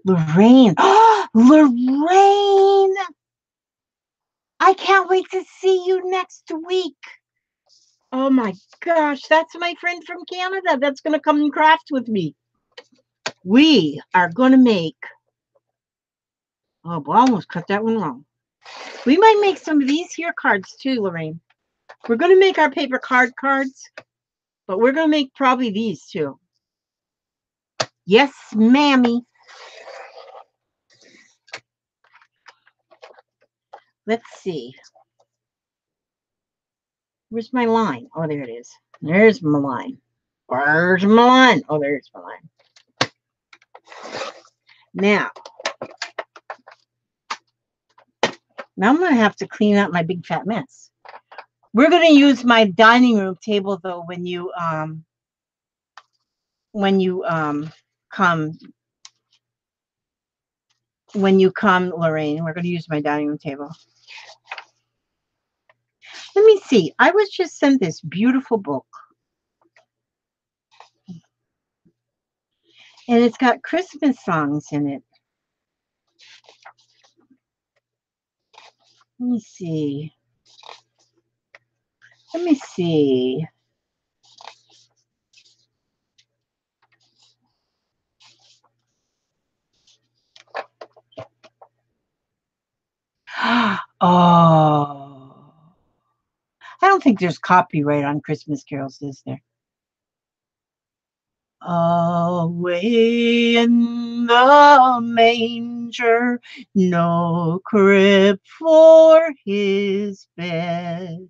Lorraine. Lorraine! I can't wait to see you next week. Oh my gosh, that's my friend from Canada that's going to come and craft with me. We are going to make, oh, I almost cut that one wrong. We might make some of these here cards too, Lorraine. We're going to make our paper cards, but we're going to make probably these too. Yes, mammy. Let's see. Where's my line? Oh, there it is. There's my line. Where's my line? Oh, there's my line. Now I'm going to have to clean up my big fat mess. We're going to use my dining room table though when you come, Lorraine. We're going to use my dining room table. Let me see. I was just sent this beautiful book. And it's got Christmas songs in it. Let me see. Let me see. Oh. I don't think there's copyright on Christmas carols, is there? Away in the manger, no crib for his bed.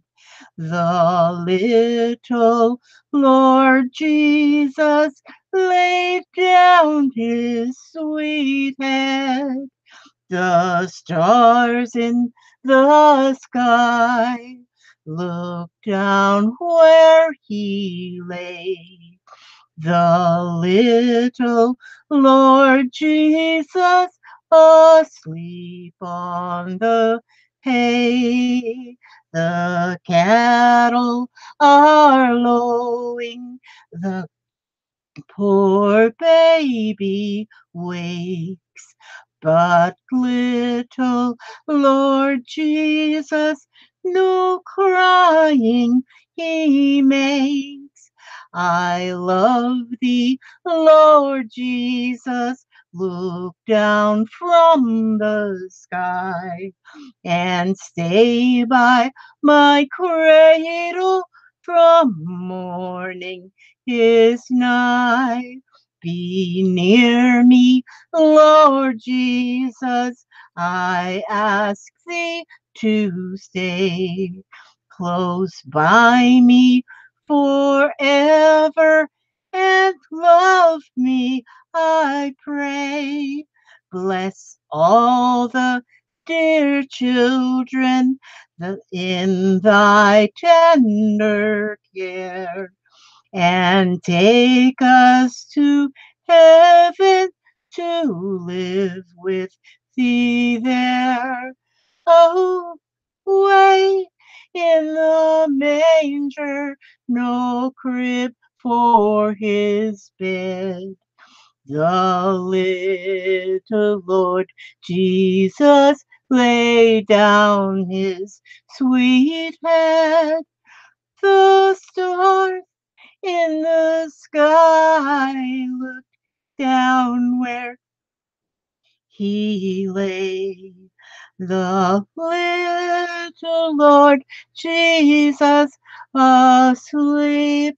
The little Lord Jesus laid down his sweet head. The stars in the sky looked down where he lay. The little Lord Jesus asleep on the hay. The cattle are lowing, the poor baby wakes, but little Lord Jesus no crying he makes. I love thee, Lord Jesus, look down from the sky and stay by my cradle from morning is nigh. Be near me, Lord Jesus, I ask thee to stay close by me forever and love me, I pray. Bless all the dear children in thy tender care, and take us to heaven to live with thee there. Oh, way in the manger, no crib for his bed. The little Lord Jesus laid down his sweet head. The stars in the sky looked down where he lay. The little Lord Jesus asleep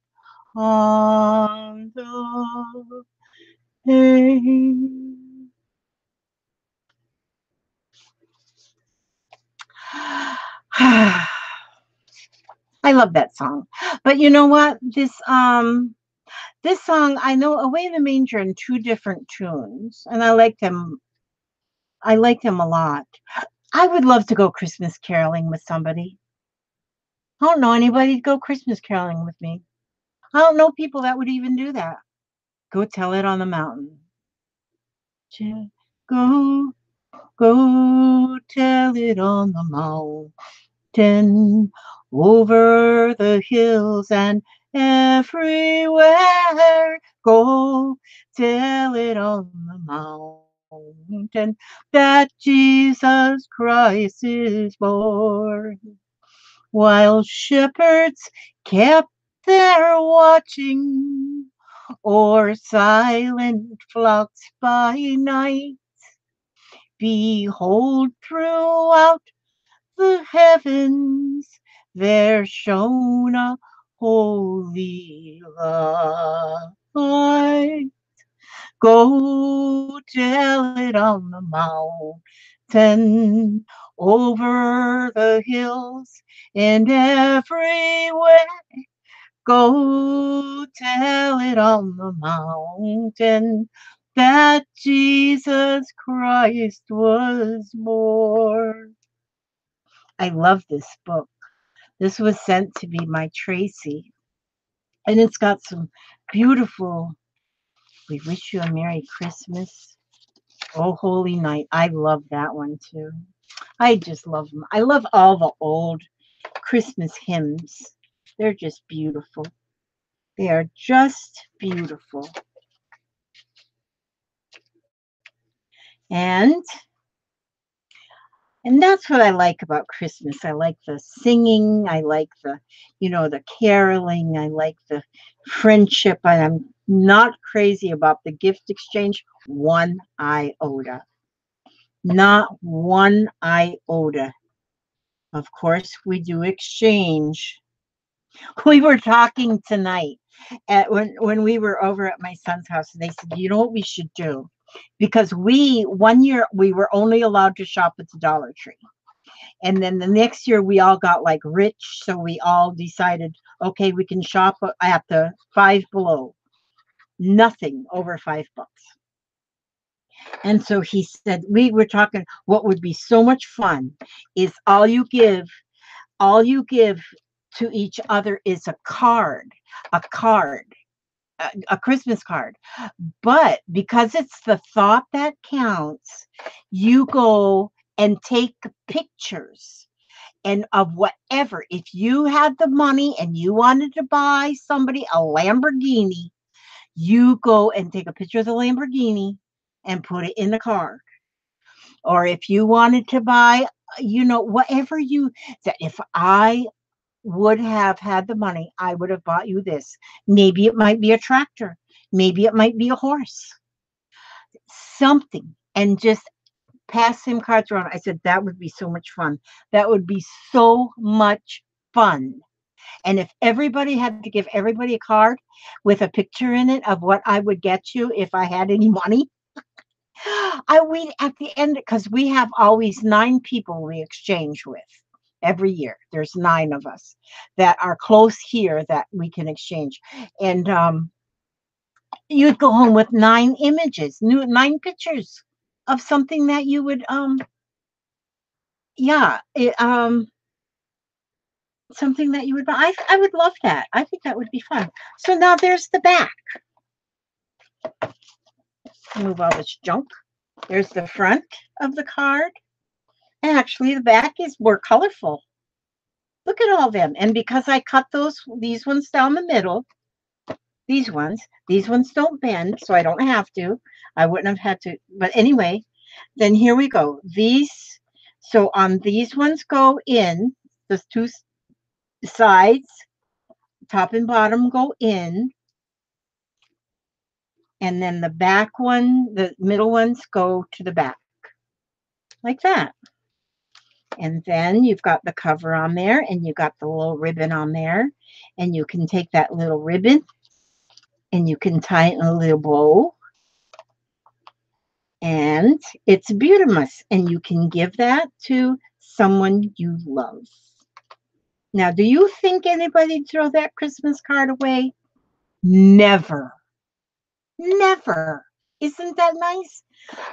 on the hay. I love that song. But you know what? This song, I know Away in the Manger in two different tunes, and I like them. I like them a lot. I would love to go Christmas caroling with somebody. I don't know anybody to go Christmas caroling with me. I don't know people that would even do that. Go tell it on the mountain. Go, go tell it on the mountain, over the hills and everywhere. Go tell it on the mountain that Jesus Christ is born. While shepherds kept there watching, o'er silent flocks by night, behold, throughout the heavens there shone a holy light. Go tell it on the mountain, over the hills, and everywhere. Go tell it on the mountain that Jesus Christ was born. I love this book. This was sent to me by Tracy, and it's got some beautiful, we wish you a Merry Christmas. Oh, Holy Night. I love that one too. I just love them. I love all the old Christmas hymns. They're just beautiful. They are just beautiful. And that's what I like about Christmas. I like the singing. I like the, the caroling. I like the friendship. I'm not crazy about the gift exchange one iota. Not one iota. Of course, we do exchange. We were talking tonight when we were over at my son's house, and they said, you know what we should do? Because one year we were only allowed to shop at the Dollar Tree. And then the next year we all got like rich. So we all decided, okay, we can shop at the Five Below. Nothing over $5. And so he said, we were talking, what would be so much fun is all you give to each other is a card, a Christmas card. But because it's the thought that counts, you go and take pictures and of whatever. If you had the money and you wanted to buy somebody a Lamborghini, you go and take a picture of the Lamborghini and put it in the card. Or if you wanted to buy, whatever that if I would have had the money, I would have bought you this. Maybe it might be a tractor. Maybe it might be a horse. Something. And just pass him cards around. I said, that would be so much fun. That would be so much fun. And if everybody had to give everybody a card with a picture in it of what I would get you if I had any money, we at the end, because we have always 9 people we exchange with every year. There's 9 of us that are close here that we can exchange. And you'd go home with 9 images, 9 pictures of something that you would something that you would buy. I would love that. I think that would be fun. So now there's the back. Move all this junk. There's the front of the card. And actually the back is more colorful. Look at all them. And because I cut these ones down the middle, these ones don't bend, so I don't have to. I wouldn't have had to. But anyway, then here we go. So on these ones go in, the 2 sides, top and bottom go in. And then the back one, the middle ones go to the back. Like that. And then you've got the cover on there, and you got the little ribbon on there. And you can take that little ribbon and you can tie it in a little bow. And it's beautiful. And you can give that to someone you love. Now, do you think anybody throw that Christmas card away? Never. Never. Isn't that nice?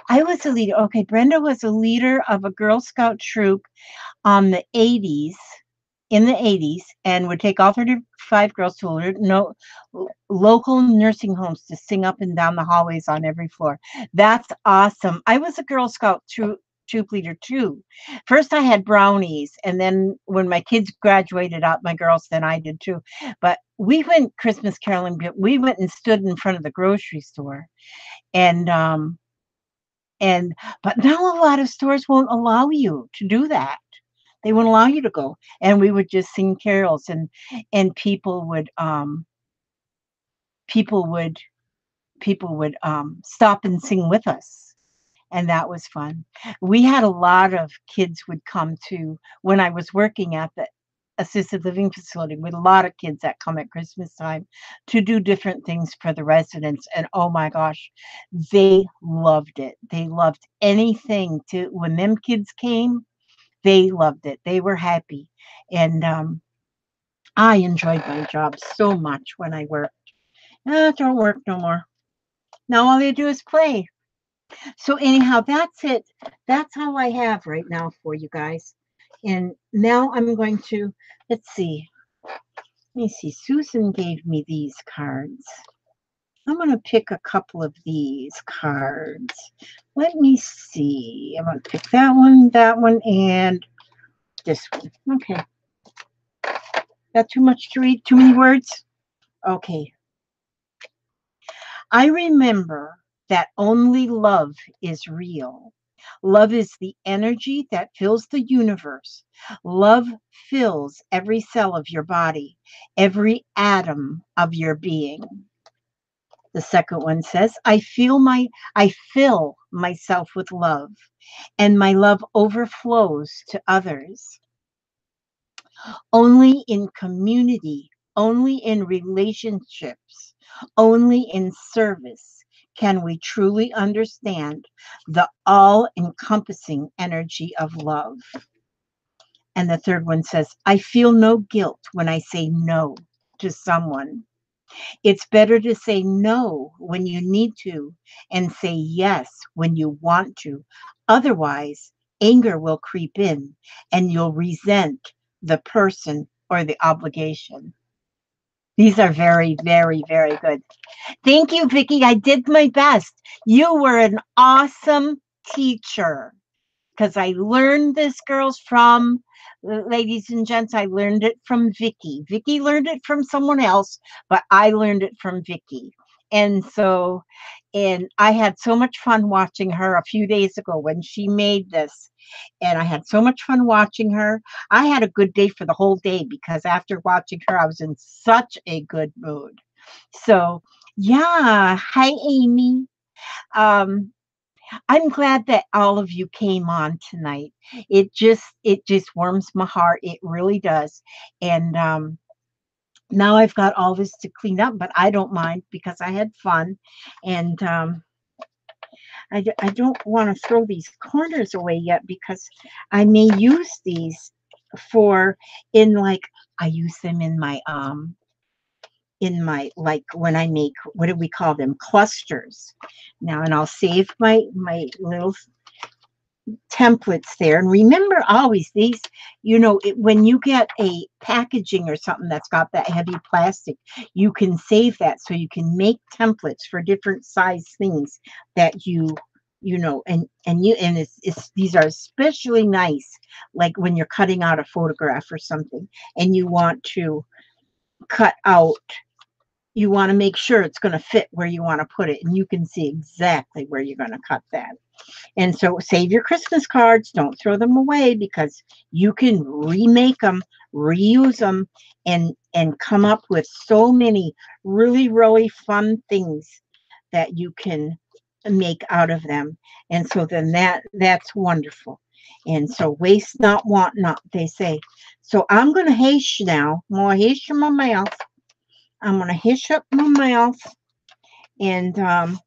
I was a leader. Okay, Brenda was a leader of a Girl Scout troop on the 80s in the 80s and would take all 35 girls to local nursing homes to sing up and down the hallways on every floor. That's awesome. I was a Girl Scout troop leader too. First I had brownies, and then when my kids graduated out, my girls, then I did too. But we went Christmas caroling, but we went and stood in front of the grocery store. And but now a lot of stores won't allow you to do that. They won't allow you to go. And we would just sing carols, and people would stop and sing with us. And that was fun. We had a lot of kids would come to, when I was working at the assisted living facility, with a lot of kids that come at Christmas time to do different things for the residents. And oh my gosh, they loved it. They loved anything to, when them kids came, they loved it. They were happy. And I enjoyed my job so much when I worked. I don't work no more. Now all they do is play. So anyhow, that's it. That's all I have right now for you guys. And now I'm going to, let's see. Let me see. Susan gave me these cards. I'm going to pick a couple of these cards. Let me see. I'm going to pick that one, and this one. Okay. That too much to read? Too many words? Okay. I remember that only love is real. Love is the energy that fills the universe. Love fills every cell of your body, every atom of your being. The second one says, I fill myself with love, and my love overflows to others. Only in community, only in relationships, only in service can we truly understand the all-encompassing energy of love. And the third one says, I feel no guilt when I say no to someone. It's better to say no when you need to and say yes when you want to. Otherwise, anger will creep in and you'll resent the person or the obligation. These are very, very, very good. Thank you, Vicki. I did my best. You were an awesome teacher, because I learned this, girls, from, ladies and gents, I learned it from Vicki. Vicki learned it from someone else, but I learned it from Vicki. And so, and I had so much fun watching her a few days ago when she made this. And I had so much fun watching her. I had a good day for the whole day, because after watching her, I was in such a good mood. So, yeah. Hi, Amy. I'm glad that all of you came on tonight. It just warms my heart. It really does. And now I've got all this to clean up, but I don't mind, because I had fun. And I don't want to throw these corners away yet, because I may use these for, I use them in my like when I make, what do we call them, clusters now. And I'll save my little templates there. And remember always these, when you get a packaging or something that's got that heavy plastic, you can save that so you can make templates for different size things that these are especially nice, like when you're cutting out a photograph or something and you want to cut out, you want to make sure it's going to fit where you want to put it, and you can see exactly where you're going to cut that. And so save your Christmas cards. Don't throw them away, because you can remake them, reuse them, and come up with so many really, really fun things that you can make out of them. And so then that's wonderful. And so waste not, want not, they say. So I'm going to hish now. I'm going to hish my mouth. I'm going to hish up my mouth and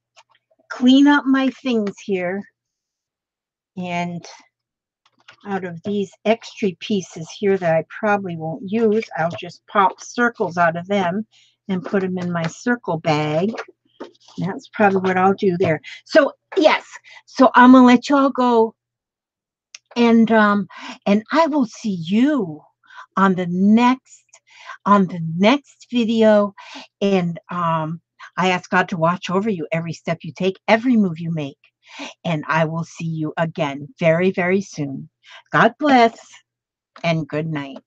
clean up my things here. And out of these extra pieces here that I probably won't use, I'll just pop circles out of them and put them in my circle bag. That's probably what I'll do there. So yes, so I'm gonna let y'all go, and I will see you on the next video. And I ask God to watch over you every step you take, every move you make. And I will see you again very, very soon. God bless and good night.